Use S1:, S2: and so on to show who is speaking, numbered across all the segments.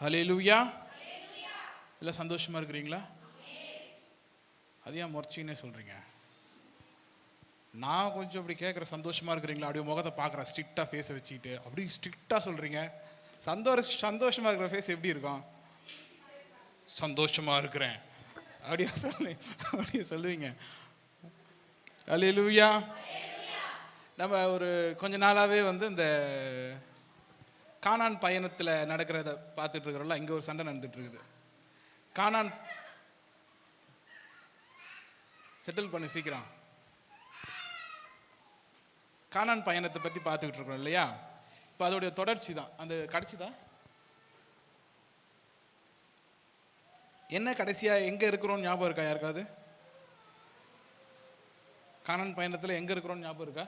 S1: ஹல்லேலூயா. இல்லை சந்தோஷமா இருக்கிறீங்களா? அது ஏன் முறைச்சின்னே சொல்றீங்க? நான் கொஞ்சம் அப்படி கேட்குற சந்தோஷமா இருக்கிறீங்களா? அப்படியே முகத்தை பார்க்குறேன், ஸ்ட்ரிக்டாக ஃபேஸை வச்சுக்கிட்டு அப்படி ஸ்ட்ரிக்டாக சொல்றீங்க. சந்தோஷமா இருக்கிற ஃபேஸ் எப்படி இருக்கும்? சந்தோஷமா இருக்கிறேன் அப்படியே சொல்லுவீங்க. ஹல்லேலூயா. நம்ம ஒரு கொஞ்ச நாளாகவே இந்த கானான் பயணத்தில் நடக்கிறத பார்த்துட்டு இருக்கிறோம்ல. இங்கே ஒரு சண்டை நடந்துட்டு இருக்குது. கானான் செட்டில் பண்ணி சீக்கிரம். கானான் பயணத்தை பற்றி பார்த்துக்கிட்டு இருக்கிறோம் இல்லையா? இப்போ அதோடைய தொடர்ச்சி தான், அந்த கடைசி தான். என்ன கடைசியாக எங்கே இருக்கிறோம் ஞாபகம் இருக்கா யாருக்காவது? கானான் பயணத்தில் எங்கே இருக்கிறோம் ஞாபகம் இருக்கா?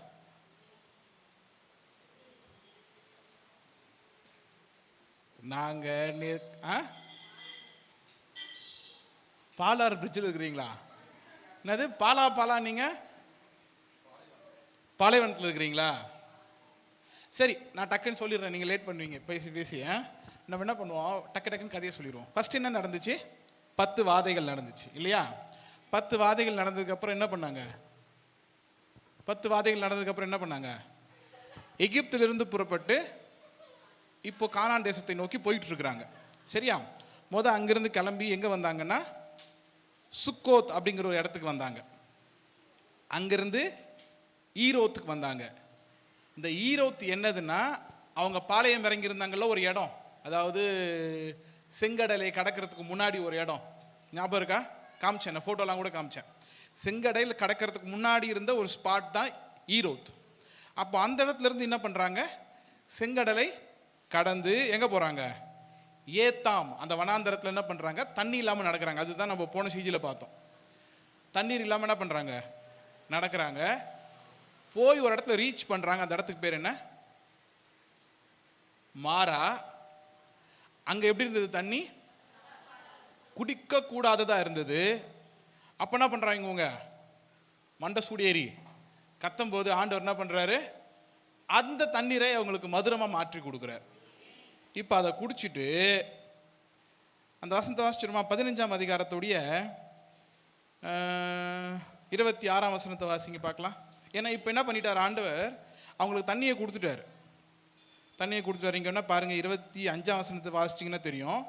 S1: நாங்கள் பாலாறு பிரிட்ஜில் இருக்கிறீங்களா? என்னது பாலா நீங்கள் பாலைவனத்தில் இருக்கிறீங்களா? சரி, நான் டக்குன்னு சொல்லிடுறேன், நீங்கள் லேட் பண்ணுவீங்க பேசி. நம்ம என்ன பண்ணுவோம், டக்குன்னு கதையை சொல்லிடுவோம். ஃபர்ஸ்ட் என்ன நடந்துச்சு? 10 வாதைகள் நடந்துச்சு இல்லையா? 10 வாதைகள் நடந்ததுக்கப்புறம் என்ன பண்ணாங்க? 10 வாதைகள் நடந்ததுக்கப்புறம் என்ன பண்ணாங்க? எகிப்திலிருந்து புறப்பட்டு இப்போ கானான் தேசத்தை நோக்கி போயிட்டு இருக்கிறாங்க. சரியா? அங்கிருந்து கிளம்பி எங்க வந்தாங்கன்னா சுக்கோத் அப்படிங்கிற ஒரு இடத்துக்கு வந்தாங்க. அங்கிருந்து ஈரோத்துக்கு வந்தாங்க. இந்த ஈரோத் என்னதுன்னா, அவங்க பாளையம் இறங்கி இருந்தாங்கல்ல ஒரு இடம், அதாவது செங்கடலை கடக்கிறதுக்கு முன்னாடி ஒரு இடம். ஞாபகம் இருக்கா? காமிச்சேன், ஃபோட்டோலாம் கூட காமிச்சேன். செங்கடல் கடக்கிறதுக்கு முன்னாடி இருந்த ஒரு ஸ்பாட் தான் ஈரோத். அப்போ அந்த இடத்துல இருந்து என்ன பண்றாங்க, செங்கடலை கடந்து எங்க போறாங்க? ஏத்தாம் அந்த வனாந்தரத்தில் என்ன பண்றாங்க? தண்ணி இல்லாமல் நடக்கிறாங்க. அதுதான் நம்ம போன செய்தியில் பார்த்தோம். தண்ணீர் இல்லாமல் என்ன பண்றாங்க? நடக்கிறாங்க. போய் ஒரு இடத்துல ரீச் பண்றாங்க. அந்த இடத்துக்கு பேர் என்ன? மாரா. அங்க எப்படி இருந்தது? தண்ணி குடிக்க கூடாததா இருந்தது. அப்ப என்ன பண்றாங்க இவங்க? மண்டை சூடேறி கத்தும் போது ஆண்டவர் என்ன பண்றாரு? அந்த தண்ணீரை அவங்களுக்கு மதுரமா மாற்றி கொடுக்குறாரு. இப்ப அதை குடிச்சிட்டு அந்த வசனத்தை வாசிச்சிருமா? 15ஆம் அதிகாரத்துடைய 26ஆம் வசனத்தை வாசிங்க பார்க்கலாம். ஏன்னா இப்ப என்ன பண்ணிட்டார் ஆண்டவர்? அவங்களுக்கு தண்ணியை கொடுத்துட்டாரு. இங்க என்ன பாருங்க, 25ஆம் வசனத்தை வாசிச்சிங்கன்னா தெரியும்.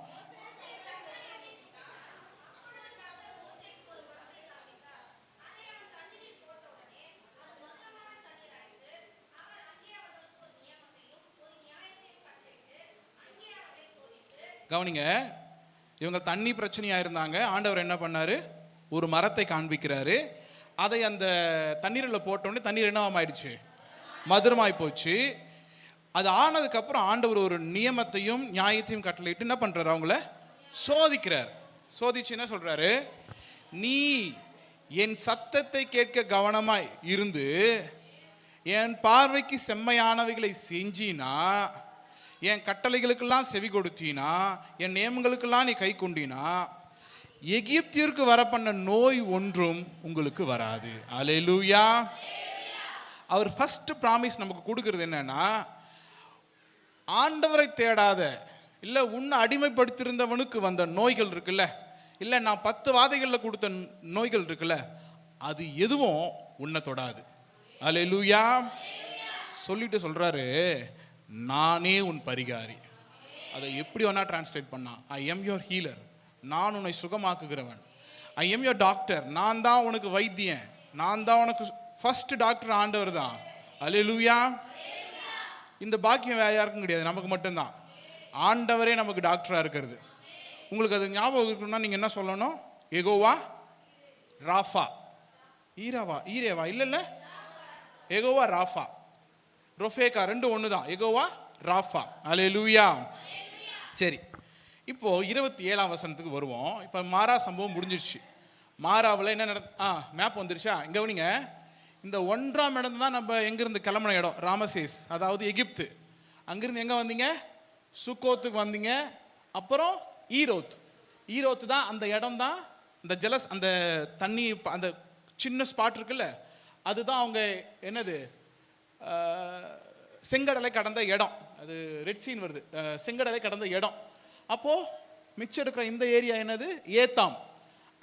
S1: கவனிங்க, இவங்க தண்ணி பிரச்சனையா இருந்தாங்க. ஆண்டவர் என்ன பண்ணாரு? ஒரு மரத்தை காண்பிக்கிறாரு. அதை அந்த தண்ணீரில் போட்டோடனே தண்ணீர் என்னவாம் ஆயிடுச்சு? மதுரமாய் போச்சு. அது ஆனதுக்கு அப்புறம் ஆண்டவர் ஒரு நியமத்தையும் நியாயத்தையும் கட்டளையிட்டு என்ன பண்றாரு? அவங்கள சோதிக்கிறார். சோதிச்சு என்ன சொல்றாரு? நீ என் சத்தத்தை கேட்க கவனமாய் இருந்து என் பார்வைக்கு செம்மையானவைகளை செஞ்சினா, என் கட்டளைகளுக்கெல்லாம் செவி கொடுத்தீனா, என் நியமங்களுக்கெல்லாம் நீ கை கொண்டினா, எகிப்திற்கு வர பண்ண நோய் ஒன்றும் உங்களுக்கு வராது. அல்லேலூயா. அவர் ஃபர்ஸ்ட் ப்ராமிஸ் நமக்கு கொடுக்கிறது என்னன்னா, ஆண்டவரை தேடாத இல்ல உன்னை அடிமைப்படுத்தியிருந்தவனுக்கு வந்த நோய்கள் இருக்குல்ல, இல்ல நான் 10 வாதைகள்ல கொடுத்த நோய்கள் இருக்குல்ல, அது எதுவும் உன்னை தொடாது. அல்லேலூயா. சொல்லிட்டு சொல்றாரு, நானே உன் பரிகாரி. அதை எப்படி வேணா டிரான்ஸ்லேட் பண்ணா, ஐ எம் யுவர் ஹீலர், நான் உன்னை சுகமாக்குகிறவன். ஐ எம் யுவர் டாக்டர், நான் தான் உனக்கு வைத்தியன், நான் தான் உனக்கு ஃபர்ஸ்ட் டாக்டர் ஆண்டவர் தான். அல்லேலூயா. இந்த பாக்கியம் வேற யாருக்கும் கிடையாது, நமக்கு மட்டும்தான். ஆண்டவரே நமக்கு டாக்டரா இருக்கிறது. உங்களுக்கு அது ஞாபகம் இருக்கணும்னா நீங்க என்ன சொல்லணும்? எகோவா ராஃபா. ஈரேவா இல்ல, எகோவா ராஃபா. ரொஃபேகா ரெண்டும் ஒன்று தான், எகோவா ராஃபா. அல்லேலூயா. சரி, இப்போ 27ஆம் வசனத்துக்கு வருவோம். இப்போ மாரா சம்பவம் முடிஞ்சிருச்சு. மாராவில் என்ன மேப் வந்துருச்சா? இங்க கவனிங்க, இந்த 1ஆம் இடம் தான் நம்ம எங்கிருந்து கிளம்பின இடம், ராமசேஸ், அதாவது எகிப்து. அங்கிருந்து எங்க வந்தீங்க? சுக்கோத்துக்கு வந்தீங்க. அப்புறம் ஈரோத்து தான் அந்த இடம் தான், இந்த ஜலஸ் அந்த தண்ணி அந்த சின்ன ஸ்பாட் இருக்குல்ல, அதுதான் அவங்க என்னது செங்கடலை கடந்த இடம். அது ரெட் சீன் வருது, செங்கடலை கடந்த இடம். அப்போ மிச்சம் இருக்கிற இந்த ஏரியா என்னது? ஏத்தாம்.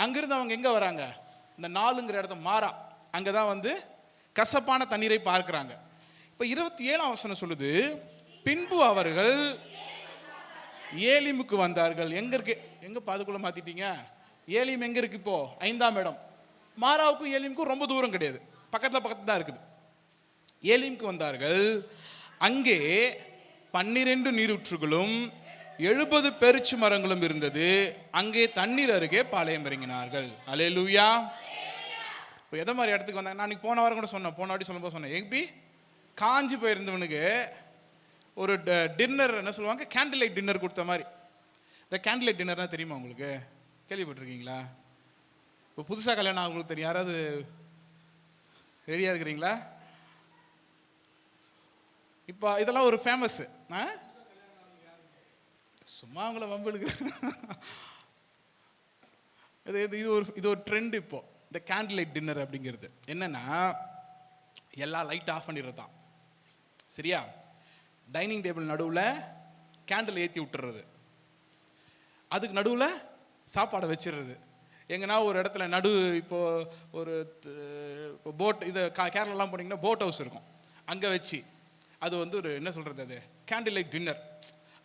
S1: அங்கிருந்து அவங்க எங்க வராங்க? இந்த 4ங்கிற இடத்த மாறா, அங்கதான் வந்து கசப்பான தண்ணீரை பார்க்கிறாங்க. இப்ப 27ஆம் வசனம் சொல்லுது, பின்பு அவர்கள் ஏலிமுக்கு வந்தார்கள். எங்க இருக்கு? எங்க பாதுக்குள்ள மாத்திட்டீங்க? ஏலிம் எங்க இருக்கு இப்போ? 5ஆம் இடம். மாராவுக்கும் ஏலிமுக்கும் ரொம்ப தூரம் கிடையாது, பக்கத்துல தான் இருக்குது. ஏலிமுக்கு வந்தார்கள். அங்கே 12 நீரூற்றுகளும் 70 பேரிச்ச மரங்களும் இருந்தது. அங்கே தண்ணீர் அருகே பாளையம் இறங்கினார்கள். அல்லேலூயா. இப்போ எதை மாதிரி இடத்துக்கு வந்தாங்க? நான் போன வாரம் கூட சொன்னேன், போன வாட்டி சொல்லும்போது சொன்னேன், எப்படி காஞ்சி போயிருந்தவனுக்கு ஒரு டின்னர், என்ன சொல்லுவாங்க, கேண்டில் லைட் டின்னர் கொடுத்த மாதிரி. இந்த கேண்டில் லைட் டின்னர்னா தெரியுமா உங்களுக்கு? கேள்விப்பட்டிருக்கீங்களா? இப்போ புதுசாக கல்யாணம் அவங்களுக்கு தெரியும். யாராவது ரெடியாக இருக்கிறீங்களா? இப்போ இதெல்லாம் ஒரு ஃபேமஸ். சும்மா அவங்கள வம்புக்கு இது ஒரு ட்ரெண்ட். இப்போ இந்த கேண்டில் லைட் டின்னர் அப்படிங்கிறது என்னன்னா, எல்லா லைட் ஆஃப் பண்ணிடுறதான், சரியா? டைனிங் டேபிள் நடுவில் கேண்டில் ஏற்றி விட்டுறது, அதுக்கு நடுவில் சாப்பாடை வச்சிடுறது. எங்கன்னா ஒரு இடத்துல இப்போ ஒரு போட், இது கேரளாலாம் போனீங்கன்னா போட் ஹவுஸ் இருக்கும், அங்கே வச்சு அது வந்து ஒரு, என்ன சொல்கிறது, அது கேண்டில் லைட் டின்னர்.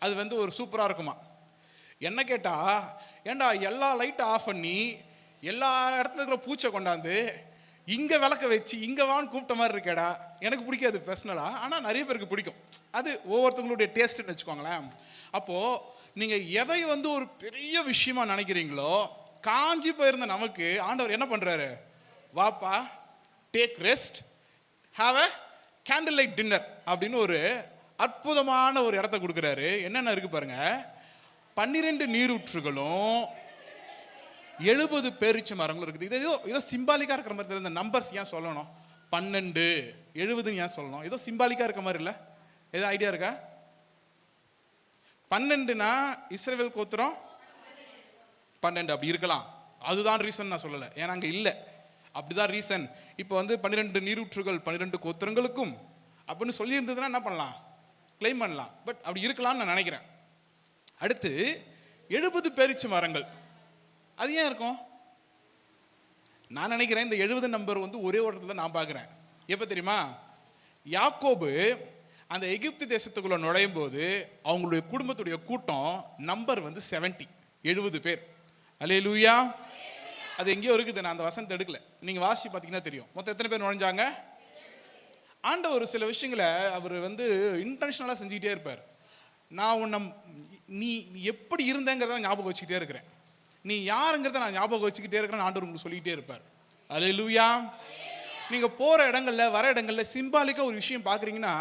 S1: அது வந்து ஒரு சூப்பராக இருக்குமா. என்ன கேட்டால், ஏண்டா எல்லா லைட்டை ஆஃப் பண்ணி எல்லா இடத்துல இருக்கிற பூச்சை கொண்டாந்து இங்கே விளக்க வச்சு இங்கே வான்னு கூப்பிட்ட மாதிரி இருக்கேடா. எனக்கு பிடிக்காது பர்சனலாக, ஆனால் நிறைய பேருக்கு பிடிக்கும். அது ஒவ்வொருத்தவங்களுடைய டேஸ்ட்டுன்னு வச்சுக்கோங்களேன். அப்போது நீங்கள் எதை வந்து ஒரு பெரிய விஷயமா நினைக்கிறீங்களோ, காஞ்சி போயிருந்த நமக்கு ஆண்டவர் என்ன பண்ணுறாரு? வாப்பா, take rest, have a candle light dinner அப்படின்னு ஒரு அற்புதமான ஒரு இடத்த கொடுக்குறாரு. என்னென்ன இருக்கு பாருங்க, 12 நீரூற்றுகளும் 70 பேரிச்ச மரங்களும் இருக்குது. ஏதோ சிம்பாலிக்கா இருக்கிற மாதிரி. இந்த நம்பர்ஸ் ஏன் சொல்லணும்? 12 70 ஏன் சொல்லணும்? ஏதோ சிம்பாலிக்கா இருக்க மாதிரி இல்லை? ஏதோ ஐடியா இருக்கா? 12னா இஸ்ரவேல் கோத்திரம் 12 அப்படி இருக்கலாம், அதுதான் ரீசன் நான் சொல்லலை, ஏன்னா அங்கே இல்லை. அப்படிதான் ரீசன். இப்போ வந்து 12 நீரூற்றுகள் 12 கோத்திரங்களுக்கும் அப்படின்னு சொல்லி இருந்ததுன்னா என்ன பண்ணலாம்? கிளைம் பண்ணலாம். பட் அப்படி இருக்கலாம்னு நான் நினைக்கிறேன். அடுத்து 70 பேரிச்ச மரங்கள், அது ஏன் இருக்கும்? நான் நினைக்கிறேன் இந்த 70 நம்பர் வந்து ஒரே ஒரு இடத்துல நான் பார்க்குறேன். எப்போ தெரியுமா? யாக்கோபு அந்த எகிப்து தேசத்துக்குள்ள நுழையும் போது அவங்களுடைய குடும்பத்துடைய கூட்டம் நம்பர் வந்து 70 பேர். அல்லேலூயா. அது எங்கேயோ இருக்குது, நான் அந்த வசனத்தை எடுக்கல, நீங்க வாசி பார்த்தீங்கன்னா தெரியும். மொத்தம் எத்தனை பேர் நுழைஞ்சாங்க? ஆண்டவர் சில விஷயங்களை அவர் வந்து இன்டென்ஷனலாக செஞ்சுக்கிட்டே இருப்பார். நான் உன்னை நீ எப்படி இருந்தேங்கிறத ஞாபகம் வச்சுக்கிட்டே இருக்கிறேன், நீ யாருங்கிறத நான் ஞாபகம் வச்சுக்கிட்டே இருக்கிறேன், ஆண்டவர் உங்களுக்கு சொல்லிக்கிட்டே இருப்பார். அல்லேலூயா. நீங்க போற இடங்கள்ல வர இடங்கள்ல சிம்பாலிக்கா ஒரு விஷயம் பார்க்குறீங்கன்னா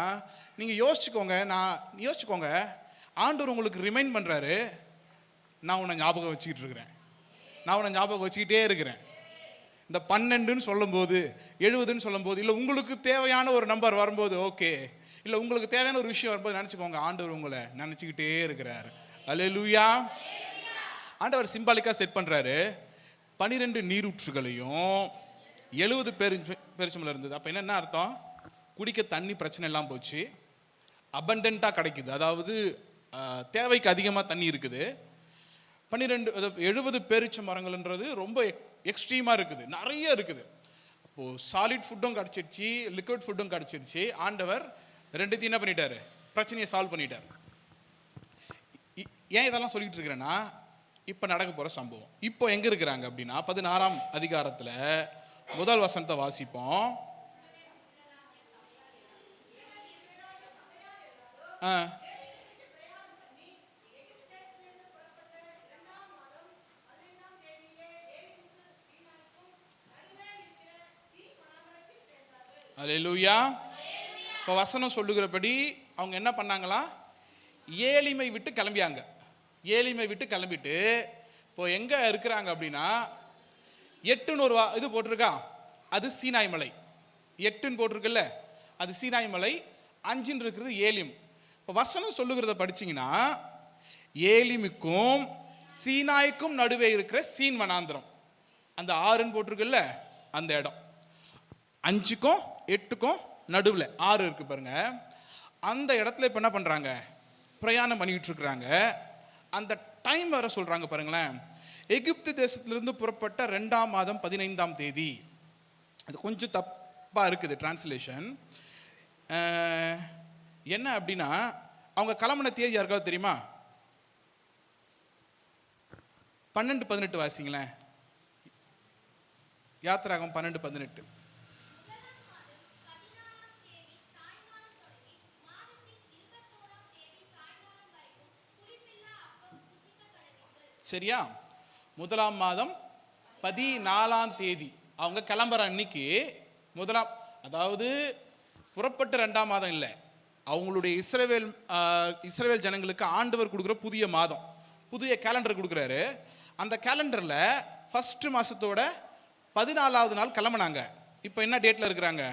S1: நீங்க யோசிச்சுக்கோங்க, ஆண்டவர் உங்களுக்கு ரிமைண்ட் பண்றாரு, நான் உன்னை ஞாபகம் வச்சுக்கிட்டு இருக்கிறேன், நான் உன்னை ஞாபகம் வச்சுக்கிட்டே இருக்கிறேன். இந்த 12ன்னு சொல்லும் போது 70ன்னு சொல்லும் போது, இல்லை உங்களுக்கு தேவையான ஒரு நம்பர் வரும்போது ஓகே, இல்லை உங்களுக்கு தேவையான ஒரு விஷயம் வரும்போது நினச்சிக்கோங்க, ஆண்டவர் உங்களை நினச்சிக்கிட்டே இருக்கிறார். அல்லேலூயா. ஆண்டவர் சிம்பாலிக்கா செட் பண்றாரு. 12 நீரூற்றுகளையும் 70 பேரிச்சம்பழம் இருந்தது. அப்போ என்ன அர்த்தம்? குடிக்க தண்ணி பிரச்சனை எல்லாம் போச்சு, அபண்டன்ட்டாக கிடைக்குது, அதாவது தேவைக்கு அதிகமாக தண்ணி இருக்குது. 70 பேரிச்ச மரங்கள்ன்றது ரொம்ப எக்ஸ்ட்ரீமாக இருக்குது, நிறைய இருக்குது. அப்போது சாலிட் ஃபுட்டும் கிடச்சிருச்சு, லிக்விட் ஃபுட்டும் கிடச்சிருச்சு. ஆண்டவர் ரெண்டுத்தையும் என்ன பண்ணிட்டாரு? பிரச்சனையை சால்வ் பண்ணிட்டார். ஏன் இதெல்லாம் சொல்லிட்டு இருக்கிறேன்னா, இப்போ நடக்க போகிற சம்பவம். இப்போ எங்கே இருக்கிறாங்க அப்படின்னா 16ஆம் அதிகாரத்தில் முதல் வசனத்தை வாசிப்போம். அல்லேலூயா. இப்போ வசனம் சொல்லுகிறபடி அவங்க என்ன பண்ணாங்களா? ஏலிமை விட்டு கிளம்பியாங்க. ஏலிமை விட்டு கிளம்பிட்டு இப்போ எங்க இருக்கிறாங்க அப்படின்னா, 8ன்னு ஒரு இது போட்டிருக்கா, அது சீனாய் மலை. 8ன்னு போட்டிருக்குல்ல, அது சீனாய் மலை. 5ன்னு இருக்கிறது ஏலிம். இப்போ வசனம் சொல்லுகிறத படிச்சிங்கன்னா, ஏலிமுக்கும் சீனாய்க்கும் நடுவே இருக்கிற சீன் வனாந்திரம், அந்த 6ன்னு போட்டிருக்குல்ல அந்த இடம், 5க்கும் 8க்கும் நடுவில் 6 இருக்கு பாருங்க. அந்த இடத்துல இப்போ என்ன பண்ணுறாங்க? பிரயாணம் பண்ணிக்கிட்டு இருக்கிறாங்க. அந்த டைம் வேற சொல்றாங்க பாருங்களேன். எகிப்து தேசத்திலிருந்து புறப்பட்ட 2ஆம் மாதம் 15ஆம் தேதி. அது கொஞ்சம் தப்பா இருக்குது டிரான்ஸ்லேஷன். என்ன அப்படின்னா, அவங்க கிளம்பின தேதி யாருக்காவது தெரியுமா? 12-18 வாசிங்களேன். யாத்திராகம் 12-18. சரியா? 1ஆம் மாதம் 14ஆம் தேதி அவங்க கிளம்புற அன்னைக்கு அதாவது புறப்பட்டு 2ஆம் மாதம் இல்லை, அவங்களுடைய இஸ்ரவேல் ஜனங்களுக்கு ஆண்டவர் கொடுக்குற புதிய மாதம், புதிய கேலண்டர் கொடுக்குறாரு. அந்த கேலண்டர்ல ஃபர்ஸ்ட் மாசத்தோட 14ஆவது நாள் கிளம்புனாங்க. இப்போ என்ன டேட்ல இருக்கிறாங்க?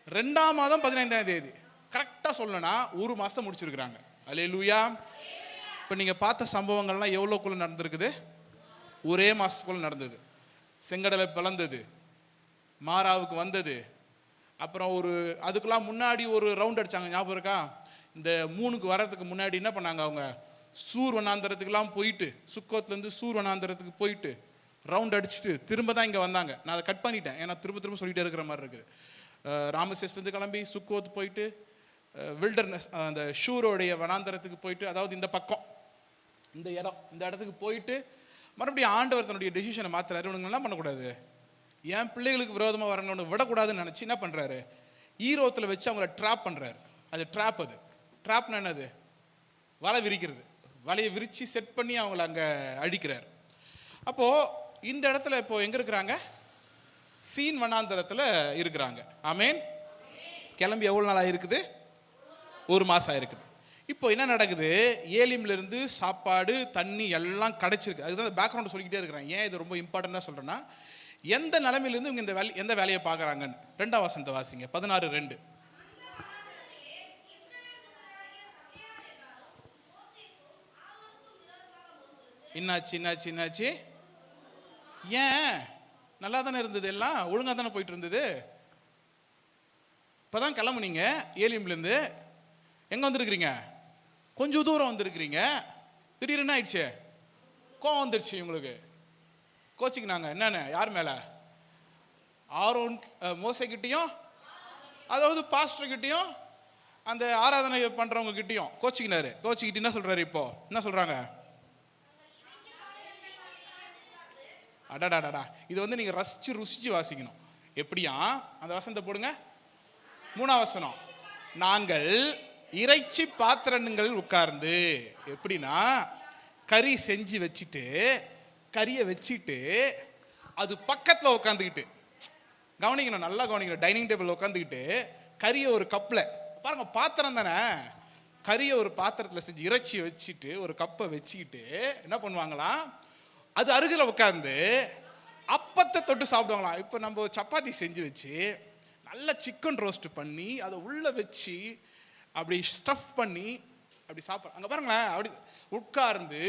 S1: 2ஆம் மாதம் 15ஆம் தேதி. கரெக்டா சொல்லணும்னா ஒரு மாசம் முடிச்சிருக்கிறாங்க. அல்லேலூயா. இப்போ நீங்கள் பார்த்த சம்பவங்கள்லாம் எவ்வளோக்குள்ள நடந்திருக்குது? ஒரே மாதத்துக்குள்ள நடந்தது. செங்கடலை பிளந்தது, மாராவுக்கு வந்தது, அப்புறம் அதுக்கெல்லாம் முன்னாடி ஒரு ரவுண்ட் அடித்தாங்க, ஞாபகம் இருக்கா? இந்த 3க்கு வரதுக்கு முன்னாடி என்ன பண்ணாங்க? அவங்க சூர் வனாந்தரத்துக்கெல்லாம் போயிட்டு, சுக்கோத்துலேருந்து சூர் வனாந்தரத்துக்கு போயிட்டு ரவுண்ட் அடிச்சுட்டு திரும்ப தான் இங்கே வந்தாங்க. நான் அதை கட் பண்ணிட்டேன், ஏன்னா திரும்ப சொல்லிகிட்டே இருக்கிற மாதிரி இருக்குது. ராமசேஸ்லேருந்து கிளம்பி சுக்கோத்து போயிட்டு வில்டர்னஸ், அந்த ஷூரோடைய வனாந்தரத்துக்கு போயிட்டு, அதாவது இந்த பக்கம் இந்த இடத்துக்கு போயிட்டு மறுபடியும் ஆண்டவர் தன்னுடைய டெசிஷனை மாத்துறாரு. இவனுங்க என்ன பண்ணக்கூடாது, என் பிள்ளைகளுக்கு விரோதமாக வரணும்னு விடக்கூடாதுன்னு நினச்சி என்ன பண்ணுறாரு? ஈரோத்தில் வச்சு அவங்கள ட்ராப் பண்ணுறாரு. அது ட்ராப்னா என்னது? வலை விரிக்கிறது. வலையை விரித்து செட் பண்ணி அவங்கள அங்கே அழிக்கிறார். அப்போது இந்த இடத்துல இப்போ எங்கே இருக்கிறாங்க? சீன் வனாந்தரத்தில் இருக்கிறாங்க. ஆமேன். கிளம்பி எவ்வளோ நாள் ஆகிருக்குது? ஒரு மாதம் ஆயிருக்குது. இப்போ என்ன நடக்குது? ஏலிம்ல இருந்து சாப்பாடு தண்ணி எல்லாம் கிடைச்சிருக்கு. அதுதான் பேக்ரவுண்ட் சொல்லிக்கிட்டே இருக்கிறேன். ஏன் இது ரொம்ப இம்பார்ட்டண்டாக சொல்கிறேன்னா, எந்த நிலைமையிலேருந்து இவங்க எந்த வேலையை பார்க்குறாங்கன்னு 2ஆம் வசனத்தை வாசிங்க. 16:2. என்னாச்சு? ஏன்? நல்லா தானே இருந்தது, எல்லாம் ஒழுங்காக தானே போயிட்டு இருந்தது. இப்போதான் கிளம்புனீங்க ஏலிம்லேருந்து. எங்கே வந்திருக்கிறீங்க? கொஞ்சம் தூரம் வந்திருக்கிறீங்க. திடீர்னு ஆயிடுச்சு, கோவம் வந்துடுச்சு இவங்களுக்கு. கோச்சிக்கினாங்க. என்னென்ன? யார் மேலே? ஆரோன் மோசைக்கிட்டையும், அதாவது பாஸ்டர் கிட்டையும், அந்த ஆராதனை பண்ணுறவங்க கிட்டையும் கோச்சிக்கினாரு. கோச்சிக்கிட்டு என்ன சொல்கிறாரு? இப்போ என்ன சொல்கிறாங்க? அடாடாடா, இது நீங்கள் ருசிச்சு வாசிக்கணும். எப்படியா? அந்த வசனத்தை போடுங்க. 3ஆம் வசனம். நாங்கள் இறைச்சி பாத்திரங்கள் உட்கார்ந்து, எப்படின்னா கறி செஞ்சு வச்சுட்டு, கறியை வச்சுட்டு அது பக்கத்தில் உட்காந்துக்கிட்டு, கவனிக்கணும், நல்லா கவனிக்கணும், டைனிங் டேபிள் உட்காந்துக்கிட்டு கறியை ஒரு கப்பில், பாருங்க பாத்திரம் தானே, கறியை ஒரு பாத்திரத்தில் செஞ்சு இறைச்சியை வச்சுட்டு ஒரு கப்பை வச்சுக்கிட்டு என்ன பண்ணுவாங்களாம்? அது அருகில் உட்கார்ந்து அப்பத்தை தொட்டு சாப்பிடுவாங்களாம். இப்போ நம்ம சப்பாத்தி செஞ்சு வச்சு நல்லா சிக்கன் ரோஸ்ட் பண்ணி அதை உள்ள வச்சு அப்படி ஸ்டஃப் பண்ணி அப்படி சாப்பிட, அங்கே பாருங்களேன், அப்படி உட்கார்ந்து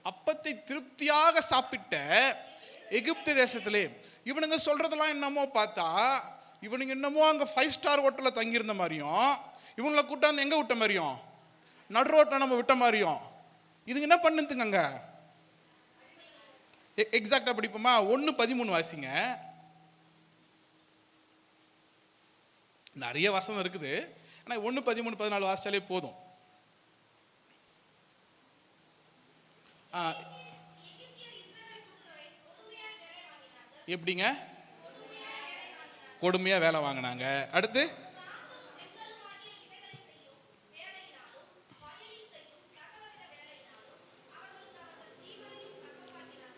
S1: அப்பத்தை திருப்தியாக சாப்பிட்ட எகிப்து தேசத்திலே இவனுங்க சொல்றதெல்லாம் என்னமோ பார்த்தா, இவனுங்க என்னமோ அங்கே 5 ஸ்டார் ஹோட்டலில் தங்கியிருந்த மாதிரியும், இவங்களை கூட்டாந்து எங்கே விட்ட மாதிரியும், நடு ரோட்டில் நம்ம விட்ட மாதிரியும். இதுங்க என்ன பண்ணுதுங்க அங்கே? எக்ஸாக்டா படிப்போமா? 1:13 வாசிங்க. நிறைய வசனம் இருக்குது, ஆனா 1:13-14 வாசிச்சாலே போதும். எப்படிங்க? கொடுமையா வேலை வாங்கினாங்க. அடுத்து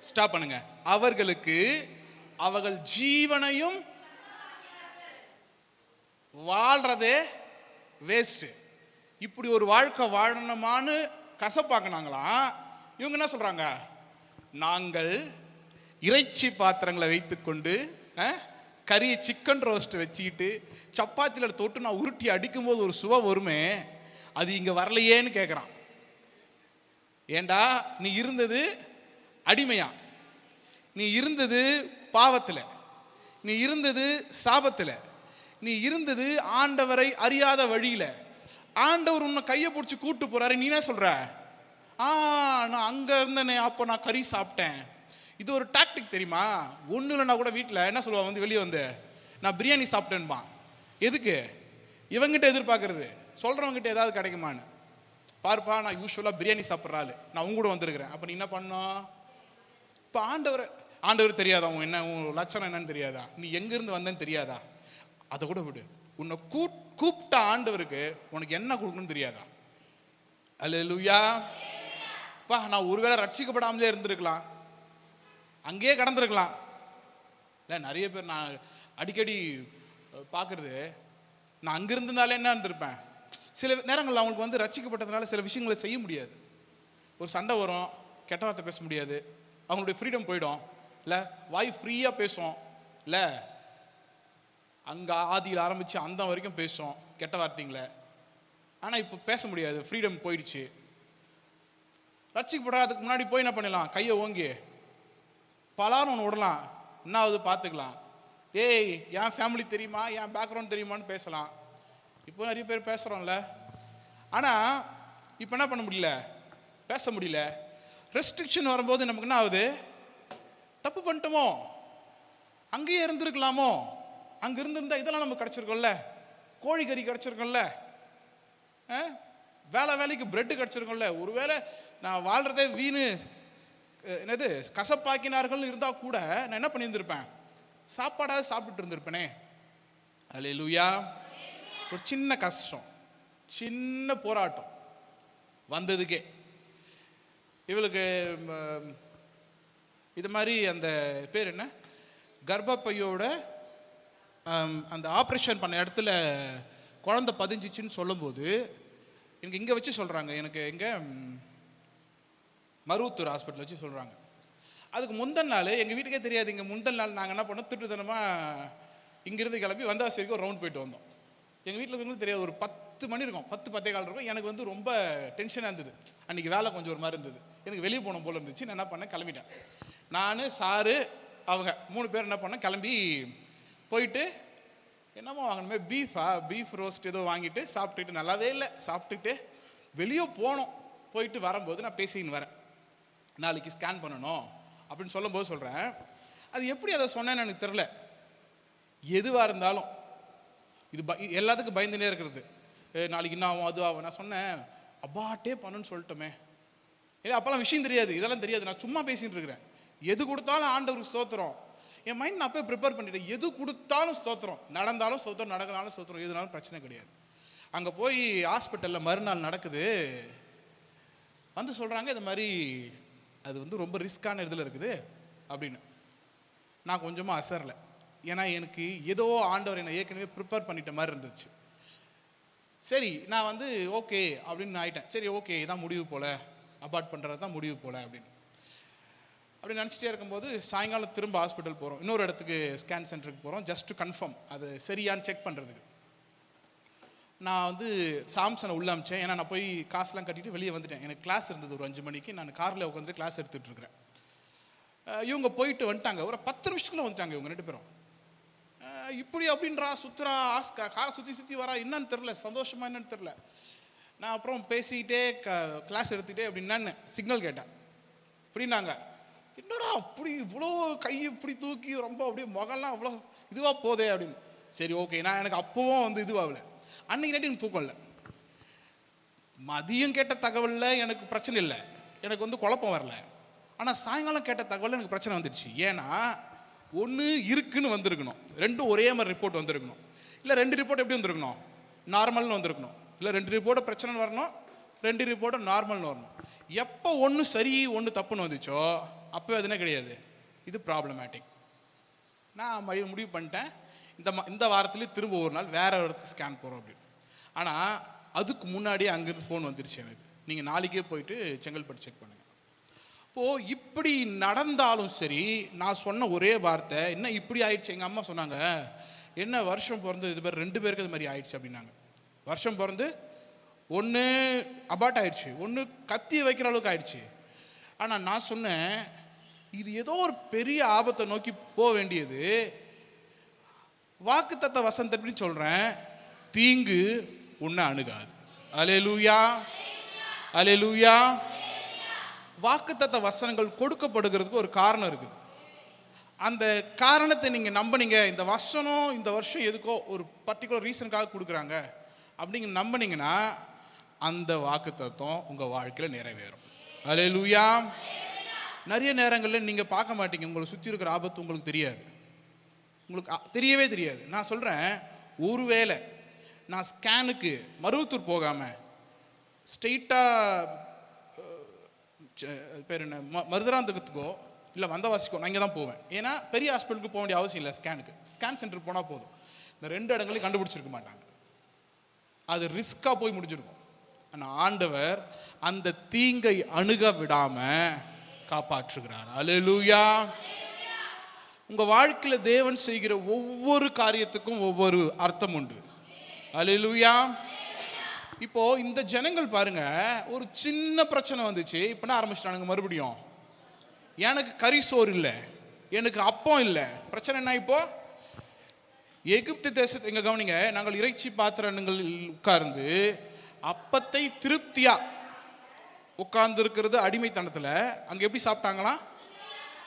S1: ஸ்டாப் பண்ணுங்க. அவர்கள் ஜீவனையும் வாழ்றதே வேஸ்ட். இப்படி ஒரு வாழ்க்கை வாழணுமான்னு கசப்பாக்குனாங்களா? இவங்க என்ன சொல்றாங்க? நாங்கள் இறைச்சி பாத்திரங்களை வைத்துக்கொண்டு கறி சிக்கன் ரோஸ்ட் வச்சுக்கிட்டு சப்பாத்தியில் தொட்டு நான் உருட்டி அடிக்கும் போது ஒரு சுவை வருமே, அது இங்க வரலையேன்னு கேட்குறான். ஏண்டா, நீ இருந்தது அடிமையா, நீ இருந்தது பாவத்தில், நீ இருந்தது சாபத்தில், நீ இருந்தது ஆண்டவரை அறியாத வழியில. ஆண்டவர் உன்னை கையை பிடிச்சி கூட்டு போறாரு, நீ என்ன சொல்ற? நான் அங்க இருந்தேனே, அப்போ நான் கறி சாப்பிட்டேன். இது ஒரு டாக்டிக் தெரியுமா? ஒன்றும் இல்லைனா கூட வீட்டில் என்ன சொல்லுவாங்க, வந்து வெளியே வந்து நான் பிரியாணி சாப்பிட்டேன்பா. எதுக்கு? இவங்கிட்ட எதிர்பார்க்கறது, சொல்றவங்ககிட்ட ஏதாவது கிடைக்குமான்னு. பாருப்பா, நான் யூஸ்வலாக பிரியாணி சாப்பிட்ற ஆள், நான் உங்க கூட வந்திருக்கிறேன். அப்போ நீ என்ன பண்ணோம்? இப்போ ஆண்டவர் தெரியாதா? உன் என்ன, உன் லட்சணம் என்னன்னு தெரியாதா? நீ எங்கிருந்து வந்தேன்னு தெரியாதா? அதை கூட விடு. உன்னை கூப்பிட்ட ஆண்டவருக்கு உனக்கு என்ன கொடுக்கணும்னு தெரியாதா? அல்லேலூயா. பா, நான் ஒருவேளை ரட்சிக்கப்படாமலே இருந்திருக்கலாம், அங்கேயே கடந்திருக்கலாம். இல்லை, நிறைய பேர் நான் அடிக்கடி பார்க்கறது, நான் அங்கிருந்தாலே என்ன இருந்திருப்பேன். சில நேரங்களில் அவங்களுக்கு வந்து ரட்சிக்கப்பட்டதுனால சில விஷயங்களை செய்ய முடியாது. ஒரு சண்டை வரும், கெட்ட வார்த்தை பேச முடியாது, அவங்களுடைய ஃப்ரீடம் போயிடும். இல்லை, வாய் ஃப்ரீயாக பேசும். இல்லை, அங்கே ஆதியில் ஆரம்பித்து அந்த வரைக்கும் பேசும் கெட்ட வார்த்தைங்களை. ஆனால் இப்போ பேச முடியாது, ஃப்ரீடம் போயிடுச்சு. ரட்சிக்கப்படுறதுக்கு முன்னாடி போய் என்ன பண்ணலாம்? கையை ஓங்கி பலாரும் ஒன்று விடலாம், என்னாவது பார்த்துக்கலாம். ஏய், என் ஃபேமிலி தெரியுமா, என் பேக்ரவுண்ட் தெரியுமான்னு பேசலாம். இப்போ நிறைய பேர் பேசுகிறோம்ல. ஆனால் இப்போ என்ன பண்ண முடியல, பேச முடியல. ரெஸ்ட்ரிக்ஷன் வரும்போது நமக்கு என்ன ஆகுது? தப்பு பண்ணிட்டோமோ, அங்கேயே இருந்திருக்கலாமோ, அங்கே இருந்திருந்தா இதெல்லாம் நமக்கு கிடச்சிருக்கோம்ல, கோழிக்கறி கிடச்சிருக்கோம்ல, வேலைக்கு பிரெட்டு கிடச்சிருக்கோம்ல. ஒருவேளை நான் வாழ்கிறதே வீணு, என்னது கசப்பாக்கினார்கள் இருந்தால் கூட நான் என்ன பண்ணியிருந்திருப்பேன்? சாப்பாடாவது சாப்பிட்டு இருந்திருப்பேனே. அல்லேலூயா. ஒரு சின்ன கஷ்டம், சின்ன போராட்டம் வந்ததுக்கே இவளுக்கு இது மாதிரி அந்த பேர் என்ன, கர்ப்பப்பையோட அந்த ஆப்ரேஷன் பண்ண இடத்துல குழந்தை பதிஞ்சிச்சின்னு சொல்லும்போது எனக்கு இங்கே வச்சு சொல்கிறாங்க, எனக்கு எங்கே மருவத்தூர் ஹாஸ்பிட்டல் வச்சு சொல்கிறாங்க. அதுக்கு முந்தின நாள் எங்கள் வீட்டுக்கே தெரியாது. இங்கே முந்தின நாள் நாங்கள் என்ன பண்ணோம், திட்டுத்தனமாக இங்கேருந்து கிளம்பி வந்தாசேரிக்கு ஒரு ரவுண்ட் போயிட்டு வந்தோம். எங்கள் வீட்டில் இருக்கிறவங்களுக்கு தெரியாது, ஒரு 10 மணி இருக்கும், 10-10:15 இருக்கும். எனக்கு வந்து ரொம்ப டென்ஷனாக இருந்தது அன்றைக்கி, வேலை கொஞ்சம் ஒரு மாதிரி இருந்தது, எனக்கு வெளியே போகணும் போல் இருந்துச்சு. நான் என்ன பண்ணேன், கிளம்பிட்டேன். நான், சாரு, அவங்க 3 பேர் என்ன பண்ணேன், கிளம்பி போயிட்டு என்னமோ வாங்கணுமே, பீஃப் ரோஸ்ட் ஏதோ வாங்கிட்டு சாப்பிட்டுட்டு, நல்லாவே இல்லை, சாப்பிட்டுட்டு வெளியே போனோம். போயிட்டு வரும்போது நான் பேசிக்கின்னு வரேன், நாளைக்கு ஸ்கேன் பண்ணணும் அப்படின்னு சொல்லும்போது சொல்கிறேன். அது எப்படி அதை சொன்னேன்னு எனக்கு தெரில. எதுவாக இருந்தாலும் இது எல்லாத்துக்கும் பயந்துனே இருக்கிறது, நாளைக்கு என்ன ஆகும், அது ஆகும். நான் சொன்னேன், அப்பாட்டே பண்ணுன்னு சொல்லிட்டோமே. இல்லை, அப்போல்லாம் விஷயம் தெரியாது, இதெல்லாம் தெரியாது, நான் சும்மா பேசிகிட்டு இருக்கிறேன். எது கொடுத்தாலும் ஆண்டவருக்கு ஸ்தோத்திரம். என் மைண்ட் நான் போய் ப்ரிப்பேர் பண்ணிட்டேன், எது கொடுத்தாலும் ஸ்தோத்திரம், நடந்தாலும் ஸ்தோத்திரம், நடக்கனாலும் ஸ்தோத்திரம், எதுனாலும் பிரச்சனை கிடையாது. அங்கே போய் ஹாஸ்பிட்டலில் மறுநாள் நடக்குது, வந்து சொல்கிறாங்க இது மாதிரி அது வந்து ரொம்ப ரிஸ்க்கான இதில் இருக்குது அப்படின்னு. நான் கொஞ்சமாக அசரலை, ஏன்னா எனக்கு ஏதோ ஆண்டவர் என்னை ஏற்கனவே ப்ரிப்பேர் பண்ணிட்ட மாதிரி இருந்துச்சு. சரி, நான் வந்து ஓகே அப்படின்னு ஆகிட்டேன். சரி, ஓகே, இதான் முடிவு போல், அபார்ட் பண்ணுறது தான் முடிவு போல் அப்படின்னு அப்படி நினச்சிட்டே இருக்கும்போது சாயங்காலம் திரும்ப ஹாஸ்பிட்டல் போகிறோம், இன்னொரு இடத்துக்கு ஸ்கேன் சென்டருக்கு போகிறோம், ஜஸ்ட் கன்ஃபார்ம் அது சரியான்னு செக் பண்ணுறதுக்கு. நான் வந்து சாம்சனை உள்ள அமிச்சேன், ஏன்னா நான் போய் காசுலாம் கட்டிட்டு வெளியே வந்துட்டேன். எனக்கு கிளாஸ் இருந்தது ஒரு 5 மணிக்கு, நான் காரில் உட்காந்து கிளாஸ் எடுத்துகிட்டு இருக்கிறேன். இவங்க போயிட்டு வந்துட்டாங்க, ஒரு 10 நிமிஷத்துக்குள்ள வந்துட்டாங்க இவங்க 2 பேரும். இப்படி அப்படின்றா, சுற்றுறா, காரை சுற்றி வரா, என்னன்னு தெரில, சந்தோஷமா என்னன்னு தெரில. நான் அப்புறம் பேசிக்கிட்டே கிளாஸ் எடுத்துக்கிட்டே அப்படின்னான்னு சிக்னல் கேட்டேன். அப்படின்னாங்க, என்னடா அப்படி இவ்வளோ கை இப்படி தூக்கி ரொம்ப அப்படியே முகம்லாம் அவ்வளோ இதுவாக போதே அப்படின்னு. சரி, ஓகே. நான் எனக்கு அப்போவும் வந்து இதுவாகல, அன்னைக்கு நைட்டு எனக்கு தூக்கம் இல்லை. மதியம் கேட்ட தகவலில் எனக்கு பிரச்சனை இல்லை, எனக்கு வந்து குழப்பம் வரல. ஆனால் சாயங்காலம் கேட்ட தகவலில் எனக்கு பிரச்சனை வந்துடுச்சு. ஏன்னா ஒன்று இருக்குன்னு வந்திருக்கணும், 2 ஒரே மாதிரி ரிப்போர்ட் வந்திருக்கணும். இல்லை 2 ரிப்போர்ட் எப்படி வந்திருக்கணும், நார்மல்னு வந்திருக்கணும். இல்லை 2 ரிப்போர்ட்டை பிரச்சனைன்னு வரணும், 2 ரிப்போர்ட்டை நார்மல்னு வரணும். எப்போ ஒன்று சரி ஒன்று தப்புன்னு வந்துச்சோ அப்போ எதுனே கிடையாது, இது ப்ராப்ளமேட்டிக். நான் முடிவு பண்ணிட்டேன், இந்த வாரத்துலேயே திரும்ப ஒரு நாள் வேற ஒரு இடத்துக்கு ஸ்கேன் போகிறோம் அப்படின்னு. ஆனால் அதுக்கு முன்னாடியே அங்கேருந்து ஃபோன் வந்துருச்சு எனக்கு, நீங்கள் நாளைக்கே போயிட்டு செங்கல்பட்டு செக் பண்ணுங்கள். இப்போது இப்படி நடந்தாலும் சரி, நான் சொன்ன ஒரே வார்த்தை, என்ன இப்படி ஆயிடுச்சு. எங்கள் அம்மா சொன்னாங்க, என்ன வருஷம் பிறந்து இது பேர் 2 பேருக்கு இது மாதிரி ஆயிடுச்சு அப்படின்னாங்க. வருஷம் பிறந்து ஒன்று அபார்ட் ஆயிடுச்சு, ஒன்று கத்தி வைக்கிற அளவுக்கு ஆயிடுச்சு. ஆனால் நான் சொன்னேன், இது ஏதோ ஒரு பெரிய ஆபத்தை நோக்கி போக வேண்டியது. வாக்குத்தத்த வசனத்தை சொல்றேன், தீங்கு உன்னை அணுகாது. அல்லேலூயா, அல்லேலூயா. வாக்குத்தத்த வசனங்கள் கொடுக்கப்படுகிறதுக்கு ஒரு காரணம் இருக்குது. அந்த காரணத்தை நீங்க நம்பினீங்க, இந்த வசனம் இந்த வருஷம் எதுக்கோ ஒரு பர்டிகுலர் ரீசனுக்காக கொடுக்குறாங்க அப்படிங்க நம்பினீங்கன்னா அந்த வாக்குத்தத்தம் உங்க வாழ்க்கையில நிறைவேறும். அல்லேலூயா. நிறைய நேரங்களில் நீங்க பார்க்க மாட்டீங்க, உங்களை சுற்றி இருக்கிற ஆபத்து உங்களுக்கு தெரியாது, உங்களுக்கு தெரியவே தெரியாது. நான் சொல்றேன், ஒருவேளை நான் ஸ்கேனுக்கு மருவத்தூர் போகாம ஸ்ட்ரெயிட்டா பேர் என்ன மருதராந்தகத்துக்கோ இல்லை வந்தவாசிக்கோ நான் இங்கே தான் போவேன். ஏன்னா பெரிய ஹாஸ்பிட்டலுக்கு போக வேண்டிய அவசியம் இல்லை. ஸ்கேன் சென்டருக்கு போனால் போதும். இந்த 2 இடங்களையும் கண்டுபிடிச்சிருக்க மாட்டாங்க, அது ரிஸ்காக போய் முடிஞ்சிருக்கும். ஆனால் ஆண்டவர் அந்த தீங்கை அணுக விடாம காப்பாற்றுகிறார். அல்லேலூயா. உங்க வாழ்க்கையில தேவன் செய்கிற ஒவ்வொரு காரியத்துக்கும் ஒவ்வொரு அர்த்தம் உண்டு. அல்லேலூயா. இப்போ இந்த ஜனங்கள் பாருங்க, ஒரு சின்ன பிரச்சனை வந்துச்சு, இப்ப ஆரம்பிச்சிட்டானுங்க மறுபடியும். எனக்கு கறி சோறு இல்லை, எனக்கு அப்பம் இல்லை. பிரச்சனை என்ன? இப்போ எகிப்து தேசத்தை எங்க கவனிங்க, நாங்கள் இறைச்சி பாத்திரங்கள் உட்கார்ந்து அப்பத்தை திருப்தியா உட்கார்ந்து இருக்கிறது அடிமைத்தனத்துல. அங்க எப்படி சாப்பிட்டாங்களாம்?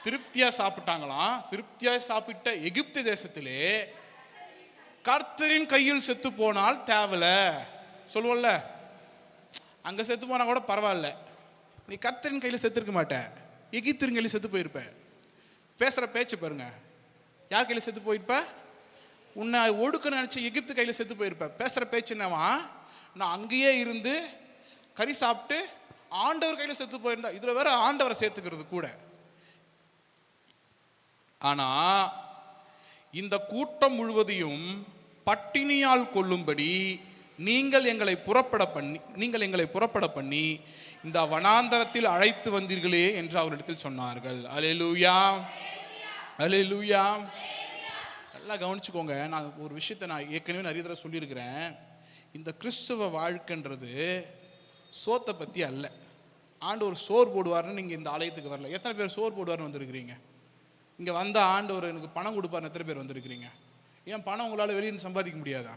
S1: திருப்தியா சாப்பிட்டாங்களாம். திருப்தியா சாப்பிட்ட எகிப்து தேசத்திலே கர்த்தரின் கையில் செத்து போனால் தேவல சொல்லுவோம்ல, அங்க செத்து போனா கூட பரவாயில்ல, நீ கர்த்தரின் கையில செத்து இருக்க மாட்ட, எகிப்தின் கையில செத்து போயிருப்ப. பேசுற பேச்சு பாருங்க, யார் கையில செத்து போயிருப்ப? உன்னை ஒடுக்க நினைச்ச எகிப்து கையில செத்து போயிருப்ப. பேசுற பேச்சு என்னவா? நான் அங்கேயே இருந்து கறி சாப்பிட்டு ஆண்டவர் கையில செத்து போயிருந்தா. இதுல வேற ஆண்டவரை சேர்த்துக்கிறது கூட. ஆனா இந்த கூட்டம் முழுவதையும் பட்டினியால் கொல்லும்படி நீங்கள் எங்களை புறப்பட பண்ணி இந்த வனாந்தரத்தில் அழைத்து வந்தீர்களே என்று அவரிடத்தில் சொன்னார்கள். அல்லேலூயா, அல்லேலூயா. நல்லா கவனிச்சுக்கோங்க. நான் ஒரு விஷயத்தை நான் ஏற்கனவே நிறைய தடவை சொல்லியிருக்கிறேன். இந்த கிறிஸ்துவ வாழ்க்கைன்றது சோத்தை பற்றி அல்ல. ஆண்டவர் சோறு போடுவார்னு நீங்கள் இந்த ஆலயத்துக்கு வரல. எத்தனை பேர் சோறு போடுவார்னு வந்திருக்கிறீங்க? இங்கே வந்த ஆண்டவர் எனக்கு பணம் கொடுப்பார்னு எத்தனை பேர் வந்திருக்கிறீங்க? ஏன் பணம் உங்களால் வெளியே சம்பாதிக்க முடியாதா?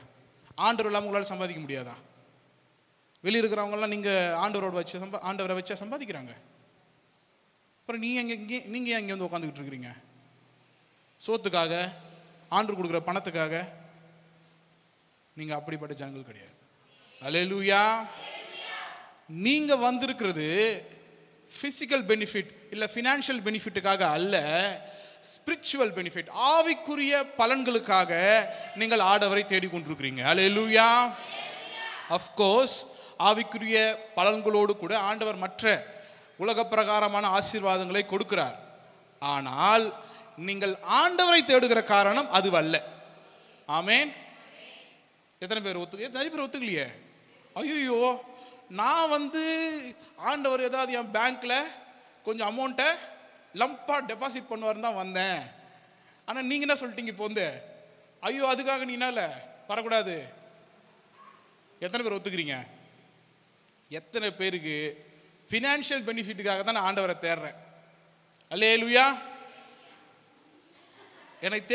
S1: ஆண்டவர் இல்லாமல் உங்களால் சம்பாதிக்க முடியாதா? வெளியே இருக்கிறவங்கலாம் நீங்கள் ஆண்டவரை வச்சா சம்பாதிக்கிறாங்க. அப்புறம் நீங்கள் இங்கே வந்து உட்காந்துக்கிட்டு இருக்கிறீங்க சோத்துக்காக, ஆண்டவர் கொடுக்குற பணத்துக்காக. நீங்கள் அப்படிப்பட்ட ஜனங்கள் கிடையாது. அல்லேலூயா. நீங்க வந்திருக்கிறது பிசிக்கல் பெனிஃபிட் இல்ல ஃபினான்ஷியல் பெனிஃபிட்டுக்காக அல்ல, ஸ்பிரிச்சுவல் பெனிஃபிட், ஆவிக்குரிய பலன்களுக்காக நீங்கள் ஆண்டவரை தேடிக்கொண்டிருக்கிறீங்க. அல்லேலூயா. ஆஃப் கோர்ஸ் ஆவிக்குரிய பலன்களோடு கூட ஆண்டவர் மற்ற உலக பிரகாரமான ஆசீர்வாதங்களை கொடுக்கிறார். ஆனால் நீங்கள் ஆண்டவரை தேடுகிற காரணம் அதுவல்ல. ஆமென். எத்தனை பேர் நிறைய பேர் ஒத்துக்கலையே. ஐயோ, நான் வந்து ஆண்டவர் ஏதாவது என் பேங்க்ல கொஞ்சம் அமௌண்ட்டை லம்பா டெபாசிட் பண்ணுவார்னு தான் வந்தேன். ஆனால் நீங்க என்ன சொல்லிட்டீங்க இப்போ வந்து? ஐயோ, அதுக்காக நீ என்னால வரக்கூடாது. எத்தனை பேர் ஒத்துக்கிறீங்க? எத்தனை பேருக்கு ஃபினான்ஷியல் பெனிஃபிட்டுக்காக தான் நான் ஆண்டவரை தேடுறேன்? அல்லேலூயா. எனக்கு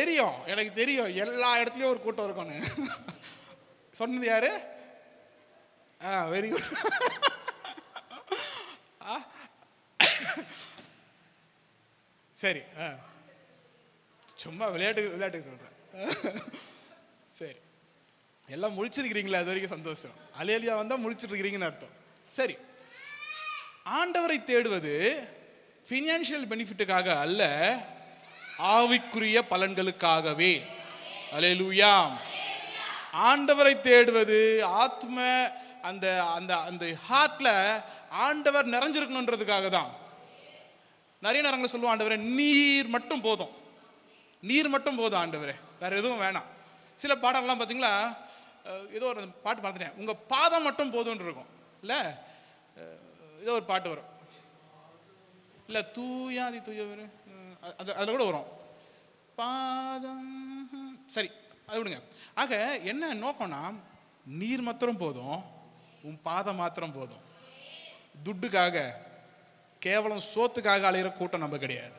S1: தெரியும் எல்லா இடத்துலையும் ஒரு கூட்டம் இருக்கும்னு. சொன்னது யாரு? Very good. சரி, சும்மா விளையாட்டுக்கு சொல்றேன். சரி, எல்லாம் முழிச்சிருக்கிறீங்களா? அது வரைக்கும் சந்தோஷம். அலேலியா வந்தா முழிச்சிருக்கிறீங்கன்னு அர்த்தம். சரி, ஆண்டவரை தேடுவது ஃபினான்ஷியல் பெனிஃபிட்டுக்காக அல்ல, ஆவிக்குரிய பலன்களுக்காகவே. அல்லேலூயா. ஆண்டவரை தேடுவது ஆத்ம அந்த அந்த அந்த ஹார்ட்ல ஆண்டவர் நிறைஞ்சிருக்கணுன்றதுக்காக தான். நிறைய நேரங்களை சொல்லுவோம், ஆண்டவரே நீர் மட்டும் போதும், நீர் மட்டும் போதும் ஆண்டவரே, வேற எதுவும் வேணாம். சில பாடலாம் பார்த்தீங்களா, ஏதோ ஒரு பாட்டு பார்த்துட்டேன், உங்க பாதம் மட்டும் போதும்னு இருக்கும் இல்ல, ஏதோ ஒரு பாட்டு வரும் இல்ல, தூயாதி தூயவர், அதில் கூட வரும் பாதம். சரி, அது விடுங்க. ஆக என்ன நோக்கம்னா, நீர் மாத்திரம் போதும், உன் பாதம் மாத்திரம் போதும். துட்டுக்காக, கேவலம் சோத்துக்காக அலையிற கூட்டம் நம்ம கிடையாது.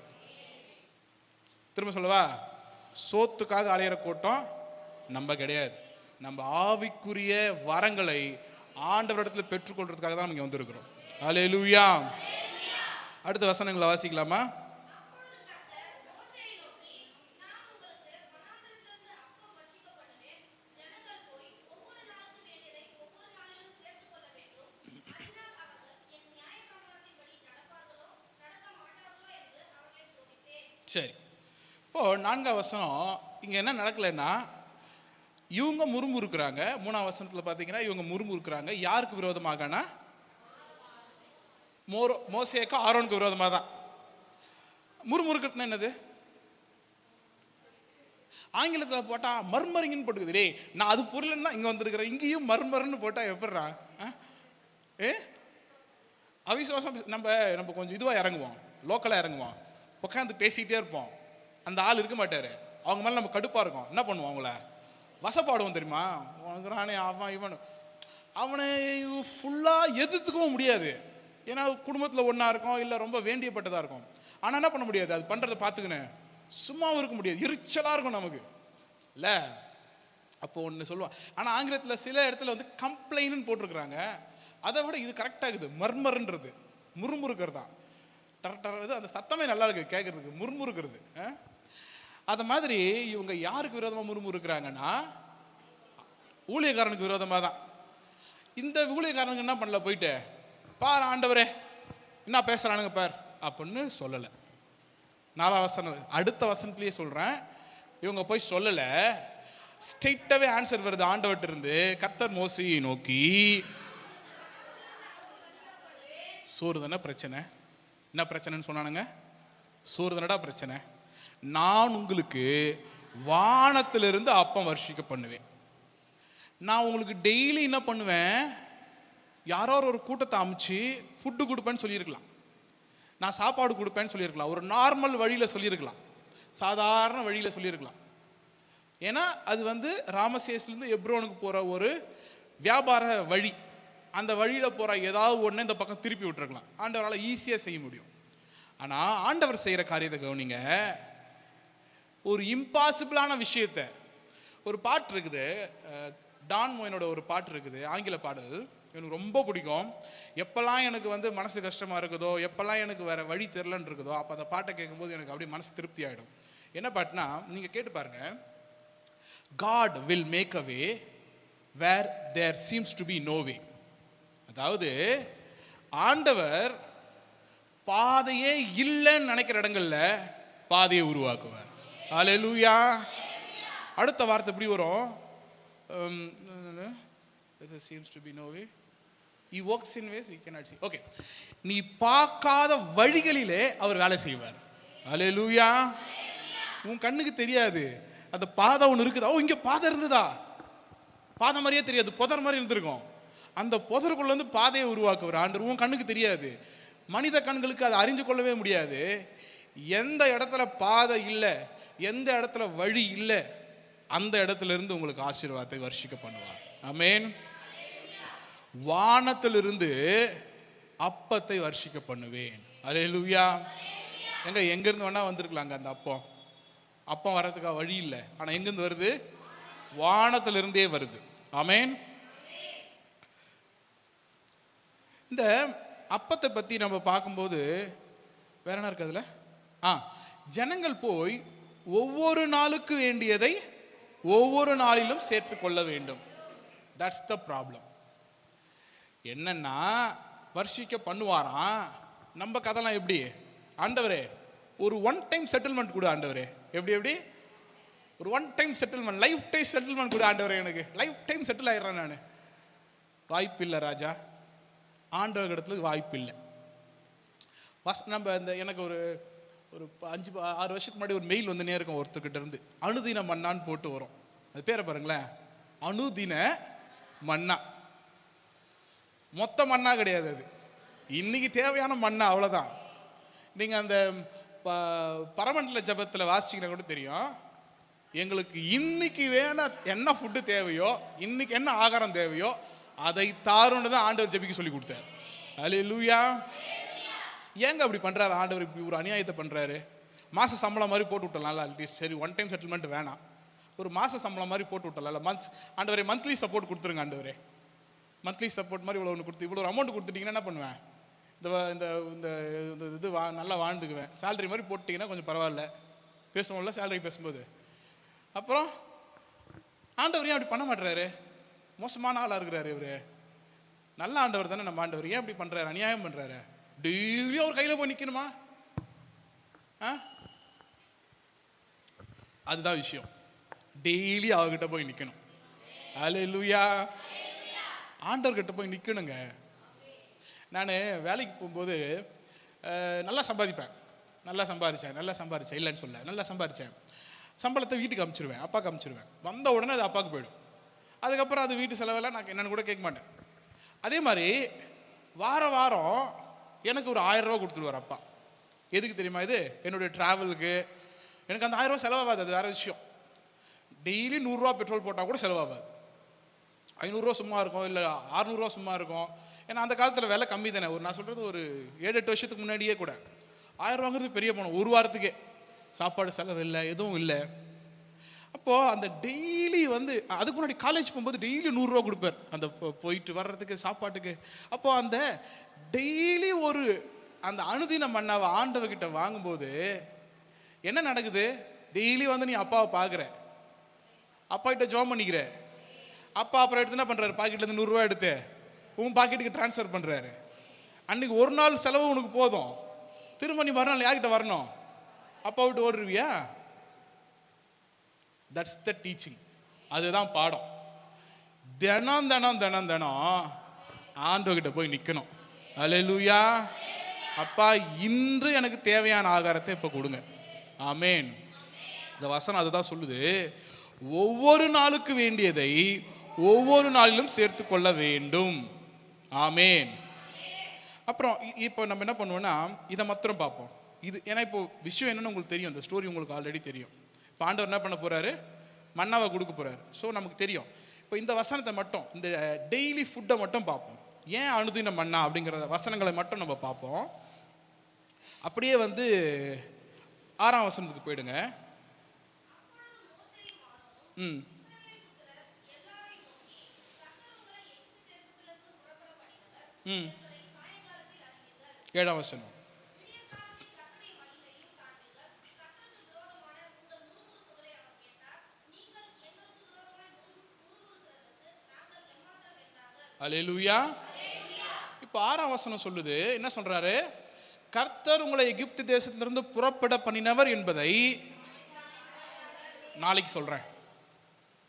S1: திரும்ப சொல்லவா? சோத்துக்காக அலையிற கூட்டம் நம்ம கிடையாது. நம்ம ஆவிக்குரிய வரங்களை ஆண்டவரிடத்தில் பெற்றுக்கொள்றதுக்காக தான் இங்க வந்திருக்கிறோம். அல்லேலூயா. அடுத்த வசனங்களை வாசிக்கலாமா? சரி, இப்போ 4ஆம் வசனம் இங்க என்ன நடக்கலைன்னா, இவங்க முறுமுறுக்கிறாங்க. 3ஆம் வசனத்துல பாத்தீங்கன்னா இவங்க முறுமுறுக்கிறாங்க. யாருக்கு விரோதமாகனா? மோசேக்கு ஆரோனுக்கு விரோதமாக தான். முறுமுறுக்கிறதுனா என்னது? ஆங்கிலத்தில் போட்டா மர்மரிங்கன்னு போட்டுக்குது. டே, நான் அது பொருள்னா இங்க வந்திருக்கிறேன், இங்கேயும் மர்மர்ன்னு போட்டா எப்படிறா? அவிசுவாசம். நம்ம கொஞ்சம் இதுவா இறங்குவோம், லோக்கலா இறங்குவோம், உட்காந்து பேசிக்கிட்டே இருப்போம். அந்த ஆள் இருக்க மாட்டாரு, அவங்க மேல நம்ம கடுப்பா இருக்கும். என்ன பண்ணுவோம்? அவங்கள வசப்பாடுவோம் தெரியுமா? அவன் இவன் அவனை ஃபுல்லா எதிர்த்துக்கவும் முடியாது. ஏன்னா குடும்பத்தில் ஒன்றா இருக்கும், இல்லை ரொம்ப வேண்டியப்பட்டதாக இருக்கும். ஆனால் என்ன பண்ண முடியாது, அது பண்ணுறதை பார்த்துக்கினேன் சும்மாவும் இருக்க முடியாது, எரிச்சலாக இருக்கும் நமக்கு இல்லை? அப்போ ஒன்று சொல்லுவான். ஆனால் ஆங்கிலத்தில் சில இடத்துல வந்து கம்ப்ளைண்ட்னு போட்டிருக்கிறாங்க. அதை விட இது கரெக்டாகுது. மர்மர்ன்றது முறுமுறுக்கிறது தான். அந்த சத்தமே நல்லா இருக்கு கேட்கறதுக்கு, முறுமுறுக்கிறது. அது மாதிரி இவங்க யாருக்கு விரோதமாக முறுமுறுக்கிறாங்கன்னா, ஊழியக்காரனுக்கு விரோதமாக தான். இந்த ஊழியக்காரனுக்கு என்ன பண்ணல, போயிட்டு பார் ஆண்டவரே என்ன பேசுறானுங்க பார் அப்படின்னு சொல்லலை. 4ஆம் வசனம் அடுத்த வசனத்திலேயே சொல்றேன். இவங்க போய் சொல்லலை, ஸ்ட்ரெயிட்டாவே ஆன்சர் வருது ஆண்டவர்கிட்ட இருந்து. கர்த்தர் மோசேயை நோக்கி, சோறு தானே பிரச்சனை. என்ன பிரச்சனைன்னு சொன்னானுங்க? சோறு தானடா பிரச்சனை. நான் உங்களுக்கு வானத்திலிருந்து அப்பம் வர்ஷிக்க பண்ணுவேன். நான் உங்களுக்கு டெய்லி என்ன பண்ணுவேன், யாரோ ஒரு கூட்டத்தை அமைச்சு ஃபுட்டு கொடுப்பேன்னு சொல்லியிருக்கலாம், நான் சாப்பாடு கொடுப்பேன்னு சொல்லியிருக்கலாம், ஒரு நார்மல் வழியில் சொல்லியிருக்கலாம், சாதாரண வழியில் சொல்லியிருக்கலாம். ஏன்னா அது வந்து ராமசேஸ்லேருந்து எப்ரோனுக்கு போகிற ஒரு வியாபார வழி. அந்த வழியில் போகிற ஏதாவது ஒன்று இந்த பக்கம் திருப்பி விட்டுருக்கலாம். ஆண்டவரால் ஈஸியாக செய்ய முடியும். ஆனால் ஆண்டவர் செய்கிற காரியத்தை கவனிங்க. ஒரு இம்பாசிபிளான விஷயத்த, ஒரு பாட்டு இருக்குது, டான் மோயனோட ஒரு பாட்டு இருக்குது, ஆங்கில பாடல், எனக்கு ரொம்ப பிடிக்கும். எப்பெல்லாம் எனக்கு வந்து மனசு கஷ்டமாக இருக்குதோ, எப்பெல்லாம் எனக்கு வேற வழி தெரிலன்னு இருக்குதோ, அப்போ அந்த பாட்டை கேட்கும்போது எனக்கு அப்படியே மனசு திருப்தி ஆகிடும். என்ன பாட்டுனா, நீங்கள் கேட்டு பாருங்க. God will make a way where there seems to be no way. அதாவது ஆண்டவர் பாதையே இல்லைன்னு நினைக்கிற இடங்கள்ல பாதையை உருவாக்குவார். ஹல்லேலூயா. அடுத்த வார்த்தை எப்படி வரும்? There seems to be no way. He works in ways we cannot see. Okay. நீ பார்க்காத வழிகளிலே அவர் வேலை செய்வார். ஹல்லேலூயா. உன் கண்ணுக்கு தெரியாது, அந்த பாதை ஒன்று இருக்குதா, ஓ இங்கே பாதை இருந்ததா, பாதை மாதிரியே தெரியாது, புதர் மாதிரி இருந்திருக்கும். அந்த புதருக்குள்ள இருந்து பாதையை உருவாக்குவார் ஆண்டவர். உன் கண்ணுக்கு தெரியாது, மனித கண்களுக்கு அதை அறிஞ்சு கொள்ளவே முடியாது. எந்த இடத்துல பாதை இல்லை, எந்த இடத்துல வழி இல்லை, அந்த இடத்துல இருந்து உங்களுக்கு ஆசீர்வாதத்தை வர்ஷிக்க பண்ணுவார். ஆமென். வானத்திலிருந்து அப்பத்தை வர்ஷிக்க பண்ணுவேன். ஹல்லேலூயா. எங்க இருந்து வேணா வந்திருக்கலாங்க அந்த அப்பம் வர்றதுக்காக வழி இல்லை. ஆனா எங்கிருந்து வருது? வானத்திலிருந்தே வருது. ஆமென். இந்த அப்பத்தை பத்தி நம்ம பார்க்கும்போது வேற என்ன இருக்கு அதுல? ஜனங்கள் போய் ஒவ்வொரு நாளுக்கு வேண்டியதை ஒவ்வொரு நாளிலும் சேர்த்து கொள்ள வேண்டும். That's the problem. என்னன்னா வர்ஷிக்க பண்ணுவாராம். நம்ம கதைலாம் எப்படி? ஆண்டவரே ஒரு ஒன் டைம் செட்டில்மெண்ட் கொடு ஆண்டவரே. எப்படி ஒரு one time settlement, life time settlement கொடு ஆண்டவரே, எனக்கு லைஃப் டைம் செட்டில் ஆயிடுறேன் நான். வாய்ப்பு இல்லை ராஜா, ஆண்டவர் இடத்துல வாய்ப்பு இல்லை. நம்ம இந்த எனக்கு ஒரு 5-6 வருஷத்துக்கு முன்னாடி ஒரு மெயில் வந்து நேருக்கும் ஒருத்தர்கிட்ட இருந்து, அனுதின மன்னான்னு போட்டு வரும். அது பேரை பாருங்களேன், அனுதின மன்னா. மொத்த மன்னா கிடையாது, அது இன்னைக்கு தேவையான மன்னா, அவ்வளோதான். நீங்கள் அந்த பரமண்டல ஜபத்தில் வாசிச்சிக்கிற கூட தெரியும். எங்களுக்கு இன்னைக்கு வேணும் என்ன ஃபுட்டு தேவையோ, இன்னைக்கு என்ன ஆகாரம் தேவையோ அதை தாருன்னு தான் ஆண்டவர் ஜெபிக்க சொல்லி கொடுத்தார். ஹல்லேலூயா. ஏங்க அப்படி பண்றாரு ஆண்டவர்? இப்படி ஒரு அநியாயத்தை பண்றாரு. மாச சம்பளம் மாதிரி போட்டு விட்டலாம் அட்லீஸ்ட். சரி, ஒன் டைம் செட்டில்மெண்ட் வேணாம், ஒரு மாச சம்பளம் மாதிரி போட்டு விட்டலாம். ஆண்டவரே மந்த்லி சப்போர்ட் கொடுத்துருங்க ஆண்டவரே, மந்த்லி சப்போர்ட் மாதிரி இவ்வளோ ஒன்று கொடுத்து இவ்வளோ ஒரு அமௌண்ட் கொடுத்துட்டீங்கன்னா என்ன பண்ணுவேன், இந்த இந்த இது நல்லா வாழ்ந்துக்குவேன், சேலரி மாதிரி போட்டிங்கன்னா கொஞ்சம் பரவாயில்ல, பேசுவோம்ல சேலரி பேசும்போது. அப்புறம் ஆண்டவர் ஏன் அப்படி பண்ண மாட்டுறாரு? மோசமான ஆளாக இருக்கிறாரு இவர். நல்ல ஆண்டவர் தானே நம்ம ஆண்டவர், ஏன் அப்படி பண்ணுறாரு? அநியாயம் பண்ணுறாரு. டெய்லியும் அவர் கையில் போய் நிற்கணுமா? அதுதான் விஷயம். டெய்லி அவர்கிட்ட போய் நிற்கணும். அல்லேலூயா. ஆண்டவர்கிட்ட போய் நிற்கணுங்க. நான் வேலைக்கு போகும்போது நல்லா சம்பாதிப்பேன், நல்லா சம்பாதிச்சேன் இல்லைன்னு சொல்ல, நல்லா சம்பாதிச்சேன். சம்பளத்தை வீட்டுக்கு அனுப்பிச்சிருவேன், அப்பாவுக்கு அனுப்பிச்சிருவேன். வந்த உடனே அது அப்பாவுக்கு போயிடும். அதுக்கப்புறம் அது வீட்டு செலவெல்லாம் நான் என்னன்னு கூட கேட்க மாட்டேன். அதே மாதிரி வாரம் எனக்கு ஒரு 1000 ரூபா கொடுத்துருவார் அப்பா. எதுக்கு தெரியுமா? இது என்னுடைய ட்ராவலுக்கு. எனக்கு அந்த 1000 ரூபா செலவாகாது, அது வேற விஷயம். டெய்லி 100 ரூபா பெட்ரோல் போட்டால் கூட செலவாகாது. 500 ரூபா சும்மா இருக்கும், இல்லை 600 ரூபா சும்மா இருக்கும். ஏன்னா அந்த காலத்தில் விலை கம்மி தானே. நான் சொல்கிறது ஒரு 7-8 வருஷத்துக்கு முன்னாடியே கூட 1000 ரூபாங்கிறது பெரிய பணம். ஒரு வாரத்துக்கே சாப்பாடு செலவு இல்லை, எதுவும் இல்லை. அப்போது அந்த டெய்லி அதுக்கு முன்னாடி காலேஜ் போகும்போது டெய்லி 100 ரூபா கொடுப்பார் அந்த போயிட்டு வர்றதுக்கு சாப்பாட்டுக்கு. அப்போது அந்த டெய்லி அந்த அனுதின மன்னாவை ஆண்டவர்கிட்ட வாங்கும்போது என்ன நடக்குது? டெய்லி நீ அப்பாவை பார்க்குற, அப்பா கிட்ட ஜாம் பண்ணிக்கிற. அப்பா அப்புறம் எடுத்து என்ன பண்ணுறாரு? பாக்கெட்லேருந்து 100 ரூபா எடுத்து உன் பாக்கெட்டுக்கு டிரான்ஸ்ஃபர் பண்ணுறாரு. அன்னைக்கு ஒரு நாள் செலவு உனக்கு போதும். திரும்ப நீ மறுநாள் யார்கிட்ட வரணும்? அப்பா விட்டு ஓடுருவியா? That's the teaching. அதுதான் பாடம். தினம் ஆண்டவர்கிட்ட போய் நிற்கணும். அல்லேலூயா. அப்பா, இன்று எனக்கு தேவையான ஆகாரத்தை இப்போ கொடுங்க. ஆமேன். இந்த வசனம் அதுதான் சொல்லுது. ஒவ்வொரு நாளுக்கு வேண்டியதை ஒவ்வொரு நாளிலும் சேர்த்து கொள்ள வேண்டும். ஆமேன். அப்புறம் இப்போ நம்ம என்ன பண்ணுவோம்னா, இதை மாத்திரம் பார்ப்போம். இது ஏன்னா இப்போ விஷயம் என்னன்னு உங்களுக்கு தெரியும், இந்த ஸ்டோரி உங்களுக்கு ஆல்ரெடி தெரியும். இப்போ ஆண்டவர் என்ன பண்ண போறாரு? மன்னாவை கொடுக்க போறாரு. ஸோ நமக்கு தெரியும். இப்போ இந்த வசனத்தை மட்டும், இந்த டெய்லி ஃபுட்டை மட்டும் பார்ப்போம். ஏன் அனுதின மன்னா அப்படிங்கிற வசனங்களை மட்டும் நம்ம பார்ப்போம். அப்படியே 6ஆம் வசனத்துக்கு போயிடுங்க. ம் 7ஆம் வசனம். அல்லேலூயா. இப்போ 6ஆம் வசனம் சொல்லுது, என்ன சொல்றாரு? கர்த்தர் உங்களை எகிப்து தேசத்திலிருந்து புறப்பட பண்ணினவர் என்பதை நாளைக்கு சொல்றேன்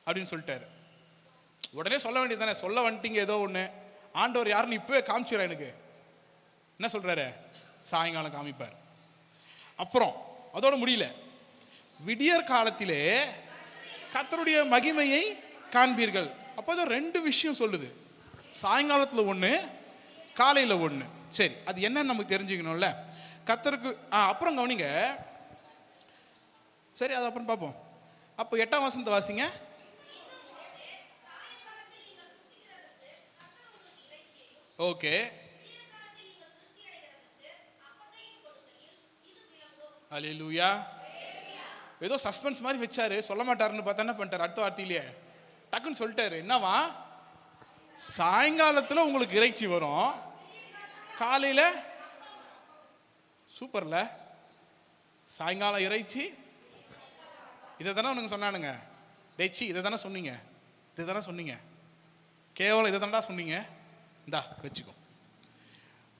S1: அப்படின்னு சொல்லிட்டாரு. உடனே சொல்ல வேண்டியது தானே? சொல்ல வந்துட்டீங்க ஏதோ ஒன்று. ஆண்டவர் யாருன்னு இப்பவே காமிச்சிடற. எனக்கு என்ன சொல்றாரு? சாயங்காலம் காமிப்பார். அப்புறம் அதோட முடியல. விடியற் காலத்திலே கர்த்தருடைய மகிமையை காண்பீர்கள். அப்போ 2 விஷயம் சொல்லுது. சாயங்காலத்தில் ஒன்று, காலையில் ஒன்று. சரி, அது என்னன்னு நமக்கு தெரிஞ்சுக்கணும்ல. கர்த்தருக்கு அப்புறம் கவனிங்க. சரி, அது அப்புறம் பார்ப்போம். அப்போ 8ஆம் வசனத்தை வாசிங்க. ஓகே. அல்லேலூயா. ஏதோ சஸ்பென்ஸ் மாதிரி வச்சாரு, சொல்ல மாட்டாருன்னு பார்த்தா என்ன பண்ணிட்டாரு? அடுத்த வார்த்தையிலேயே டக்குன்னு சொல்லிட்டாரு. என்னவா? சாயங்காலத்தில் உங்களுக்கு இறைச்சி வரும், காலையில. சூப்பர்ல. சாயங்காலம் இறைச்சி. இதை தானே உனக்கு சொன்னானுங்க. டேச்சி, இதை தானே சொன்னீங்க, இதை தானே சொன்னீங்க, கேவலம் இதை தானடா சொன்னீங்க. இந்தா வச்சுக்கோ.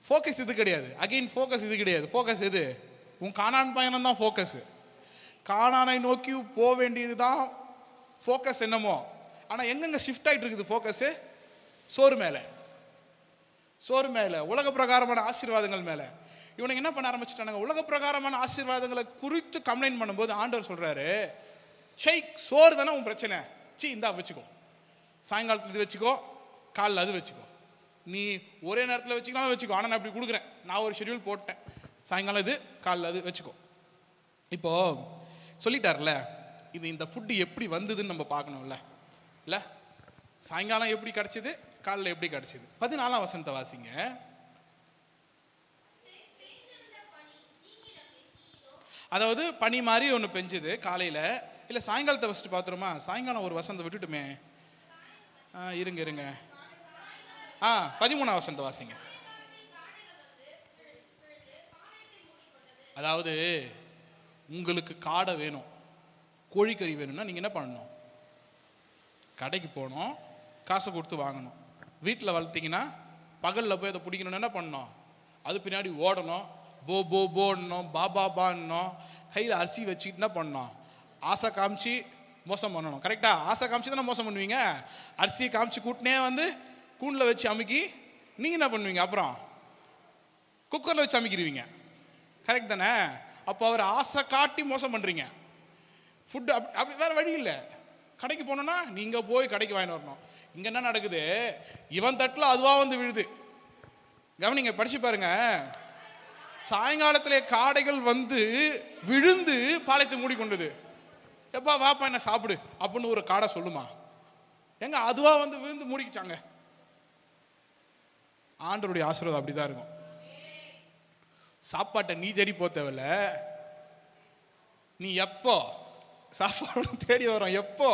S1: ஃபோக்கஸ் இது கிடையாது. அகைன் ஃபோக்கஸ் இது கிடையாது. ஃபோக்கஸ் எது? உன் கானான் பயணம் தான் ஃபோக்கஸ். கானானை நோக்கி போக வேண்டியது தான் ஃபோக்கஸ் என்னமோ. ஆனால் எங்கெங்க ஷிஃப்ட் ஆகிட்டு இருக்குது ஃபோக்கஸு? சோறு மேலே, சோறு மேலே, உலக பிரகாரமான ஆசீர்வாதங்கள் மேலே. இவனுக்கு என்ன பண்ண ஆரம்பிச்சிட்டானுங்க? உலக பிரகாரமான ஆசீர்வாதங்களை குறித்து கம்ப்ளைண்ட் பண்ணும்போது ஆண்டவர் சொல்றாரு, ஷேக், சோறு தானே உன் பிரச்சனை, இந்தா வச்சுக்கோ. சாயங்காலத்தில் இது வச்சுக்கோ, காலில் அது வச்சுக்கோ. நீ ஒரே நேரத்தில் வச்சுக்கலாம் வச்சுக்கோ, ஆனால் நான் இப்படி கொடுக்குறேன். நான் ஒரு ஷெட்யூல் போட்டேன். சாயங்காலம் இது, காலில் அது வச்சுக்கோ. இப்போ சொல்லிட்டார்ல, இது இந்த ஃபுட்டு எப்படி வந்ததுன்னு நம்ம பார்க்கணும்ல. இல்லை, சாயங்காலம் எப்படி கிடச்சிது, காலில் எப்படி கிடச்சிது? 14ஆம் வசனத்தை வாசிங்க. அதாவது பனி மாதிரி ஒன்று பெஞ்சுது காலையில். இல்லை, சாயங்காலத்தை ஃபஸ்ட்டு பார்த்துருமா? சாயங்காலம் ஒரு வசனத்தை விட்டுட்டுமே. இருங்க 13ஆம் வசனத்தை வாசிங்க. அதாவது உங்களுக்கு காடை வேணும், கோழிக்கறி வேணும்னா நீங்கள் என்ன பண்ணணும்? கடைக்கு போகணும், காசை கொடுத்து வாங்கணும். வீட்டில் வளர்த்திங்கன்னா பகலில் போய் அதை பிடிக்கணும்னு என்ன பண்ணணும்? அது பின்னாடி ஓடணும், போ போ போடணும், பாபா பாடணும், கையில் அரிசி வச்சுக்கிட்டு என்ன பண்ணணும்? ஆசை காமிச்சு மோசம் பண்ணணும். கரெக்டாக? ஆசை காமிச்சு தானே மோசம் பண்ணுவீங்க. அரிசியை காமிச்சு கூட்டினே வந்து கூண்டில் வச்சு அமுக்கி நீங்கள் என்ன பண்ணுவீங்க? அப்புறம் குக்கரில் வச்சு அமுக்கிடுவீங்க. கரெக்ட் தானே? அப்போ அவர் ஆசை காட்டி மோசம் பண்ணுறீங்க. ஃபுட்டு அப்படி வேறு வழி இல்லை. கடைக்கு போனோன்னா நீங்கள் போய் கடைக்கு வாங்கிட்டு வரணும். இங்கே என்ன நடக்குது? இவன் தட்டில் அதுவாக வந்து விழுது. கவனிங்க, படிச்சு பாருங்க. சாயங்காலத்திலே காடைகள் வந்து விழுந்து பாளையத்தை மூடிக்கொண்டது. எப்பா வாப்பா என்ன சாப்பிடு அப்படின்னு ஒரு காடை சொல்லுமா? எங்க அதுவா வந்து விழுந்து மூடிக்கிச்சாங்க. ஆண்டவருடைய ஆசீர்வாதம் அப்படிதான் இருக்கும். சாப்பாட்டை நீ தேடி போக தேவையில்ல. நீ எப்போ சாப்பாடு தேடி வரோம், எப்போ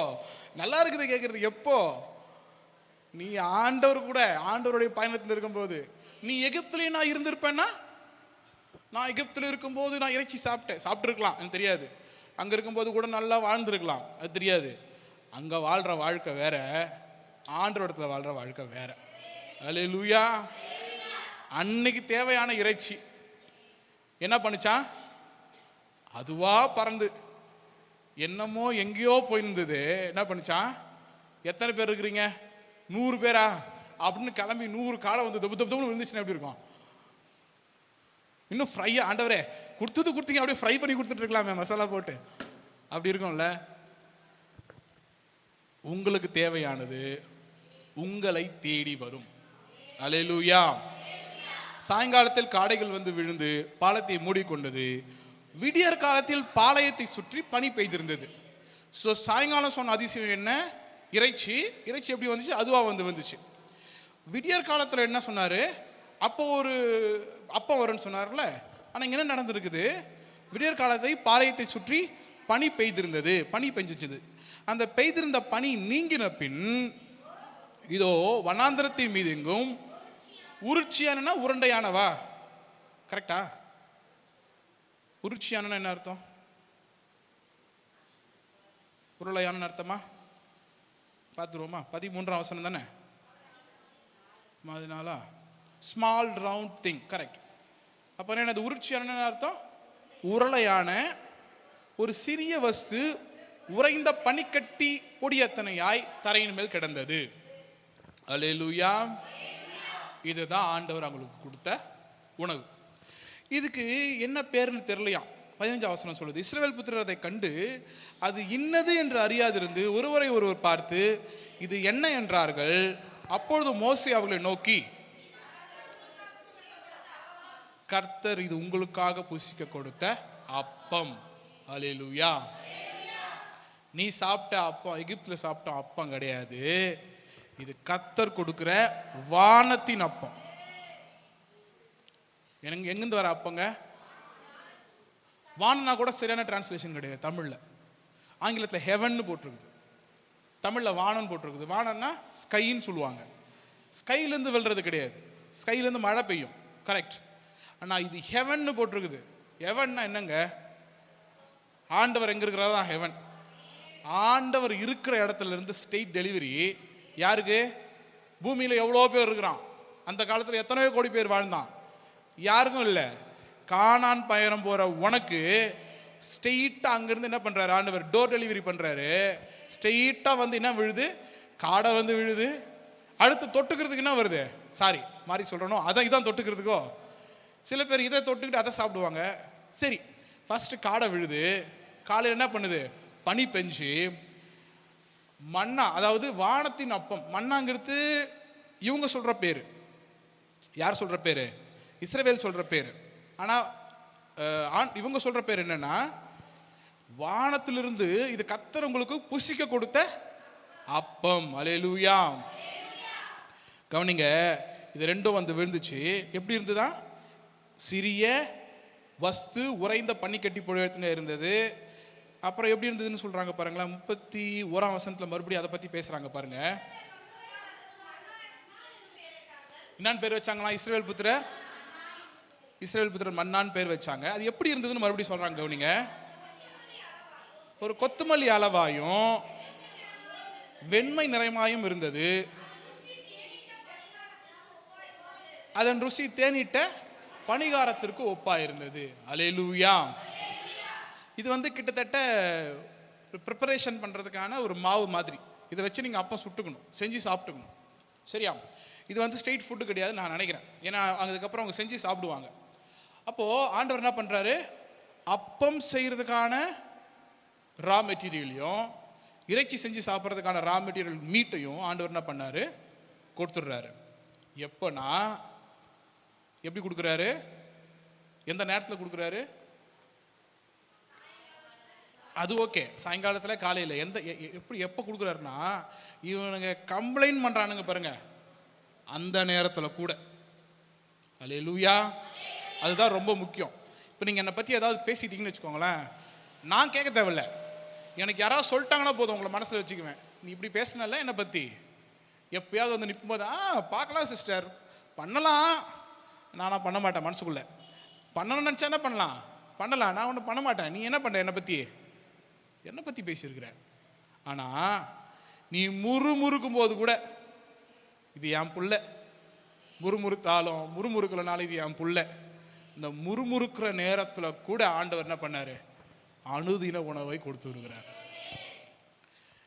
S1: நல்லா இருக்குது கேட்கறது எப்போ? நீ ஆண்டவர் கூட ஆண்டவருடைய பயணத்தில் இருக்கும்போது. நீ எகிப்துலயும் நான் இருந்திருப்பேன்னா, நான் எகிப்துல இருக்கும்போது நான் இறைச்சி சாப்பிட்டுருக்கலாம், எனக்கு தெரியாது. அங்கே இருக்கும்போது கூட நல்லா வாழ்ந்துருக்கலாம், அது தெரியாது. அங்கே வாழ்கிற வாழ்க்கை வேற, ஆண்டவரிடத்துல வாழ்கிற வாழ்க்கை வேற. அல்லேலூயா. அன்னைக்கு தேவையான இறைச்சி என்ன பண்ணுச்சான்? அதுவா பறந்து என்னமோ எங்கேயோ போயிருந்தது. என்ன பண்ணுச்சான்? எத்தனை பேர் இருக்கிறீங்க? 100 பேரா அப்படின்னு கிளம்பி 100 காலை வந்து தப்பு தப்பு விழுந்துச்சுன்னா எப்படி இருக்கும்? இன்னும் ஃப்ரையா, ஆண்டவரே கொடுத்தீங்க அப்படியே ஃப்ரை பண்ணி கொடுத்துட்டு இருக்கலாமே மசாலா போட்டு, அப்படி இருக்கும்ல. உங்களுக்கு தேவையானது உங்களை தேடி வரும். அல்லேலூயா. சாயங்காலத்தில் காடைகள் வந்து விழுந்து பாலத்தை மூடிக்கொண்டது. விடியற் காலத்தில் பாளையத்தை சுற்றி பனி பெய்திருந்தது. ஸோ சாயங்காலம் சொன்ன அதிசயம் என்ன? இறைச்சி எப்படி வந்துச்சு? அதுவா வந்துச்சு. விடியற் காலத்தில் என்ன சொன்னாரு? அப்போ ஒரு அப்பம் வரும்னு சொன்னார்ல. ஆனால் இங்கே என்ன நடந்திருக்குது? விடியற் காலத்தை பாளையத்தை சுற்றி பனி பெய்திருந்தது. பனி பெஞ்சிச்சது. அந்த பெய்திருந்த பனி நீங்கின பின் இதோ வனாந்திரத்தின் மீது எங்கும் உருட்சியான உருண்டையானவா. கரெக்டா? உருட்சியான என்ன அர்த்தம்? உருளையான அர்த்தமா? பார்த்துருவோமா? 13ஆம் வசனம் தானே. அதனால ஸ்மால் ரவுண்ட் திங். கரெக்ட். அப்போ என்ன உருட்சியான அர்த்தம்? உருளையான ஒரு சிறிய வஸ்து உறைந்த பனிக்கட்டி பொடியத்தனையாய் தரையின் மேல் கிடந்தது. அல்லேலூயா. இதுதான் ஆண்டவர் அவங்களுக்கு கொடுத்த உணவு. இதுக்கு என்ன பேருன்னு தெரியலையாம். 15ஆம் வசனம் சொல்லுது, இஸ்ரவேல் புத்திரர் அதை கண்டு அது இன்னது என்று அறியாதிருந்து ஒருவரை ஒருவர் பார்த்து இது என்ன என்றார்கள். அப்பொழுது மோசே அவர்களை நோக்கி, கர்த்தர் இது உங்களுக்காக புசிக்க கொடுத்த அப்பம். அல்லேலூயா. நீ சாப்பிட்ட அப்பம் எகிப்துல சாப்பிட்ட அப்பம் கிடையாது. இது கர்த்தர் கொடுக்கிற வானத்தின் அப்பம். எனக்கு எங்கிருந்து வர அப்பங்க? வானம்னா கூட சரியான டிரான்ஸ்லேஷன் கிடையாது தமிழ்ல. ஆங்கிலத்தில் ஹெவன் போட்டிருக்குது, தமிழ்ல வானம் போட்டிருக்குது. வானம்னா ஸ்கைன்னு சொல்லுவாங்க. ஸ்கைலேருந்து வெல்றது கிடையாது, ஸ்கைலேருந்து மழை பெய்யும். கரெக்ட். ஆனால் இது ஹெவன் போட்டிருக்குது. ஹெவன்னா என்னங்க? ஆண்டவர் எங்க இருக்கிறாரா தான் ஹெவன். ஆண்டவர் இருக்கிற இடத்துல இருந்து ஸ்டேட் டெலிவரி யாருக்கு? பூமியில எவ்வளோ பேர் இருக்கிறான். அந்த காலத்தில் எத்தனையோ கோடி பேர் வாழ்ந்தான். யாருக்கும் இல்லை. கானான் பயணம் போற உனக்கு ஸ்ட்ரெயிட்டா அங்கிருந்து என்ன பண்றாரு ஆண்டவர்? டோர் டெலிவரி பண்றாரு. ஸ்ட்ரெயிட்டா வந்து என்ன விழுது? காடை வந்து விழுது. அடுத்து தொட்டுக்கிறதுக்கு என்ன வருது? சாரி மாதிரி சொல்றோம், அதான் இதான் தொட்டுக்கிறதுக்கோ. சில பேர் இதை தொட்டுக்கிட்டு அதை சாப்பிடுவாங்க. சரி, ஃபர்ஸ்ட் காடை விழுது. காலையில் என்ன பண்ணுது? பனி பெஞ்சு மண்ணா, அதாவது வானத்தின் அப்பம். மண்ணாங்கிறது இவங்க சொல்ற பேரு. யார் சொல்ற பேரு? இஸ்ரவேல் சொல்ற பேரு. ஆனா இவங்க சொல்ற பேர் என்னன்னா, வானத்திலிருந்து இது கர்த்தர் உங்களுக்கு புசிக்க கொடுத்த அப்பம். அல்லேலூயா. கவனிங்க, இது ரெண்டும் வந்து விழுந்துச்சு. எப்படி இருந்துதா? சிறிய வஸ்து உறைந்த பனிக்கட்டி பொழியத்துல இருந்தது. அப்புறம் எப்படி இருந்ததுன்னு சொல்றாங்க பாருங்களா. 31ஆம் வசனத்துல மறுபடியும் அதை பத்தி பேசுறாங்க பாருங்க. என்னன்னு பேர் வச்சாங்களா இஸ்ரவேல் புத்திரர்? இஸ்ரவேல் புத்திரர் மன்னான்னு பேர் வச்சாங்க. அது எப்படி இருந்ததுன்னு மறுபடியும் சொல்றாங்க, கவனிங்க. ஒரு கொத்துமல்லி அளவாயும் வெண்மை நிறமாயும் இருந்தது. அதன் ருசி தேனிட்ட பணிகாரத்திற்கு ஒப்பா இருந்தது. அல்லேலூயா. இது கிட்டத்தட்ட ப்ரிப்பரேஷன் பண்றதுக்கான ஒரு மாவு மாதிரி. இதை வச்சு நீங்க அப்பம் சுட்டுக்கணும், செஞ்சு சாப்பிட்டுக்கணும். சரியா? இது ஸ்ட்ரெயிட் ஃபுட்டு கிடையாது நான் நினைக்கிறேன். ஏன்னா அதுக்கப்புறம் அவங்க செஞ்சு சாப்பிடுவாங்க. அப்போ ஆண்டவர் என்ன பண்றாரு, அப்பம் செய்யறதுக்கான ரா மெட்டீரியலையும் இறைச்சி செஞ்சு சாப்பிட்றதுக்கான ரா மெட்டீரியல் மீட்டையும் ஆண்டவர் என்ன பண்ணாரு, கொடுத்துடுறாரு. எப்போனா எப்படி கொடுக்குறாரு, எந்த நேரத்தில் கொடுக்குறாரு? அது ஓகே, சாயங்காலத்தில் காலையில் எப்போ கொடுக்குறாருன்னா, இவனுங்க கம்ப்ளைண்ட் பண்ணுறானுங்க பாருங்க, அந்த நேரத்தில் கூட. அல்லேலூயா. அதுதான் ரொம்ப முக்கியம். இப்போ நீங்கள் என்னை பற்றி ஏதாவது பேசிட்டீங்கன்னு வச்சுக்கோங்களேன், நான் கேட்க தேவையில்ல, எனக்கு யாராவது சொல்லிட்டாங்கன்னா போதும், உங்களை மனசில் வச்சுக்குவேன். நீ இப்படி பேசினல என்னை பற்றி, எப்பயாவது நிற்கும்போது பார்க்கலாம் சிஸ்டர், பண்ணலாம், நானா பண்ண மாட்டேன். மனசுக்குள்ளே பண்ணணும்னு நினச்சா என்ன பண்ணலாம், பண்ணலாம். நான் ஒன்றும் பண்ண மாட்டேன். நீ என்ன பண்ணுற, என்னை பற்றி பேசியிருக்கிற. ஆனால் நீ முறுமுறுக்கும் போது கூட, இது என் புள்ள, முறுமுறுத்தாலும் முறுமுறுக்கலனாலும் இது என் புள்ள, இந்த முறுமுறுக்கிற நேரத்தில் கூட ஆண்டவர் என்ன பண்ணாரு, அனுதின உணவை கொடுத்து விடுகிறார்.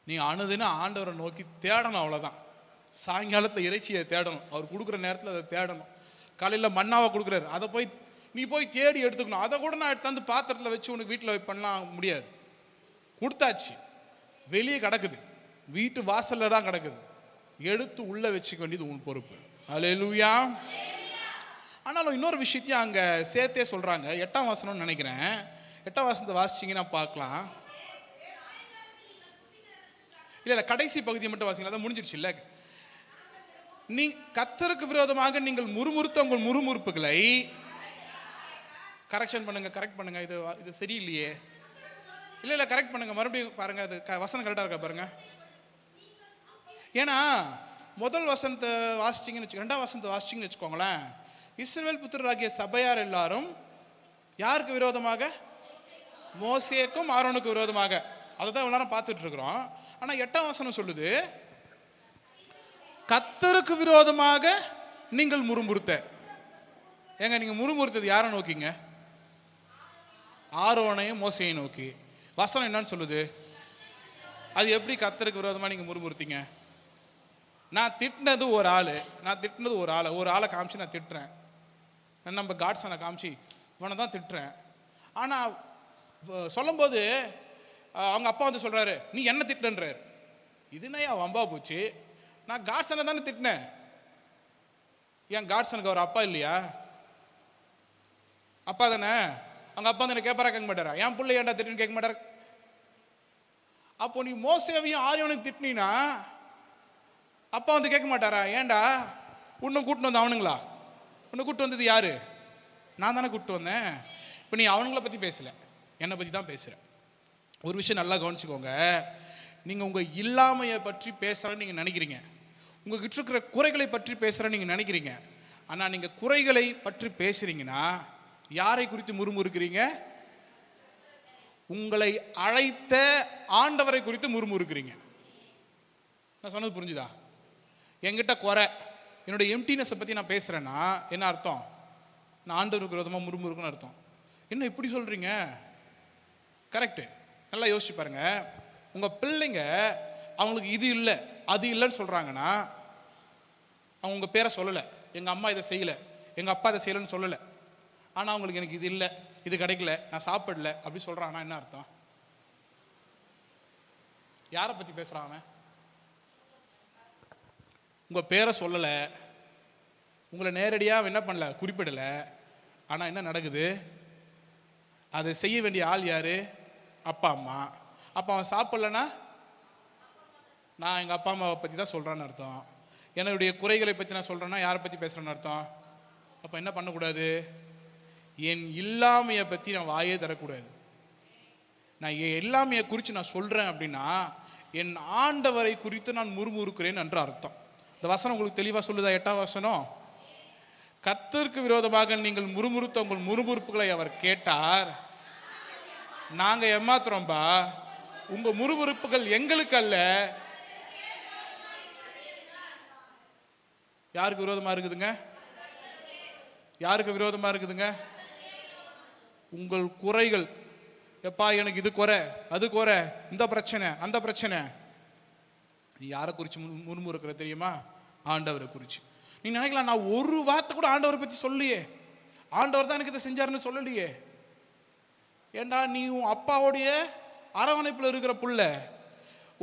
S1: நீ அனுதின ஆண்டவரை நோக்கி தேடணும், அவ்வளோதான். சாயங்காலத்தில் இறைச்சியை தேடணும், அவர் கொடுக்குற நேரத்தில் அதை தேடணும். காலையில் மன்னாவை கொடுக்குறாரு, அதை நீ போய் தேடி எடுத்துக்கணும். அதை கூட நான் எடுத்தாந்து பாத்திரத்தில் வச்சு உனக்கு வீட்டில் பண்ணலாம் முடியாது. கொடுத்தாச்சு, வெளியே கிடக்குது, வீட்டு வாசல்ல தான் கிடக்குது, எடுத்து உள்ள வச்சுக்க வேண்டியது உன் பொறுப்பு. அல்லேலூயா. ஆனாலும் இன்னொரு விஷயத்தையும் அங்கே சேர்த்தே சொல்றாங்க. 8ஆம் வசனம்னு நினைக்கிறேன். 8ஆம் வசனத்தை வாசிச்சிங்கன்னா பார்க்கலாம். இல்லை கடைசி பகுதியை மட்டும் வாசிங்க, அதான் முடிஞ்சிடுச்சு. இல்லை, நீ கர்த்தருக்கு விரோதமாக நீங்கள் முறுமுறுத்த உங்கள் முறுமுறுப்புகளை கரெக்ட் பண்ணுங்க. இது சரியில்லையே. இல்லை கரெக்ட் பண்ணுங்க, மறுபடியும் பாருங்க, அது வசனம் கரெக்டாக இருக்கா பாருங்க. ஏன்னா முதல் வசனத்தை வாசிச்சிங்கன்னு வச்சு, 2ஆம் வசனத்தை வாசிச்சிங்கன்னு வச்சுக்கோங்களேன், இஸ்ரவேல் புத்திரராகிய சபையார் எல்லாரும் யாருக்கு விரோதமாக, மோசேக்கும் ஆரோனுக்கு விரோதமாக. அதை தான் எல்லாரும் பார்த்துட்டு இருக்கிறோம். ஆனால் 8ஆம் வசனம் சொல்லுது, கர்த்தருக்கு விரோதமாக நீங்கள் முறுமுறுத்த. ஏங்க நீங்க முறுமுறுத்தது யாரை நோக்கிங்க? ஆரோனையும் மோசையும் நோக்கி. வசனம் என்னன்னு சொல்லுது? அது எப்படி கர்த்தருக்கு விரோதமாக நீங்க முறுமுறுத்தீங்க? நான் திட்டினது ஒரு ஆளை காமிச்சு நான் திட்டுறேன். நம்ம காட்ஸனை காமிச்சு இவனை தான் திட்டுறேன். ஆனால் சொல்லும்போது அவங்க அப்பா சொல்றாரு, நீ என்ன திட்டுன்றாரு. இதுனையா வம்பா போச்சு, நான் காட்ஸனை தானே திட்டினேன். ஏன் காட்ஸனுக்கு அவர் அப்பா இல்லையா? அப்பா தானே. அவங்க அப்பா தானே கேட்பாரா, கேட்க மாட்டாரா? என் பிள்ளை ஏன்டா திட்டுன்னு கேட்க மாட்டார். அப்போ நீ மோசேவையும் ஆரியோனையும் திட்டினா அப்பா கேட்க மாட்டாரா? ஏன்டா உன்னை கூட்டிட்டு வந்த அவனுங்களா? உன்னை கூப்பிட்டு வந்தது யாரு? நான் தானே கூப்பிட்டு வந்தேன். இப்போ நீ அவனுங்களை பற்றி பேசல, என்னை பற்றி தான் பேசுகிற. ஒரு விஷயம் நல்லா கவனிச்சுக்கோங்க, நீங்கள் உங்கள் இல்லாமையை பற்றி பேசுகிறேன்னு நீங்கள் நினைக்கிறீங்க, உங்ககிட்ட இருக்கிற குறைகளை பற்றி பேசுகிறேன்னு நீங்கள் நினைக்கிறீங்க. ஆனால் நீங்கள் குறைகளை பற்றி பேசுகிறீங்கன்னா யாரை குறித்து முறுமுறுக்கிறீங்க? உங்களை அழைத்த ஆண்டவரை குறித்து முறுமுறுக்கிறீங்க. நான் சொன்னது புரிஞ்சுதா? என்கிட்ட குறை, என்னுடைய எம்டினஸை பற்றி நான் பேசுகிறேன்னா என்ன அர்த்தம்? நான் ஆண்டவருக்கு விரோதமாக முறுமுறுக்குன்னு அர்த்தம். என்ன இப்படி சொல்கிறீங்க? கரெக்டு. நல்லா யோசிச்சு பாருங்க. உங்கள் பிள்ளைங்க அவங்களுக்கு இது இல்லை அது இல்லைன்னு சொல்கிறாங்கன்னா அவங்க உங்கள் பேரை சொல்லலை, எங்கள் அம்மா இதை செய்யலை, எங்கள் அப்பா இதை செய்யலைன்னு சொல்லலை. ஆனால் அவங்களுக்கு எனக்கு இது இல்லை, இது கிடைக்கல, நான் சாப்பிடல அப்படி சொல்கிறான்னா என்ன அர்த்தம்? யாரை பற்றி பேசுகிறான் அவன்? உங்கள் பேரை சொல்லலை, உங்களை நேரடியாக என்ன பண்ணல, குறிப்பிடலை. ஆனால் என்ன நடக்குது? அதை செய்ய வேண்டிய ஆள் யாரு? அப்பா அம்மா. அப்போ அவன் சாப்பிடலன்னா நான் எங்கள் அப்பா அம்மாவை பற்றி தான் சொல்கிறேன்னு அர்த்தம். என்னுடைய குறைகளை பற்றி நான் சொல்கிறேன்னா யாரை பற்றி பேசுகிறேன்னு அர்த்தம். அப்போ என்ன பண்ணக்கூடாது? என் இல்லாமையை பற்றி நான் வாயே தரக்கூடாது. நான் என் இல்லாமையை குறித்து நான் சொல்கிறேன் அப்படின்னா என் ஆண்டவரை குறித்து நான் முறுமுறுக்கிறேன் என்று அர்த்தம். இந்த வசனம் உங்களுக்கு தெளிவாக சொல்லுதா? 8ஆம் வசனம், கர்த்தருக்கு விரோதமாக நீங்கள் முறுமுறுத்த உங்கள் முறுமுறுப்புகளை அவர் கேட்டார். நாங்க ஏமாத்துறோம்பா, உங்க முறுமுறுப்புகள் எங்களுக்கு அல்ல. யாருக்கு விரோதமா இருக்குதுங்க? யாருக்கு விரோதமா இருக்குதுங்க? உங்கள் குறைகள். எப்பா எனக்கு இது குறை, அது குறை, இந்த பிரச்சனை, அந்த பிரச்சனை. நீ யாரை குறிச்சு முறுமுறுக்கிற தெரியுமா? ஆண்டவரை குறிச்சு. நீ நினைக்கலாம், நான் ஒரு வார்த்தை கூட ஆண்டவரை பத்தி சொல்லியே, ஆண்டவர் தான் எனக்கு இதை செஞ்சாருன்னு சொல்லலையே. ஏண்டா, நீ உன் அப்பாவுடைய அரவணைப்புல இருக்கிற புள்ள.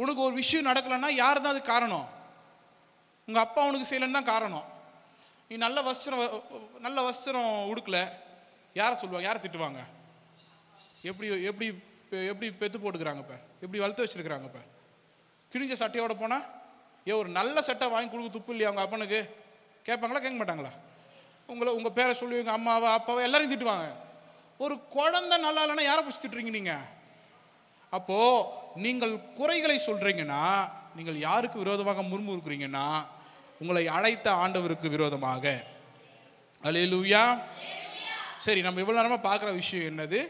S1: உனக்கு ஒரு விஷயம் நடக்கலன்னா யார் தான் அது காரணம்? உங்க அப்பா உனக்கு செய்யலன்னு தான் காரணம். நீ நல்ல வஸ்திரம் உடுக்கல, யாரை சொல்லுவாங்க? யாரை திட்டுவாங்க? எப்படி எப்படி எப்படி பெத்து போட்டுக்கிறாங்க, இப்ப எப்படி வளர்த்து வச்சிருக்கிறாங்க. இப்ப கிழிஞ்ச சட்டையோட போனா, ஒரு நல்ல சட்டை வாங்கி கொடுக்க துப்பு இல்லையா அவங்க அப்பனுக்கு? கேட்பாங்களா? கேட்க மாட்டாங்களா? உங்க பேரை சொல்லுவீங்க, அம்மாவா அப்பாவா எல்லாரையும் திட்டுவாங்க. ஒரு குழந்தை நல்லா இல்லைன்னா யாரை பிடிச்சி திட்டுறீங்க நீங்க? அப்போ நீங்கள் குறைகளை சொல்றீங்கன்னா, நீங்கள் யாருக்கு விரோதமாக முறுமுறுக்கிறீங்கன்னா, உங்களை அழைத்த ஆண்டவருக்கு விரோதமாக. அல்லேலூயா. சரி, நம்ம இவ்வளவு நேரமா பார்க்குற விஷயம் என்னது?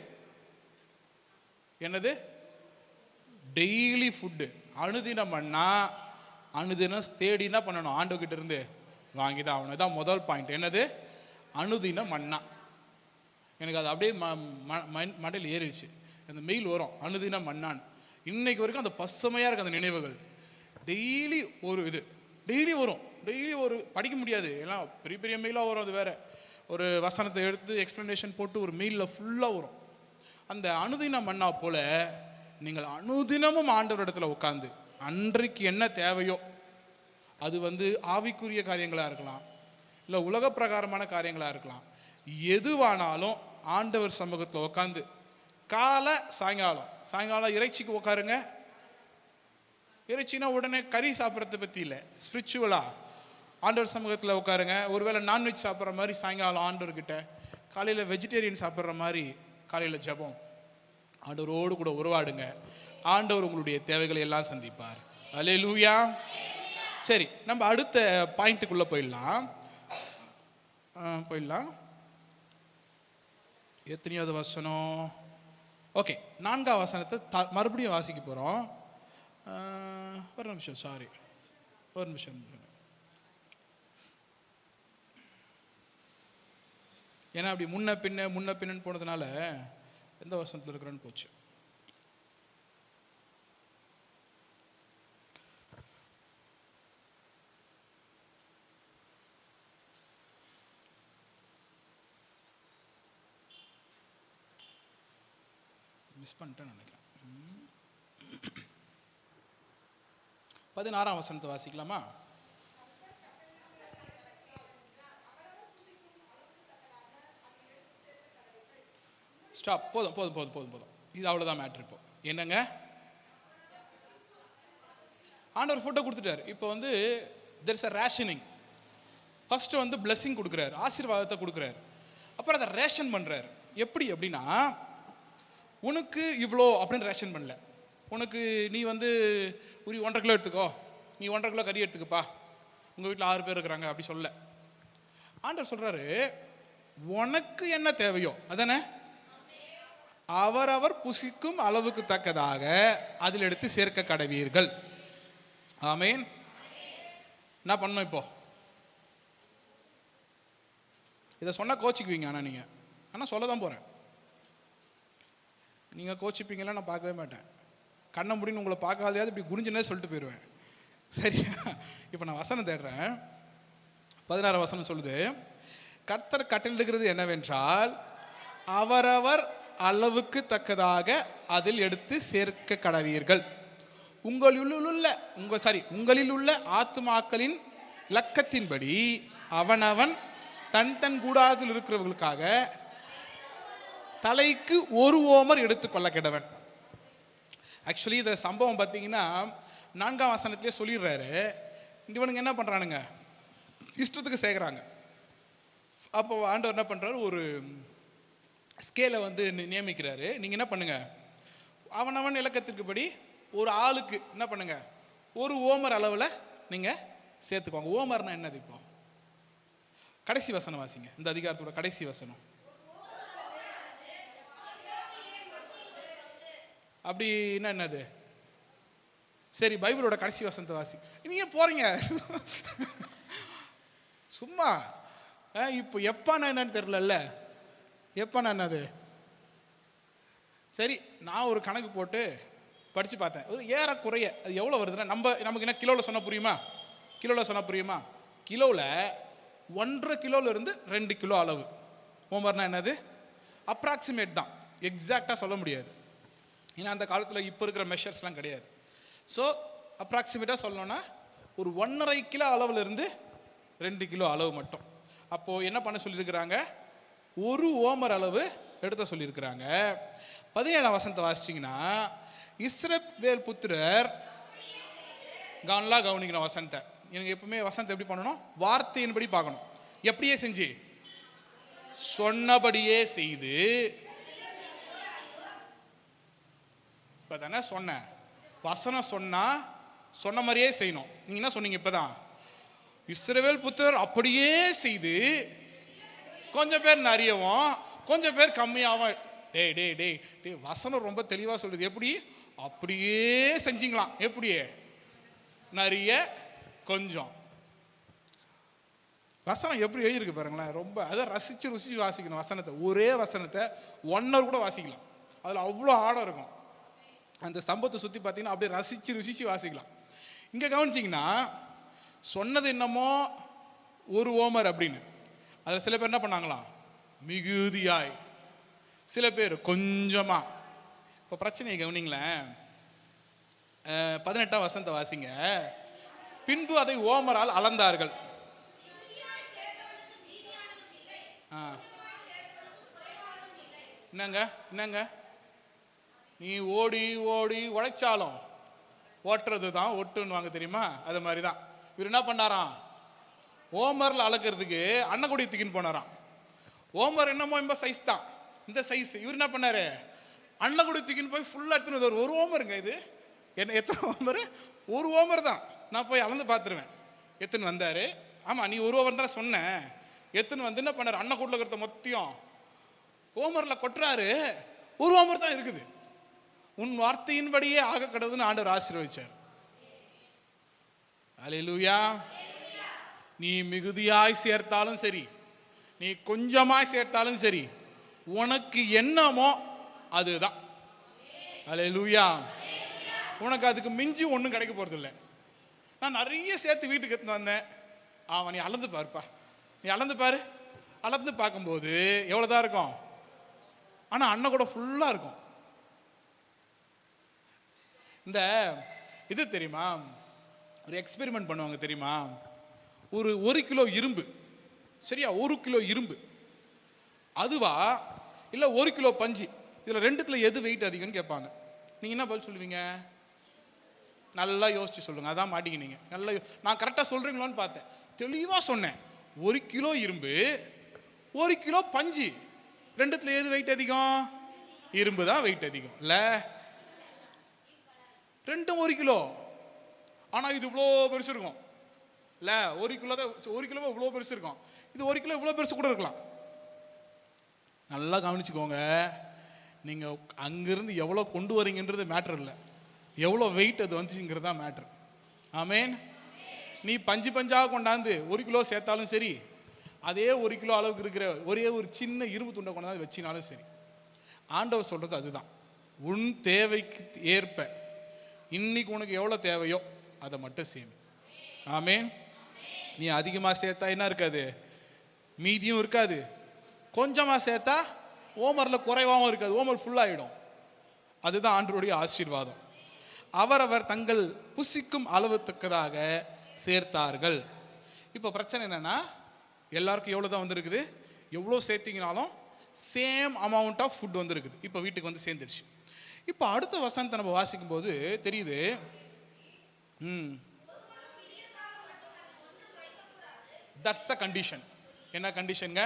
S1: டெய்லி ஃபுட்டு, அனுதின மன்னா. அனுதினம் தேடி என்ன பண்ணணும்? ஆண்டவர்கிட்ட இருந்து வாங்கி தான் ஆகணும். தான் முதல் பாயிண்ட். என்னது? அனுதின மன்னா. எனக்கு அது அப்படியே மண்டையில் ஏறிடுச்சு. அந்த மெயில் வரும், அனுதின மன்னான். இன்னைக்கு வரைக்கும் அந்த பசுமையாக இருக்குது அந்த நினைவுகள். டெய்லி வரும். டெய்லி ஒரு படிக்க முடியாது, எல்லாம் பெரிய பெரிய மெயிலாக வரும். அது வேற ஒரு வசனத்தை எடுத்து எக்ஸ்பிளனேஷன் போட்டு ஒரு மெயிலில் ஃபுல்லாக வரும். அந்த அனுதின மன்னா போல நீங்கள் அனுதினமும் ஆண்டவர் இடத்துல உட்கார்ந்து அன்றைக்கு என்ன தேவையோ, அது ஆவிக்குரிய காரியங்களாக இருக்கலாம், இல்லை உலக பிரகாரமான காரியங்களாக இருக்கலாம், எதுவானாலும் ஆண்டவர் சமூகத்தில் உட்காந்து சாயங்காலம் இறைச்சிக்கு உட்காருங்க. இறைச்சினா உடனே கறி சாப்பிட்றத பற்றி இல்லை, ஸ்பிரிச்சுவலா ஆண்டவர் சமூகத்தில் உட்காருங்க. ஒருவேளை நான்வெஜ் சாப்பிட்ற மாதிரி சாயங்காலம் ஆண்டவர்கிட்ட, காலையில் வெஜிடேரியன் சாப்பிட்ற மாதிரி காலையில் ஜெபம், ஆண்டவரோடு கூட உருவாடுங்க. ஆண்டவர் உங்களுடைய தேவைகளை எல்லாம் சந்திப்பார். அல்லேலூயா. சரி, நம்ம அடுத்த பாயிண்ட்டுக்குள்ள போயிடலாம். எத்தனையாவது வசனம்? ஓகே, 4ஆம் வசனத்தை மறுபடியும் வாசிக்க போறோம். ஒரு நிமிஷம். ஏன்னா அப்படி முன்ன பின்னு போனதுனால எந்த வசனத்தில் இருக்கிறேன்னு போச்சு. மிஸ் பண்ணிட்டேன்னு நினைக்கிறேன். 16ஆம் வசனத்தை வாசிக்கலாமா? ஸ்டாப். போதும். இது அவ்வளோதான் மேட்ரு. இப்போ என்னங்க, ஆண்டவர் ஃபுட்டை கொடுத்துட்டார். இப்போ there is a rationing. First blessing கொடுக்குறாரு, ஆசீர்வாதத்தை கொடுக்குறாரு. அப்புறம் அதை ரேஷன் பண்ணுறாரு. எப்படி அப்படின்னா, உனக்கு இவ்வளோ அப்படின்னு ரேஷன் பண்ணல. உனக்கு நீ ஒரு 1.5 கிலோ எடுத்துக்கோ, நீ 1.5 கிலோ கறி எடுத்துக்கப்பா, உங்கள் வீட்டில் 6 பேர் இருக்கிறாங்க அப்படி சொல்ல. ஆண்டவர் சொல்கிறாரு, உனக்கு என்ன தேவையோ அதானே, அவரவர் புசிக்கும் அளவுக்கு தக்கதாக அதில் எடுத்து சேர்க்க கடவீர்கள். ஆமேன். என்ன பண்ணணும் இப்போ? இதை சொன்னால் கோச்சிக்குவீங்க. ஆனால் சொல்ல தான் போகிறேன். நீங்கள் கோச்சிப்பீங்களா? நான் பார்க்கவே மாட்டேன். கண்ணை முடின்னு உங்களை பார்க்காதையாவது இப்படி குனிஞ்சுனே சொல்லிட்டு போயிடுவேன். சரி, இப்போ நான் வசனம் தேடுறேன். 16ஆம் வசனம் சொல்லுது, கர்த்தர் கட்டளையிடுகிறது என்னவென்றால், அவரவர் அளவுக்கு தக்கதாக அதில் எடுத்து சேர்க்க கடவீர்கள். உங்களில் உள்ள ஆத்துமாக்களின் இலக்கத்தின்படி அவனவன் தன் கூடாரத்தில் இருக்கிறவர்களுக்காக தலைக்கு 1 ஓமர் எடுத்துக்கொள்ள கிடவன். ஆக்சுவலி இந்த சம்பவம் பார்த்தீங்கன்னா 4ஆம் வசனத்திலே சொல்லிடுறாரு. இவனுங்க என்ன பண்றானுங்க, இஷ்டத்துக்கு சேர்க்குறாங்க. அப்போ ஆண்டவர் என்ன பண்றாரு, ஒரு ஸ்கேலை நியமிக்கிறாரு. நீங்க என்ன பண்ணுங்க, அவனவன் இலக்கத்திற்கு படி ஒரு ஆளுக்கு என்ன பண்ணுங்க, 1 ஓமர் அளவில் நீங்க சேர்த்துக்கோங்க. ஓமர்னா என்னது? இப்போ கடைசி வசனம் வாசிங்க, இந்த அதிகாரத்தோட கடைசி வசனம். அப்படின்னா என்னது? சரி, பைபிளோட கடைசி வசனத்தை வாசி. நீங்க போறீங்க சும்மா. இப்போ எப்பானா என்னன்னு தெரியல, எப்பானா என்னது? சரி, நான் ஒரு கணக்கு போட்டு படிச்சு பார்த்தேன். ஒரு ஏறக்குறைய அது எவ்வளோ வருதுன்னா, நமக்கு என்ன கிலோவில் சொன்னால் புரியுமா? கிலோவில் சொன்னால் புரியுமா? கிலோவில் 1.5 கிலோல இருந்து 2 கிலோ அளவு. ஓமர்னா என்னது? அப்ராக்சிமேட் தான், எக்ஸாக்டாக சொல்ல முடியாது. ஏன்னா அந்த காலத்தில் இப்போ இருக்கிற மெஷர்ஸ்லாம் கிடையாது. ஸோ அப்ராக்சிமேட்டாக சொல்லணும்னா ஒரு 1.5 கிலோ அளவில் இருந்து 2 கிலோ அளவு மட்டும். அப்போது என்ன பண்ண சொல்லியிருக்கிறாங்க? ஒரு ஓமர் அளவு எடுத்த சொல்லியிருக்கிறாங்க. 17ஆம் வசனத்தை வாசிச்சிங்கன்னா, இஸ்ரவேல் புத்திரர், நல்லா கவனிக்கணும் வசனத்தை. எனக்கு எப்பவுமே வசனத்தை எப்படி பண்ணணும்? வார்த்தையின்படி பார்க்கணும். எப்படியே செஞ்சு, சொன்னபடியே செய்து. இப்போ தானே சொன்னேன், வசனம் சொன்ன மாதிரியே செய்யணும். நீங்க என்ன சொன்னீங்க இப்பதான்? இஸ்ரவேல் புத்திரர் அப்படியே செய்து, கொஞ்சம் பேர் நிறையவும் கொஞ்சம் பேர் கம்மியாகவும். டேய் டேய் டேய் டேய், வசனம் ரொம்ப தெளிவாக சொல்லுது. எப்படி? அப்படியே செஞ்சீங்களாம். எப்படியே? நிறைய கொஞ்சம். வசனம் எப்படி எழுதியிருக்கு பாருங்களேன். ரொம்ப அதை ரசிச்சு ருசிச்சு வாசிக்கணும் வசனத்தை. ஒரே வசனத்தை 1 hour கூட வாசிக்கலாம். அதில் அவ்வளோ ஆழம் இருக்கும். அந்த சம்பவத்தை சுற்றி பார்த்தீங்கன்னா அப்படியே ரசிச்சு ருசிச்சு வாசிக்கலாம். இங்கே கவனிச்சிங்கன்னா, சொன்னது என்னமோ ஒரு ஓமர் அப்படின்னு, அதில் சில பேர் என்ன பண்ணாங்களாம்? மிகுதியாய், சில பேர் கொஞ்சமா. இப்போ பிரச்சனையை கவனிங்களேன். 18ஆம் வசனத்தை வாசிங்க. பின்பு அதை ஓமரால் அளந்தார்கள். என்னங்க நீ ஓடி ஓடி உழைச்சாலும் ஓட்டுறது தான் ஒட்டுன்னு வாங்க, தெரியுமா? அது மாதிரி தான் இவர் என்ன பண்ணாராம்? ஓமரில் அளக்கிறதுக்கு அன்னக்குடி தூக்கின்னு போனாராம். ஓமர் என்னமோ இந்த சைஸ் தான், இந்த சைஸ். இவர் என்ன பண்ணாரு? அன்னக்குடி தூக்கின்னு போய் ஃபுல்லாக எடுத்துன்னு வந்தார். ஒரு ஓமருங்க இது. என்ன எத்தனை ஓமர்? ஒரு ஓமர் தான். நான் போய் அளந்து பார்த்துருவேன். எத்தனை வந்தார்? ஆமாம், நீ ஒரு ஓவர் தான் சொன்ன. எத்தனை வந்து என்ன பண்ணார்? அன்னக்கூட்டில் இருக்கிறத மொத்தம் ஓமரில் கொட்டுறாரு. ஒரு ஓமர் தான் இருக்குது. உன் வார்த்தையின்படியே ஆக கடவுதுன்னு ஆண்டவர் ஆசீர்வதிச்சார். அல்லேலூயா. நீ மிகுதியாய் சேர்த்தாலும் சரி, நீ கொஞ்சமாய் சேர்த்தாலும் சரி, உனக்கு என்னமோ அதுதான். அல்லேலூயா. உனக்கு அதுக்கு மிஞ்சி ஒன்றும் கிடைக்க போறது இல்லை. நான் நிறைய சேர்த்து வீட்டுக்கு எடுத்து வந்தேன். நீ அளந்து பாருப்பா, நீ அளந்து பாரு. அளந்து பார்க்கும்போது எவ்வளோதான் இருக்கும், ஆனால் அண்ணன் கூட ஃபுல்லாக இருக்கும். இந்த இது தெரியுமா, ஒரு எக்ஸ்பெரிமெண்ட் பண்ணுவாங்க தெரியுமா? ஒரு கிலோ இரும்பு, சரியா? 1 கிலோ இரும்பு அதுவா இல்லை 1 கிலோ பஞ்சு, இதில் ரெண்டுத்துல எது வெயிட் அதிகம்னு கேட்பாங்க. நீங்கள் என்ன பதில் சொல்லுவீங்க? நல்லா யோசிச்சு சொல்லுங்க. அதான் மாட்டிக்கினீங்க. நல்லா நான் கரெக்டாக சொல்றீங்களான்னு பார்த்தேன். தெளிவாக சொன்னேன். 1 கிலோ இரும்பு, 1 கிலோ பஞ்சு, ரெண்டுத்துல எது வெயிட் அதிகம்? இரும்பு தான் வெயிட் அதிகம் இல்ல? ரெண்டும் 1 கிலோ. ஆனால் இது இவ்வளோ பெருசு இருக்கும் இல்லை? 1 கிலோ தான், 1 கிலோ இவ்வளோ பெருசு இருக்கும். இது 1 கிலோ இவ்வளோ பெருசு கூட இருக்கலாம். நல்லா கவனிச்சுக்கோங்க. நீங்கள் அங்கிருந்து எவ்வளோ கொண்டு வரீங்கன்றது மேட்ரு இல்லை, எவ்வளோ வெயிட் அது வந்துச்சுங்கிறது தான் மேட்ரு. ஆமேன். நீ பஞ்சு பஞ்சாக கொண்டாந்து 1 கிலோ சேர்த்தாலும் சரி, அதே 1 கிலோ அளவுக்கு இருக்கிற ஒரே ஒரு சின்ன இரும்பு துண்டை கொண்டாந்து வச்சினாலும் சரி, ஆண்டவர் சொல்றது அதுதான். உன் தேவைக்கு ஏற்ப இன்னைக்கு உனக்கு எவ்வளோ தேவையோ அதை மட்டும் சேமி. ஆமேன். நீ அதிகமாக சேர்த்தா என்ன இருக்காது? மீதியும் இருக்காது. கொஞ்சமாக சேர்த்தா ஓமரில் குறைவாகவும் இருக்காது, ஓமர் ஃபுல்லாகிடும். அதுதான் ஆண்டவருடைய ஆசீர்வாதம். அவரவர் தங்கள் புசிக்கும் அளவுத்தக்கதாக சேர்த்தார்கள். இப்போ பிரச்சனை என்னன்னா, எல்லாருக்கும் எவ்வளோ தான் வந்திருக்குது? எவ்வளோ சேர்த்திங்கனாலும் சேம் அமௌண்ட் ஆஃப் ஃபுட் வந்துருக்குது. இப்போ வீட்டுக்கு வந்து சேர்ந்துருச்சு. இப்போ அடுத்த வசனத்தை நம்ம வாசிக்கும் போது தெரியுது. That's the condition. என்ன கண்டிஷனுங்க?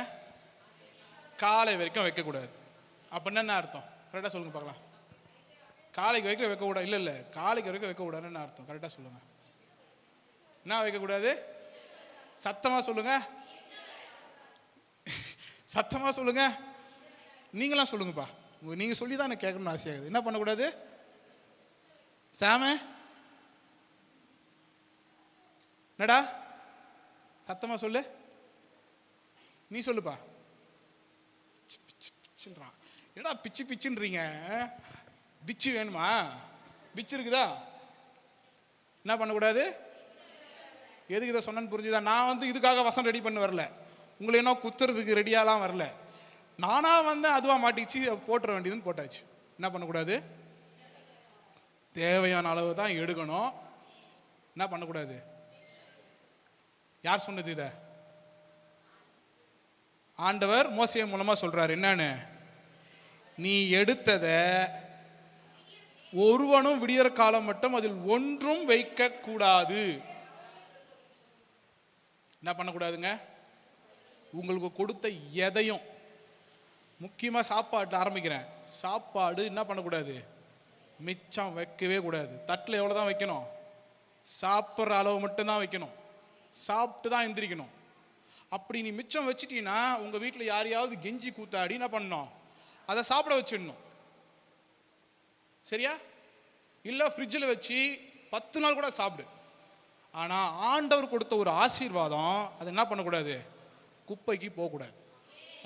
S1: காலை வரைக்கும் வைக்கக்கூடாது. அப்படின்னா என்ன அர்த்தம்? கரெக்டாக சொல்லுங்க பார்க்கலாம். காலைக்கு வரைக்கும் வைக்கக்கூடாது. இல்லை காலைக்கு வரைக்கும் வைக்கக்கூடாதுன்னு என்ன அர்த்தம்? கரெக்டாக சொல்லுங்க. என்ன வைக்கக்கூடாது? சத்தமாக சொல்லுங்க. சத்தமா சொல்லுங்க. நீங்களாம் சொல்லுங்கப்பா. நீங்க சொல்லி தான் எனக்கு கேட்கணும்னு ஆசையாகுது. என்ன பண்ணக்கூடாது? சாம என்னடா சத்தமா சொல்லு. நீ சொல்லுப்பா. என்னடா பிச்சு பிச்சுன்றீங்க? பிச்சு வேணுமா? பிச்சு இருக்குதா? என்ன பண்ணக்கூடாது? எதுக்கு இதை சொன்னு புரிஞ்சுதா? நான் இதுக்காக வசனம் ரெடி பண்ண வரல, உங்களை என்ன குத்துறதுக்கு ரெடியாலாம் வரல. நானா அதுவா மாட்டிச்சு, போட்டுற வேண்டியதுன்னு போட்டாச்சு. என்ன பண்ணக்கூடாது? தேவையான அளவு தான் எடுக்கணும். என்ன பண்ணக்கூடாது? யார் சொன்னது இத? ஆண்டவர் மோசே மூலமா சொல்றாரு. என்னன்னு? நீ எடுத்தத ஒருவனும் விடியற காலம் மட்டும் அதில் ஒன்றும் வைக்க கூடாது. என்ன பண்ணக்கூடாதுங்க? உங்களுக்கு கொடுத்த எதையும், முக்கியமா சாப்பாட்டு ஆரம்பிக்கிறேன், சாப்பாடு என்ன பண்ணக்கூடாது? மிச்சம் வைக்கவே கூடாது. தட்டில் எவ்வளவுதான் வைக்கணும்? சாப்பிட்ற அளவு மட்டும்தான் வைக்கணும். சாப்பிட்டு தான் எந்திரிக்கணும். அப்படி நீ மிச்சம் வச்சிட்டீங்கன்னா உங்க வீட்டில் யாரையாவது கெஞ்சி கூத்தாடி என்ன பண்ணணும்? அதை சாப்பிட வச்சிடணும். சரியா? இல்ல ஃப்ரிட்ஜில் வச்சு 10 நாள் கூட சாப்பிடு. ஆனா ஆண்டவர் கொடுத்த ஒரு ஆசீர்வாதம், அது என்ன பண்ணக்கூடாது? குப்பைக்கு போகக்கூடாது.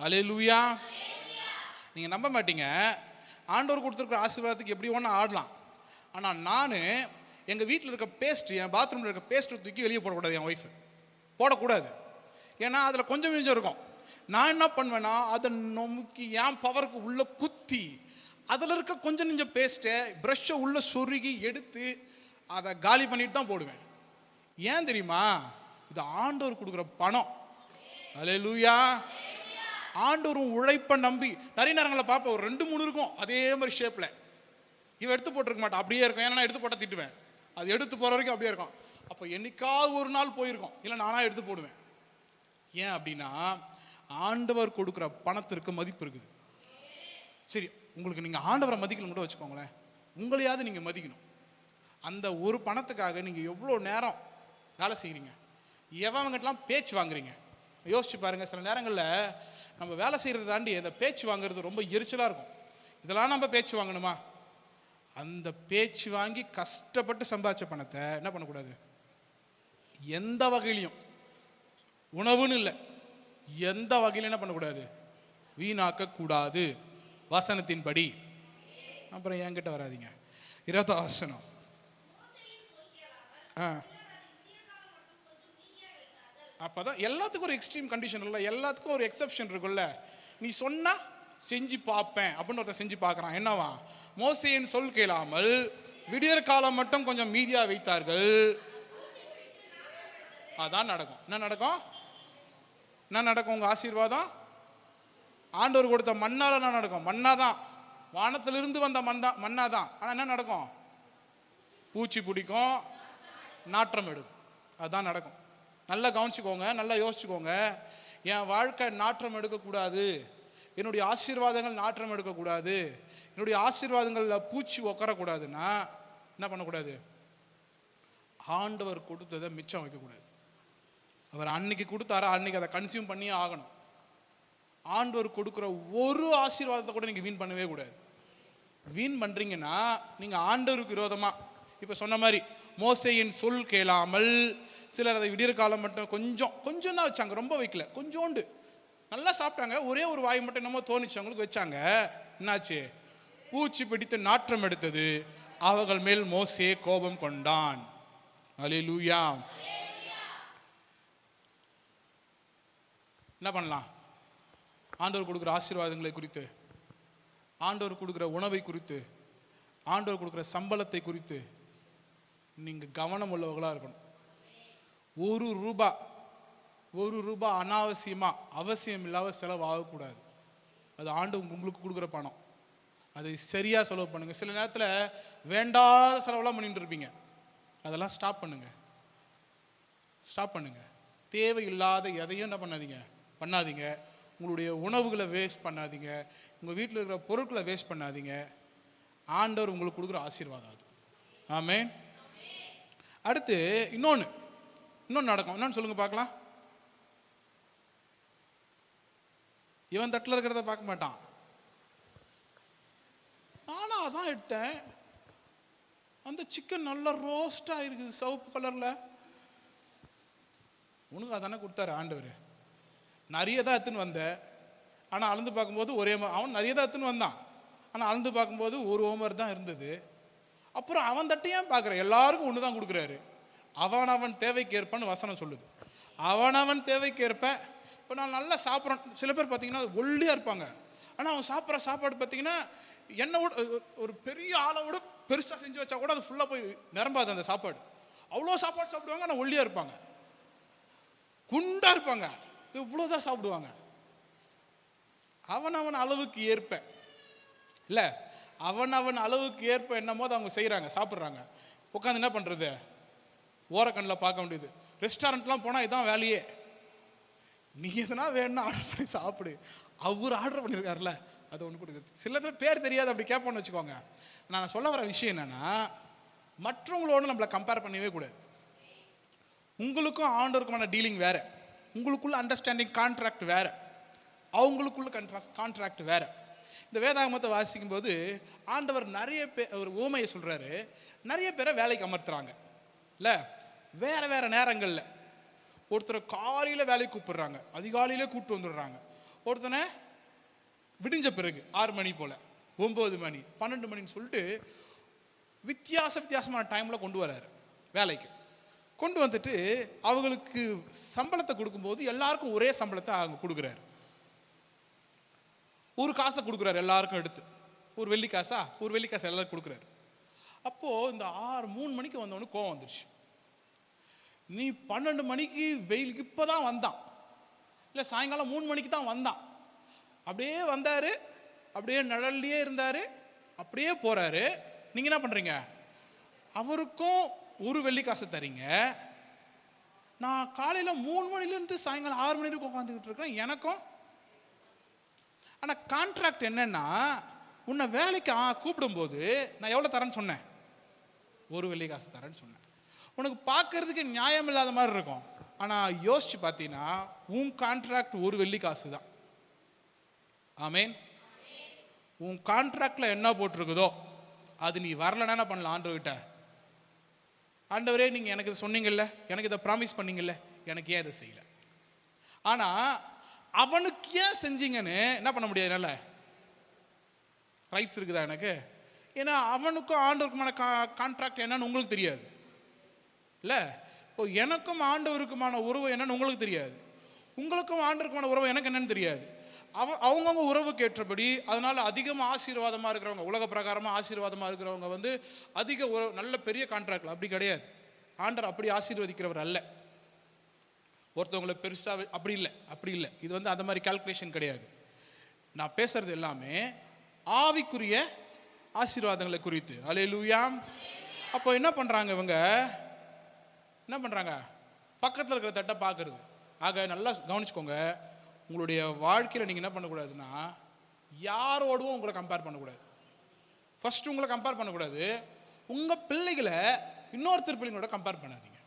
S1: அல்லேலூயா. நீங்க நம்ப மாட்டீங்க, ஆண்டவர் கொடுத்துருக்கிற ஆசீர்வாதத்துக்கு எப்படி ஒன்று ஆடலாம். ஆனா நான் எங்க வீட்டில் இருக்க பேஸ்ட், என் பாத்ரூம்ல இருக்க பேஸ்ட் தூக்கி வெளியே போடக்கூடாது. என் ஒய்ஃப் போடக்கூடாது. ஏன்னா அதுல கொஞ்சம் கொஞ்சம் இருக்கும். நான் என்ன பண்ணுவேன்னா, அதை நொமுக்கி என் பவருக்கு உள்ள குத்தி அதில் இருக்க கொஞ்சம் நெஞ்சம் பேஸ்ட்டை ப்ரஷ்ஷை உள்ள சொருகி எடுத்து அதை காலி பண்ணிட்டு தான் போடுவேன். ஏன் தெரியுமா? இது ஆண்டவர் கொடுக்குற பணம். அல்லேலூயா. ஆண்டவரும் உழைப்பை நம்பி நிறைய நேரங்களை பார்ப்பேன், ஒரு 2-3 இருக்கும் அதே மாதிரி ஷேப்ல. இவன் எடுத்து போட்டிருக்க மாட்டான், அப்படியே இருக்கும். ஏன்னா நான் எடுத்து போட்டால் திட்டுவேன். அது எடுத்து போகிற வரைக்கும் அப்படியே இருக்கும். அப்போ என்னைக்காவது ஒரு நாள் போயிருக்கும், இல்லை நானாக எடுத்து போடுவேன். ஏன் அப்படின்னா ஆண்டவர் கொடுக்குற பணத்திற்கு மதிப்பு இருக்குது. சரி, உங்களுக்கு நீங்கள் ஆண்டவரை மதிக்கணும் கூட வச்சுக்கோங்களேன், உங்களையாவது நீங்கள் மதிக்கணும். அந்த ஒரு பணத்துக்காக நீங்கள் எவ்வளோ நேரம் வேலை செய்கிறீங்க, எவங்கிட்டலாம் பேச்சு வாங்குறீங்க. யோசிச்சு பாருங்க. சில நேரங்களில் நம்ம வேலை செய்கிறத தாண்டி அந்த பேச்சு வாங்குறது ரொம்ப எரிச்சலாக இருக்கும். இதெல்லாம் நம்ம பேச்சு வாங்கணுமா? அந்த பேச்சு வாங்கி கஷ்டப்பட்டு சம்பாதிச்ச பணத்தை என்ன பண்ணக்கூடாது? எந்த வகையிலையும், உணவுன்னு இல்லை, எந்த வகையிலும் என்ன பண்ணக்கூடாது? வீணாக்க கூடாது, வசனத்தின்படி. அப்புறம் என்கிட்ட வராதிங்க. 20 வசனம். அப்பதான் எல்லாத்துக்கும் ஒரு எக்ஸ்ட்ரீம் கண்டிஷன் இல்லை, எல்லாத்துக்கும் ஒரு எக்ஸெப்ஷன் இருக்குல்ல. நீ சொன்னா செஞ்சு பார்ப்பேன் அப்படின்னு ஒருத்தர் செஞ்சு பார்க்கறான். என்னவா? மோசேயின் சொல் கேளாமல் விடியற் காலம் மட்டும் கொஞ்சம் மீதியா வைத்தார்கள். அதான் நடக்கும். என்ன நடக்கும்? என்ன நடக்கும்? உங்க ஆசீர்வாதம் ஆண்டவர் கொடுத்த மண்ணால என்ன நடக்கும்? மண்ணாதான், வானத்திலிருந்து வந்த மண்ணாதான். ஆனா என்ன நடக்கும்? பூச்சி பிடிக்கும், நாற்றம் எடுக்கும். அதுதான் நடக்கும். நல்லா கவனிச்சுக்கோங்க, நல்லா யோசிச்சுக்கோங்க. என் வாழ்க்கை நாற்றம் எடுக்கக்கூடாது, என்னுடைய ஆசீர்வாதங்கள் நாற்றம் எடுக்கக்கூடாது, என்னுடைய ஆசீர்வாதங்களில் பூச்சி உட்காரக்கூடாதுன்னா என்ன பண்ணக்கூடாது? ஆண்டவர் கொடுத்ததை மிச்சம் வைக்கக்கூடாது. அவர் அன்னைக்கு கொடுத்தாரா அன்னைக்கு அதை கன்சியூம் பண்ணியே ஆகணும். ஆண்டவர் கொடுக்குற ஒரு ஆசீர்வாதத்தை கூட நீங்க வீண் பண்ணவே கூடாது. வீண் பண்றீங்கன்னா நீங்க ஆண்டவருக்கு விரோதமா, இப்ப சொன்ன மாதிரி மோசேயின் சொல் கேளாமல் சிலர் அதை விடியற் காலம் மட்டும் கொஞ்சம் தான் வச்சாங்க, ரொம்ப வைக்கல, கொஞ்சோண்டு நல்லா சாப்பிட்டாங்க. ஒரே ஒரு வாய் மட்டும் என்னமோ தோணுச்சு அவங்களுக்கு, வச்சாங்க. என்னாச்சு? பூச்சி பிடித்து நாற்றம் எடுத்தது, அவர்கள் மேல் மோசே கோபம் கொண்டான். அல்லேலூயா. என்ன பண்ணலாம்? ஆண்டவர் கொடுக்குற ஆசீர்வாதங்களை குறித்து, ஆண்டவர் கொடுக்குற உணவை குறித்து, ஆண்டவர் கொடுக்குற சம்பளத்தை குறித்து நீங்க கவனம் உள்ளவர்களா இருக்கணும். ஒரு ரூபாய் அனாவசியமா அவசியம் இல்லாத செலவு ஆகக்கூடாது. அது ஆண்டவர் உங்களுக்கு கொடுக்குற பணம், அதை சரியா செலவு பண்ணுங்க. சில நேரத்தில் வேண்டாத செலவெல்லாம் பண்ணிட்டு இருப்பீங்க, அதெல்லாம் ஸ்டாப் பண்ணுங்க. தேவையில்லாத எதையும் என்ன பண்ணாதீங்க. உங்களுடைய உணவுகளை வேஸ்ட் பண்ணாதீங்க, உங்கள் வீட்டில் இருக்கிற பொருட்களை வேஸ்ட் பண்ணாதீங்க. ஆண்டவர் உங்களுக்கு கொடுக்குற ஆசீர்வாதம் அது. ஆமென். அடுத்து இன்னொன்று நடக்கும். இன்னொன்று சொல்லுங்க பார்க்கலாம். இவன் தட்டில் இருக்கிறத பார்க்க மாட்டான். நானும் அதான் எடுத்தேன். அந்த சிக்கன் நல்லா ரோஸ்டா இருக்குது, சிவப்பு கலர்ல. உனக்கு அதானே கொடுத்தாரு ஆண்டவர். நிறைய தான் எடுத்துன்னு வந்த, ஆனால் அளந்து பார்க்கும்போது ஒரே அவன் நிறைய தான் எடுத்துன்னு வந்தான், ஆனால் அளந்து பார்க்கும்போது ஒரு ஓமர் தான் இருந்தது. அப்புறம் அவன் தட்டையும் பார்க்குற எல்லாருக்கும் ஒன்று தான் கொடுக்குறாரு. அவன் தேவைக்கேற்பன்னு வசனம் சொல்லுது. அவன் தேவைக்கேற்ப. இப்போ நான் நல்லா சாப்பிட்றேன். சில பேர் பார்த்தீங்கன்னா ஒல்லியாக இருப்பாங்க, ஆனால் அவன் சாப்பிட்ற சாப்பாடு பார்த்தீங்கன்னா என்னோட ஒரு பெரிய ஆளோட பெருசாக செஞ்சு வச்சா கூட அது ஃபுல்லாக போய் நிரம்பாது அந்த சாப்பாடு. அவ்வளோ சாப்பாடு சாப்பிடுவாங்க, ஆனால் ஒல்லியாக இருப்பாங்க, குண்டாக இருப்பாங்க, இவ்வளோதான் சாப்பிடுவாங்க. அவன் அளவுக்கு ஏற்ப இல்லை, அவன் அளவுக்கு ஏற்ப என்னமோ அவங்க செய்கிறாங்க, சாப்பிட்றாங்க. உட்காந்து என்ன பண்ணுறது, ஓரக்கண்ணில் பார்க்க வேண்டியது. ரெஸ்டாரண்ட்லாம் போனால் இதான் வேலையே. நீ எதுனா வேணும்னா ஆர்டர் பண்ணி சாப்பிடு. அவர் ஆர்டர் பண்ணியிருக்காருல, அது ஒன்று கொடுக்குது. சில பேர் தெரியாது, அப்படி கேட்போன்னு வச்சுக்கோங்க. நான் சொல்ல வர விஷயம் என்னன்னா, மற்றவங்களோட நம்மளை கம்பேர் பண்ணவே கூடாது. உங்களுக்கும் ஆண்டவருக்குமான டீலிங் வேற, உங்களுக்குள்ள அண்டர்ஸ்டாண்டிங் கான்ட்ராக்ட் வேற, அவங்களுக்குள்ள கான்ட்ராக்ட் வேற. இந்த வேதாகமத்தை வாசிக்கும் போது ஆண்டவர் நிறைய பேர் ஒரு ஊமையை சொல்றாரு. நிறைய பேரை வேலைக்கு அமர்த்துறாங்க இல்லை, வேற வேற நேரங்களில். ஒருத்தரை காலையில் வேலைக்கு கூப்பிடுறாங்க, அதிகாலையிலே கூப்பிட்டு வந்துடுறாங்க. ஒருத்தனை விடிஞ்ச பிறகு 6 மணி போல், 9 மணி, 12 மணின்னு சொல்லிட்டு வித்தியாசமான டைமில் கொண்டு வர்றாரு வேலைக்கு. கொண்டு வந்துட்டு அவங்களுக்கு சம்பளத்தை கொடுக்கும்போது எல்லாருக்கும் ஒரே சம்பளத்தை அவங்க கொடுக்குறாரு. ஒரு காசை கொடுக்குறாரு எல்லாருக்கும் எடுத்து, ஒரு வெள்ளி காசா, ஒரு வெள்ளி காசை எல்லாரும் கொடுக்குறாரு. அப்போது இந்த 3 மணிக்கு வந்தவனுக்கு கோவம் வந்துடுச்சு. நீ 12 மணிக்கு வெயிலுக்கு இப்போ தான் வந்தான், இல்லை சாயங்காலம் 3 மணிக்கு தான் வந்தான், அப்படியே வந்தார், அப்படியே நிழல்லையே இருந்தார், அப்படியே போகிறாரு. நீங்கள் என்ன பண்ணுறீங்க, அவருக்கும் ஒரு வெள்ளி காசை தரீங்க. நான் காலையில் 3 மணிலேருந்து சாயங்காலம் 6 மணி வரைக்கும் உட்காந்துக்கிட்டு இருக்கிறேன் எனக்கும். ஆனால் கான்ட்ராக்ட் என்னன்னா, உன்னை வேலைக்கு கூப்பிடும்போது நான் எவ்வளோ தரேன்னு சொன்னேன், ஒரு வெள்ளி காசு தரேன்னு சொன்னேன். உனக்கு பார்க்கறதுக்கு நியாயம் இல்லாத மாதிரி இருக்கும், ஆனால் யோசிச்சு பார்த்தீங்கன்னா உன் கான்ட்ராக்ட் ஒரு வெள்ளி காசு தான். ஆமேன். உன் கான்ட்ராக்ட்ல என்ன போட்டிருக்குதோ அது நீ வரலன்னா என்ன பண்ணலாம், ஆண்டவர்கிட்ட, ஆண்டவரே நீங்கள் எனக்கு இதை சொன்னீங்கல்ல, எனக்கு இதை ப்ராமிஸ் பண்ணீங்கல்ல, எனக்கு ஏன் இதை செய்யலை. ஆனால் அவனுக்கு ஏன் செஞ்சீங்கன்னு என்ன பண்ண முடியாது, என்னால் ரைட்ஸ் இருக்குதா எனக்கு? ஏன்னா அவனுக்கும் ஆண்டவருக்குமான கான்ட்ராக்ட் என்னன்னு உங்களுக்கு தெரியாது இல்லை. இப்போ எனக்கும் ஆண்டவருக்குமான உறவு என்னன்னு உங்களுக்கு தெரியாது, உங்களுக்கும் ஆண்டவருக்குமான உறவு எனக்கு என்னன்னு தெரியாது. அவங்கவுங்க உறவுக்கு ஏற்றபடி அதனால அதிகமாக ஆசீர்வாதமாக இருக்கிறவங்க, உலக பிரகாரமாக ஆசீர்வாதமாக இருக்கிறவங்க வந்து அதிக உறவு, நல்ல பெரிய கான்ட்ராக்ட்ல. அப்படி கிடையாது, ஆண்டவர் அப்படி ஆசீர்வதிக்கிறவர் அல்ல. ஒருத்தவங்களை பெருசாக அப்படி இல்லை. இது வந்து அந்த மாதிரி கால்குலேஷன் கிடையாது. நான் பேசுறது எல்லாமே ஆவிக்குரிய ஆசீர்வாதங்களை குறித்து. அல்லேலூயா. அப்போ என்ன பண்ணுறாங்க இவங்க, என்ன பண்ணுறாங்க, பக்கத்தில் இருக்கிற தட்டை பார்க்கறது. ஆக நல்லா கவனிச்சுக்கோங்க, உங்களுடைய வாழ்க்கையில் நீங்கள் என்ன பண்ணக்கூடாதுன்னா, யாரோடவும் உங்களை கம்பேர் பண்ணக்கூடாது. ஃபர்ஸ்ட் உங்களை கம்பேர் பண்ணக்கூடாது. உங்கள் பிள்ளைகளை இன்னொருத்தர் பிள்ளைங்களோட கம்பேர் பண்ணாதீங்க.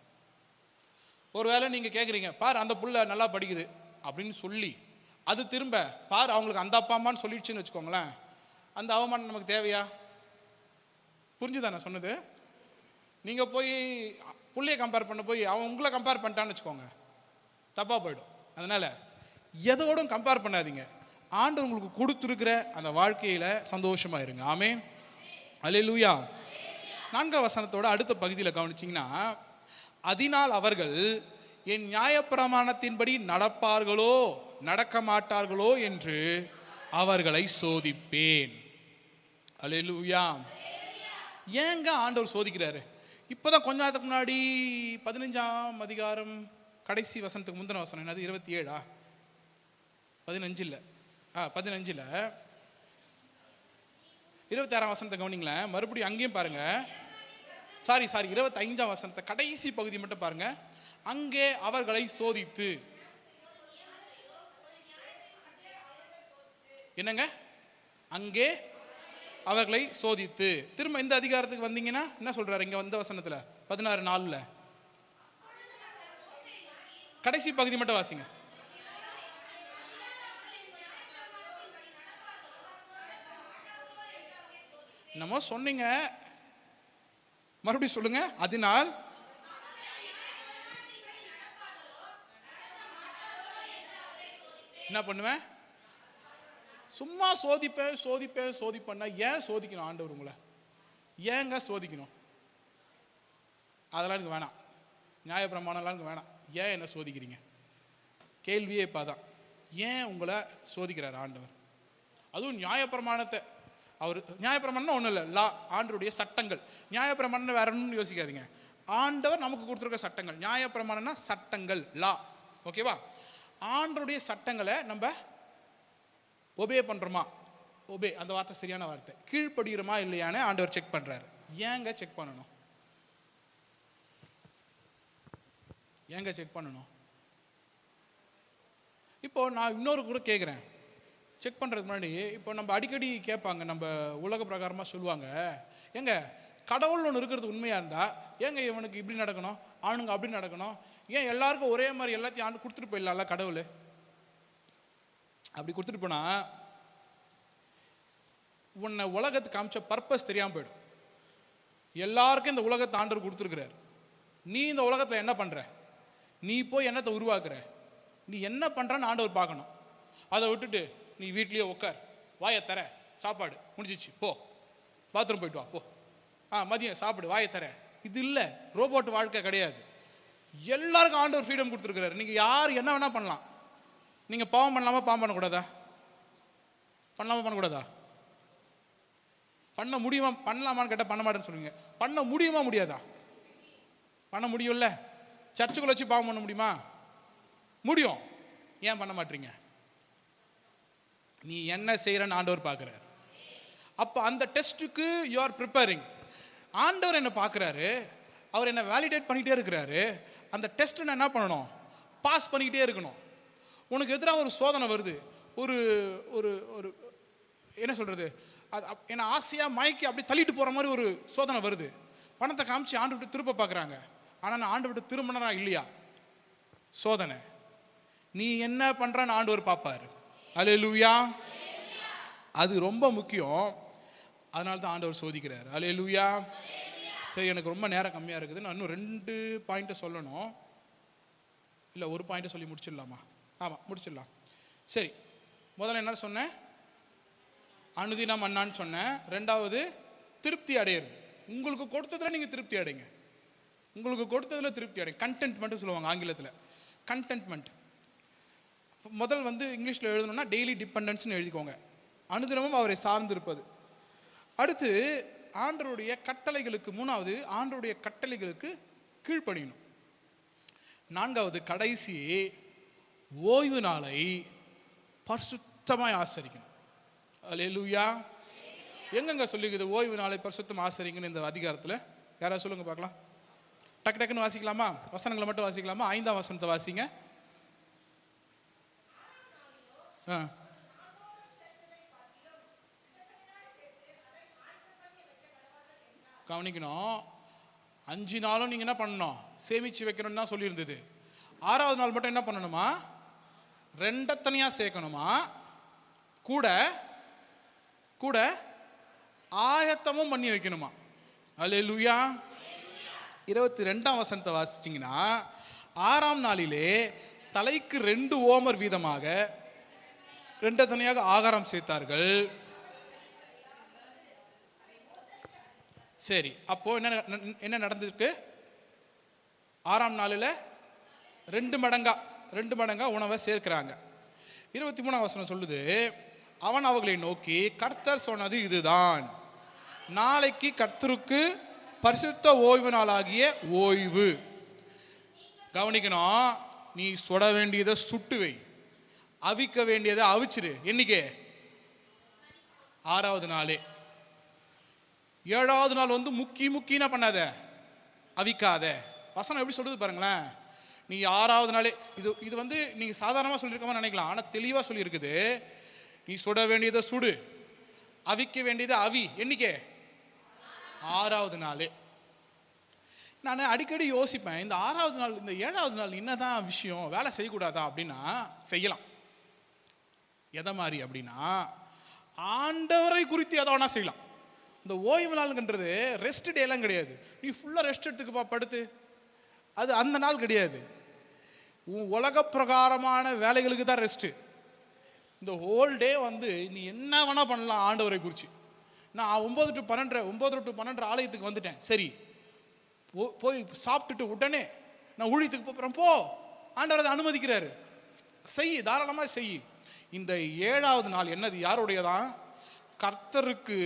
S1: ஒருவேளை நீங்கள் கேட்குறீங்க, பார் அந்த புள்ள நல்லா படிக்குது அப்படின்னு சொல்லி, அது திரும்ப பார் அவங்களுக்கு அந்த அப்பா அம்மான்னு சொல்லிடுச்சுன்னு வச்சுக்கோங்களேன், அந்த அவமானம் நமக்கு தேவையா? புரிஞ்சுதா நான் சொன்னது? நீங்கள் போய் புள்ளையை கம்பேர் பண்ண போய் அவன் உங்களை கம்பேர் பண்ணிட்டான்னு வச்சுக்கோங்க, தப்பாக போயிடும். அதனால் எதோடும் கம்பேர் பண்ணாதீங்க. ஆண்டவர் உங்களுக்கு கொடுத்துருக்கிற அந்த வாழ்க்கையில் சந்தோஷமாக இருங்க. ஆமென். அல்லேலூயா. 4ஆம் வசனத்தோட அடுத்த பகுதியில் கவனிச்சிங்கன்னா, அதனால் அவர்கள் என் நியாயப்பிரமாணத்தின்படி நடப்பார்களோ நடக்க மாட்டார்களோ என்று அவர்களை சோதிப்பேன். அல்லேலூயா. ஏங்க ஆண்டவர் சோதிக்கிறாரு? இப்போதான் கொஞ்ச நேரத்துக்கு முன்னாடி 15ஆம் அதிகாரம் கடைசி வசனத்துக்கு முந்தின வசனம் என்னது, 27 15 26ஆம் வசனத்தை கவனிங்களேன். மறுபடியும் அங்கேயும் பாருங்க, சாரி 25ஆம் வசனத்தை கடைசி பகுதி மட்டும் பாருங்க. அங்கே அவர்களை சோதித்து, என்னங்க, அங்கே அவர்களை சோதித்து. திரும்ப இந்த அதிகாரத்துக்கு வந்தீங்கன்னா என்ன சொல்றாரு இங்க வந்த வசனத்துல 16:4 கடைசி பகுதி மட்டும் வாசிங்க. என்னமோ சொன்னீங்க, மறுபடியும் சொல்லுங்க. அதனால் என்ன பண்ணுவேன்? சும்மா சோதிப்பேன் சோதிப்பேன் சோதிப்பேன்னா ஏன் சோதிக்கணும் ஆண்டவர் உங்களை? ஏங்க சோதிக்கணும்? அதெல்லாம் எனக்கு வேணாம். நியாயப்பிரமாணம்லாம் எனக்கு வேணாம். ஏன் என்ன சோதிக்கிறீங்க? கேள்வியே இப்போ தான். ஏன் உங்களை சோதிக்கிறார் ஆண்டவர்? அதுவும் நியாயப்பிரமாணத்தை. அவர் நியாயப்பிரமாணம்னா ஒன்றும் இல்லை, லா, ஆண்டருடைய சட்டங்கள். நியாயப்பிரமாணம் வேற ஒன்றும் யோசிக்காதீங்க. ஆண்டவர் நமக்கு கொடுத்துருக்க சட்டங்கள். நியாயப்பிரமாணம்னா சட்டங்கள், லா. ஓகேவா? ஆண்டருடைய சட்டங்களை நம்ம ஒபே பண்றோமா? ஒபே, அந்த வார்த்தை சரியான வார்த்தை. கீழ்ப்படுகிறோமா இல்லையானே ஆண்டவர் செக் பண்றாரு. ஏங்க செக் பண்ணணும்? ஏங்க செக் பண்ணணும்? இப்போ நான் இன்னொரு கூட கேட்குறேன். செக் பண்ணுறதுக்கு முன்னாடி இப்போ நம்ம அடிக்கடி கேட்பாங்க, நம்ம உலக பிரகாரமாக சொல்லுவாங்க, ஏங்க கடவுள் ஒன்று இருக்கிறது உண்மையாக இருந்தால் ஏங்க இவனுக்கு இப்படி நடக்கணும், அவனுங்க அப்படி நடக்கணும், ஏன் எல்லாருக்கும் ஒரே மாதிரி எல்லாத்தையும் ஆண்டு கொடுத்துட்டு போயிடலாம்ல கடவுள்? அப்படி கொடுத்துட்டு போனா உன்னை உலகத்துக்கு காமிச்ச பர்பஸ் தெரியாமல் போயிடும். எல்லாருக்கும் இந்த உலகத்தை ஆண்டவர் கொடுத்துருக்கிறார். நீ இந்த உலகத்தில் என்ன பண்ணுற? நீ போய் என்னத்தை உருவாக்குற? நீ என்ன பண்ணுறன்னு ஆண்டவர் பார்க்கணும். அதை விட்டுட்டு நீ வீட்லேயே உட்கார், வாயை தர, சாப்பாடு முடிஞ்சிச்சு, போ பாத்ரூம் போயிட்டு வா, போ, மதியம் சாப்பிடு, வாயை தர. இது இல்லை, ரோபோட் வாழ்க்கை கிடையாது. எல்லாருக்கும் ஆண்டவர் ஃப்ரீடம் கொடுத்துருக்கிறாரு. நீங்கள் யார் என்ன வேணால் பண்ணலாம். நீங்கள் பாவம் பண்ணலாமா? பாவம் பண்ணக்கூடாதா? பண்ணலாமா பண்ணக்கூடாதா? பண்ண முடியுமா? பண்ணலாமான்னு கேட்டால் பண்ண மாட்டேன்னு சொல்லுவீங்க. பண்ண முடியுமா முடியாதா? பண்ண முடியும்ல. சர்ச்சுக்குள்ள வச்சு பாவம் பண்ண முடியுமா? முடியும். ஏன் பண்ண மாட்டீங்க? நீ என்ன செய்யறன்னு ஆண்டவர் பார்க்கிறார். அப்போ அந்த டெஸ்ட்டுக்கு யூ ஆர் ப்ரிப்பேரிங். ஆண்டவர் என்ன பார்க்குறாரு, அவர் என்ன வேலிடேட் பண்ணிகிட்டே இருக்கிறாரு. அந்த டெஸ்ட் நான் என்ன பண்ணணும்? பாஸ் பண்ணிக்கிட்டே இருக்கணும். உனக்கு எதிராக ஒரு சோதனை வருது, ஒரு ஒரு ஒரு என்ன சொல்கிறது, அது என்ன ஆசையாக மயக்கி அப்படி தள்ளிட்டு போகிற மாதிரி ஒரு சோதனை வருது. பணத்தை காமிச்சு ஆண்டு விட்டு திரும்ப பார்க்குறாங்க. ஆனால் நான் ஆண்டு விட்டு திரும்பினா இல்லையா? சோதனை. நீ என்ன பண்ணுறன்னு ஆண்டவர் பார்ப்பார். அல்லேலூயா. அது ரொம்ப முக்கியம். அதனால தான் ஆண்டவர் சோதிக்கிறார். அல்லேலூயா. சரி, எனக்கு ரொம்ப நேரம் கம்மியாக இருக்குது. நான் இன்னும் 2 பாயிண்ட்டை சொல்லணும். இல்லை, ஒரு பாயிண்ட்டை சொல்லி முடிச்சிடலாமா? ஆமாம், முடிச்சிடலாம். சரி, முதல்ல என்ன சொன்னேன்? அனுதினம் அண்ணான்னு சொன்னேன். 2வது திருப்தி அடையிறது. உங்களுக்கு கொடுத்ததில் நீங்கள் திருப்தி அடைங்க. உங்களுக்கு கொடுத்ததில் திருப்தி அடைங்க. கண்டென்ட்மெண்ட் சொல்லுவாங்க ஆங்கிலத்தில். கண்டென்ட்மெண்ட். முதல் இங்கிலீஷில் எழுதணும்னா டெய்லி டிபெண்டன்ஸ்னு எழுதிக்கோங்க. அனுதினமும் அவரை சார்ந்திருப்பது. அடுத்து ஆண்டவருடைய கட்டளைகளுக்கு, 3வது ஆண்டவருடைய கட்டளைகளுக்கு கீழ்ப்படியணும். 4வது கடைசி ஓய்வு நாளை பரிசுத்தமாய் ஆசரிக்கணும். அல்லேலூயா. எங்கெங்க சொல்லிக்குது ஓய்வு நாளை பரிசுத்தம் ஆசரிங்கன்னு இந்த அதிகாரத்தில்? யாராவது சொல்லுங்க பார்க்கலாம். டக்கு டக்குன்னு வாசிக்கலாமா? வசனங்களை மட்டும் வாசிக்கலாமா? 5ஆம் வசனத்தை வாசிங்க. கவனிக்கணும். 5 நாளும் நீங்க என்ன பண்ணணும்? சேமிச்சு வைக்கணும்னு தான் சொல்லியிருந்தது. 6வது நாள் மட்டும் என்ன பண்ணணுமா? 2 தனியா சேர்க்கணுமா? கூட கூட ஆயத்தமும் பண்ணி வைக்கணுமா? அல்லேலூயா. 22ஆம் வசனத்தை வாசிச்சிங்கன்னா, 6ஆம் நாளிலே தலைக்கு 2 ஓமர் வீதமாக 2 தனியாக ஆகாரம் சேர்த்தார்கள். சரி, அப்போ என்ன நடந்திருக்கு? 6ஆம் நாளில் 2 மடங்கா உணவை சேர்க்கிறாங்க. 23ஆம் வசனம் சொல்லுது, அவன் அவர்களை நோக்கி, கர்த்தர் சொன்னது இதுதான், நாளைக்கு கர்த்தருக்கு பரிசுத்த ஓய்வு நாளாகிய ஓய்வு. கவனிக்கணும். நீ சுட வேண்டியதை சுட்டு வை, அவிக்க வேண்டியதை அவிச்சிரு. என்னைக்கு? 6வது நாளே. 7வது நாள் முக்கியனா பண்ணாத, அவிக்காத. வசனம் எப்படி சொல்லுது பாருங்களேன். நீ 6வது நாளே, இது நீங்க சாதாரணமாக சொல்லியிருக்கமா நினைக்கலாம், ஆனால் தெளிவாக சொல்லியிருக்குது. நீ சுட வேண்டியதை சுடு, அவிக்க வேண்டியதை அவி. என்னைக்கே? 6வது நாளே. நான் அடிக்கடி யோசிப்பேன், இந்த 6வது நாள், இந்த 7வது நாள் என்னதான் விஷயம்? வேலை செய்யக்கூடாதா அப்படின்னா செய்யலாம். எதை மாதிரி அப்படின்னா, ஆண்டவரை குறித்து எதை வேணா செய்யலாம். இந்த ஓய்வு நாள்ன்றது ரெஸ்ட் டே எல்லாம் கிடையாது. நீ ஃபுல்லாக ரெஸ்ட் எடுத்துக்குப்பா படுத்து, அது அந்த நாள் கிடையாது. உன் உலக பிரகாரமான வேலைகளுக்கு தான் ரெஸ்ட்டு. இந்த ஹோல் டே வந்து நீ என்ன வேணா பண்ணலாம் ஆண்டவரை குறித்து. நான் 9 to 12 ஆலயத்துக்கு வந்துட்டேன், சரி போய் சாப்பிட்டுட்டு உடனே நான் ஊழியத்துக்கு போகிறேன், போ, ஆண்டவர் அதை அனுமதிக்கிறாரு, செய், தாராளமாக செய். இந்த 7வது நாள் என்னது? யாருடையதான்? கர்த்தருக்கு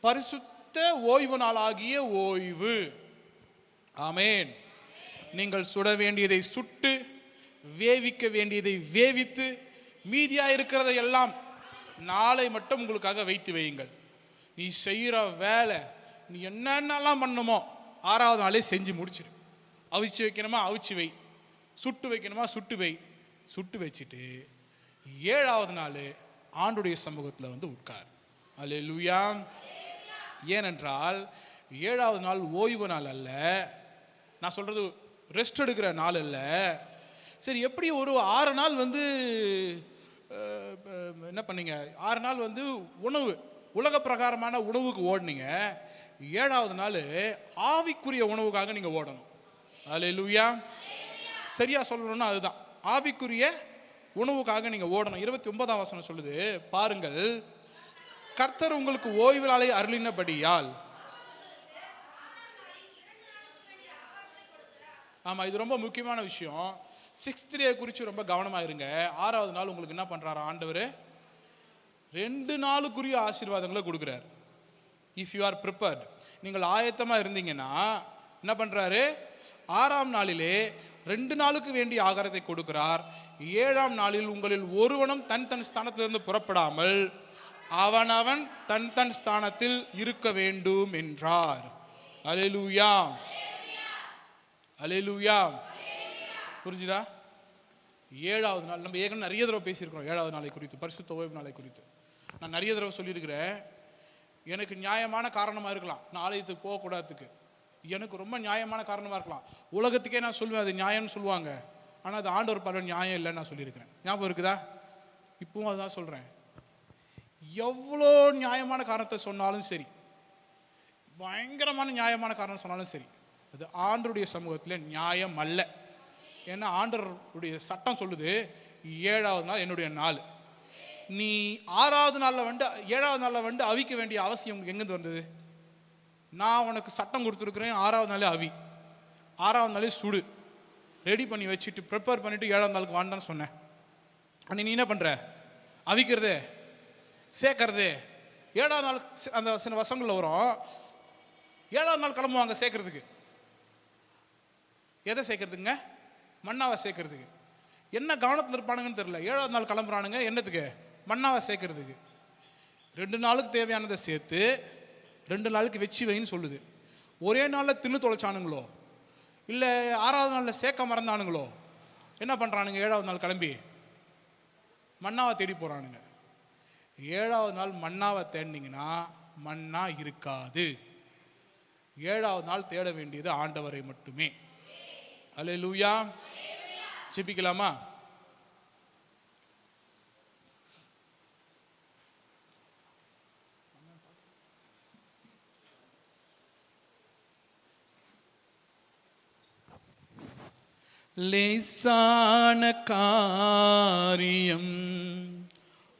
S1: பரிசுத்த ஓய்வு நாளாகிய ஓய்வு. ஆமேன். நீங்கள் சுட வேண்டியதை சுட்டு, வேவிக்க வேண்டியதை வேவித்து, மீதியா இருக்கிறதை எல்லாம் நாளை மட்டும் உங்களுக்காக வைத்து வையுங்கள். நீ செய்கிற வேலை நீ என்னென்னலாம் பண்ணுமோ 6வது நாளே செஞ்சு முடிச்சிரு. அவிச்சு வைக்கணுமா அவிச்சு வை, சுட்டு வைக்கணுமா சுட்டு வை. சுட்டு வச்சுட்டு 7வது நாள் ஆண்டுடைய சமூகத்தில் வந்து உட்கார். அல்லேலூயா. ஏனென்றால் 7வது நாள் ஓய்வு நாள் அல்ல, நான் சொல்றது ரெஸ்ட் எடுக்கிற நாள் அல்ல. சரி, எப்படி ஒரு 6 நாள் வந்து என்ன பண்ணீங்க? 6 நாள் வந்து உணவு, உலக பிரகாரமான உணவுக்கு ஓடுனீங்க. 7வது நாள் ஆவிக்குரிய உணவுக்காக நீங்க ஓடணும். அல்லேலூயா. சரியா சொல்லணும்னா அதுதான், ஆவிக்குரிய உணவுக்காக நீங்க ஓடணும். 29ஆம் வசனம் சொல்லுது பாருங்கள், கர்த்தர் உங்களுக்கு ஓய்வு நாளை அருளினபடியால். ஆமா, இது ரொம்ப முக்கியமான விஷயம். 6th டே குறித்து ரொம்ப கவனமா இருங்க. 6வது நாள் உங்களுக்கு என்ன பண்றாரு ஆண்டவர்? 2 நாளுக்குரிய ஆசீர்வாதங்களை கொடுக்குறாரு. இஃப் யூ ஆர் ப்ரிப்பேர்ட், நீங்கள் ஆயத்தமா இருந்தீங்கன்னா என்ன பண்றாரு? 6ஆம் நாளிலே 2 நாளுக்கு வேண்டிய ஆகாரத்தை கொடுக்கிறார். 7ஆம் நாளில் உங்களில் ஒருவனும் தன் தன் ஸ்தானத்திலிருந்து புறப்படாமல் அவனவன் தன் தன் ஸ்தானத்தில் இருக்க வேண்டும் என்றார். அல்லேலூயா, அல்லேலூயா. புரிஞ்சுதா? 7வது நாள் நம்ம ஏற்கனவே நிறைய தடவை பேசியிருக்கிறோம். 7வது நாளை குறித்து, பரிசுத்த ஓய்வு நாளை குறித்து நான் நிறைய தடவை சொல்லியிருக்கிறேன். எனக்கு நியாயமான காரணமாக இருக்கலாம் நான் ஆலயத்துக்கு போகக்கூடாதுக்கு, எனக்கு ரொம்ப நியாயமான காரணமாக இருக்கலாம். உலகத்துக்கே நான் சொல்லுவேன் அது நியாயம்னு சொல்லுவாங்க, ஆனால் அது ஆண்டவர் பார்வை நியாயம் இல்லைன்னு நான் சொல்லியிருக்கிறேன். ஞாபகம் இருக்குதா? இப்பவும் அதுதான் சொல்கிறேன். எவ்வளோ நியாயமான காரணத்தை சொன்னாலும் சரி, பயங்கரமான நியாயமான காரணம் சொன்னாலும் சரி, அது ஆண்டருடைய சமூகத்தில் நியாயம் அல்ல. ஏன்னா ஆண்டருடைய சட்டம் சொல்லுது 7வது நாள் என்னுடைய நாள். நீ 6வது நாளில் வந்து 7வது நாளில் வந்து அவிக்க வேண்டிய அவசியம் உங்களுக்கு எங்கேருந்து வந்தது? நான் உனக்கு சட்டம் கொடுத்துருக்குறேன், 6வது நாளே அவி, 6வது நாளே சுடு, ரெடி பண்ணி வச்சுட்டு ப்ரிப்பேர் பண்ணிட்டு 7வது நாளுக்கு வாண்டான்னு சொன்னேன். அன்னைக்கு நீ என்ன பண்ணுற? அவிக்கிறதே சேர்க்கறது. 7வது நாள் அந்த சில வசங்களில் வரும், 7வது நாள் கிளம்புவாங்க சேர்க்கறதுக்கு. எதை சேர்க்கறதுங்க? மண்ணாவை சேர்க்கறதுக்கு. என்ன கவனத்தில் இருப்பானுங்கன்னு தெரியல. 7வது நாள் கிளம்புறானுங்க என்னத்துக்கு? மண்ணாவை சேர்க்கறதுக்கு. 2 நாளுக்கு தேவையானதை சேர்த்து 2 நாளுக்கு வச்சு வைன்னு சொல்லுது. ஒரே நாளில் தின்னு தொலைச்சானுங்களோ இல்லை 6வது நாளில் சேர்க்க மறந்தானுங்களோ என்ன பண்ணுறானுங்க? 7வது நாள் கிளம்பி மண்ணாவை தேடி போகிறானுங்க. 7வது நாள் மண்ணாவை தேடினீங்கன்னா மண்ணா இருக்காது. 7வது நாள் தேட வேண்டியது ஆண்டவரை மட்டுமே. அல்லேலூயா. ஜெபிக்கலாமா? லேசான காரியம்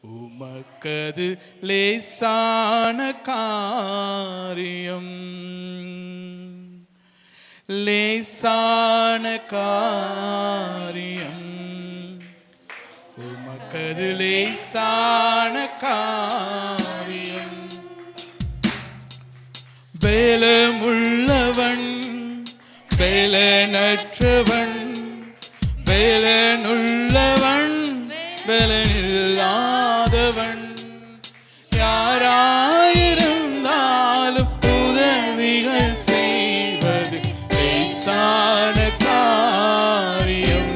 S1: உமக்கது, லேசான காரியம், லேசான காரியம் உமக்கது, லேசான காரியம். பலமுள்ளவன் பலனற்றவன், பலனுள்ளவன் பலனில்லாதவன், யாராயிருந்தாலும் உதவிகள் செய்வது லேசான காரியம்,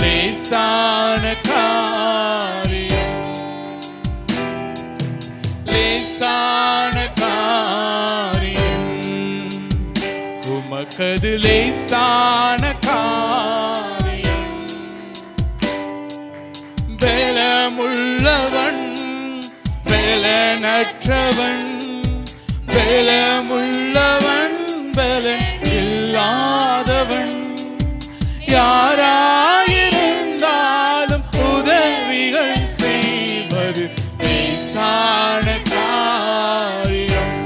S1: லேசான காரியம், லேசான காரியம் உமக்கது, லேசான காரியம். பலமுள்ளவன் பலன பலனற்றவன் பலமுள்ளவன் பலன் இல்லாதவன் யாராயிருந்தாலும் உதவிகள் செய்வது லேசான காரியம்.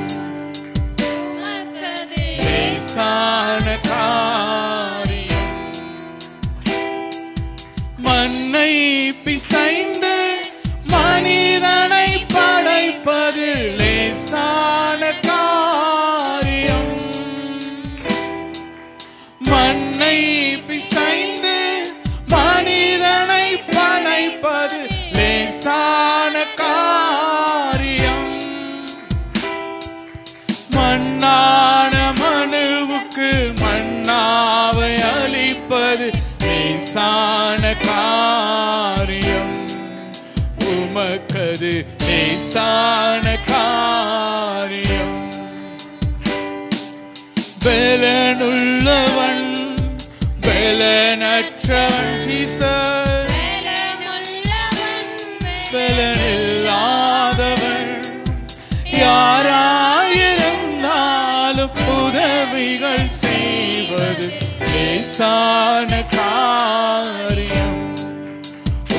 S1: லேசான காரியம். மண்ணை பிசைந்து மனிதனை படைப்பது லேசான காரியம். மண்ணை பிசைந்து மனிதனை படைப்பது லேசான காரியம். மண்ணான மனுவுக்கு மண்ணாவை அளிப்பது லேசான காரியம். உமக்கது லேசான காரியம். பலனுள்ளவன் பலனற்றவன் பலனில்லாதவன் யாராயிருந்தாலும் உதவிகள் செய்வது லேசான காரியம்.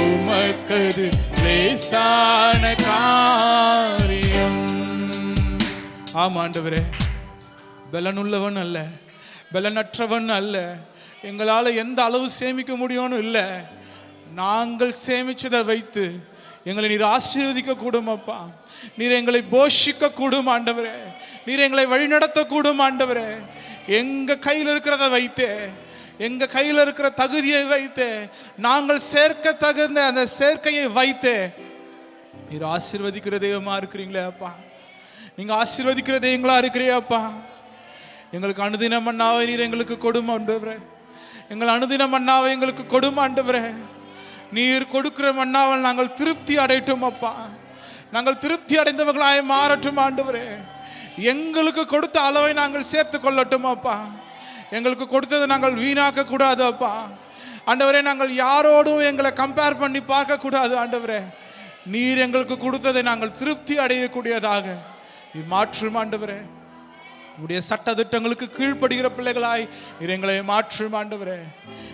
S1: உமக்கது லேசான காரியம். ஆமா ஆண்டவரே, பலனுள்ளவன் அல்ல, பலனற்றவன் அல்ல, எங்களால் எந்த அளவு சேமிக்க முடியும்னு இல்லை. நாங்கள் சேமிச்சதை வைத்து எங்களை நீர் ஆசீர்வதிக்க கூடும் அப்பா. நீர் எங்களை போஷிக்க கூடும் ஆண்டவரே. நீர் எங்களை வழிநடத்த கூடும் ஆண்டவரே. எங்க கையில் இருக்கிறத வைத்தே, எங்க கையில் இருக்கிற தகுதியை வைத்தே, நாங்கள் சேர்க்க தகுந்த அந்த சேர்க்கையை வைத்தே நீர் ஆசீர்வதிக்கிற தெய்வமா இருக்கிறீங்களே அப்பா. நீங்க ஆசீர்வதிக்கிற தெய்வங்களா இருக்கிறீங்க அப்பா. எங்களுக்கு அனுதின மன்னாவை நீர் எங்களுக்கு கொடுமை ஆண்டவரே. எங்கள் அனுதின மன்னாவை எங்களுக்கு கொடுமை ஆண்டவரே. நீர் கொடுக்கிற மன்னாவில் நாங்கள் திருப்தி அடையட்டும் அப்பா. நாங்கள் திருப்தி அடைந்தவர்களாய் மாறட்டும் ஆண்டவரே. எங்களுக்கு கொடுத்த அளவை நாங்கள் சேர்த்து கொள்ளட்டும் அப்பா. எங்களுக்கு கொடுத்ததை நாங்கள் வீணாக்க கூடாது அப்பா. ஆண்டவரே, நாங்கள் யாரோடும் எங்களை கம்பேர் பண்ணி பார்க்க கூடாது ஆண்டவரே. நீர் எங்களுக்கு கொடுத்ததை நாங்கள் திருப்தி அடையக்கூடியதாக நீர் மாற்றும் ஆண்டவரே. உடைய சட்ட திட்டங்களுக்கு கீழ்ப்படுகிற பிள்ளைகளாய் நீர் எங்களை மாற்றும் ஆண்டவரே.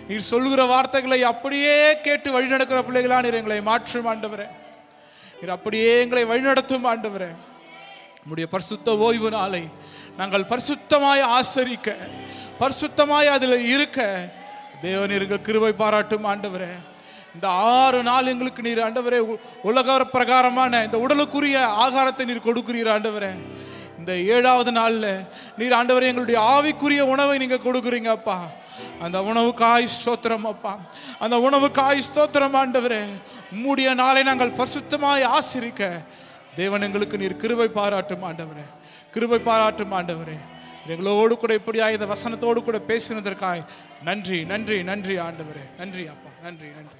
S1: நீர் சொல்லுகிற வார்த்தைகளை அப்படியே கேட்டு வழிநடக்கிற பிள்ளைகளா நீர் எங்களை மாற்றும் ஆண்டவரே. நீர் அப்படியே எங்களை வழிநடத்தும் ஆண்டவரே. உடைய பரிசுத்த ஓய்வு நாளை நாங்கள் பரிசுத்தமாய் ஆசரிக்க, பரிசுத்தமாய் அதில் இருக்க தேவன் எங்கள் கிருபை பாராட்டும் ஆண்டவரே. இந்த 6 நாள் எங்களுக்கு நீர் ஆண்டவரே உலக பிரகாரமான இந்த உடலுக்குரிய ஆகாரத்தை நீர் கொடுக்கிறீர் ஆண்டவரே. இந்த 7வது நாள்ல நீர் ஆண்டவரே எங்களுடைய ஆவிக்குரிய உணவை நீங்க கொடுக்குறீங்க அப்பா. அந்த உணவுக்காய் ஸ்தோத்திரம் அப்பா. அந்த உணவுக்காய் ஸ்தோத்திரம் ஆண்டவரே. உம்முடைய நாளை நாங்கள் பரிசுத்தமாய் ஆசரிக்க தேவன் எங்களுக்கு நீர் கிருபை பாராட்டும் ஆண்டவரே. கிருபை பாராட்டும் ஆண்டவரே. எங்களோடு கூட இப்படியா இந்த வசனத்தோடு கூட பேசினதற்காய் நன்றி நன்றி நன்றி ஆண்டவரே. நன்றி அப்பா, நன்றி நன்றி.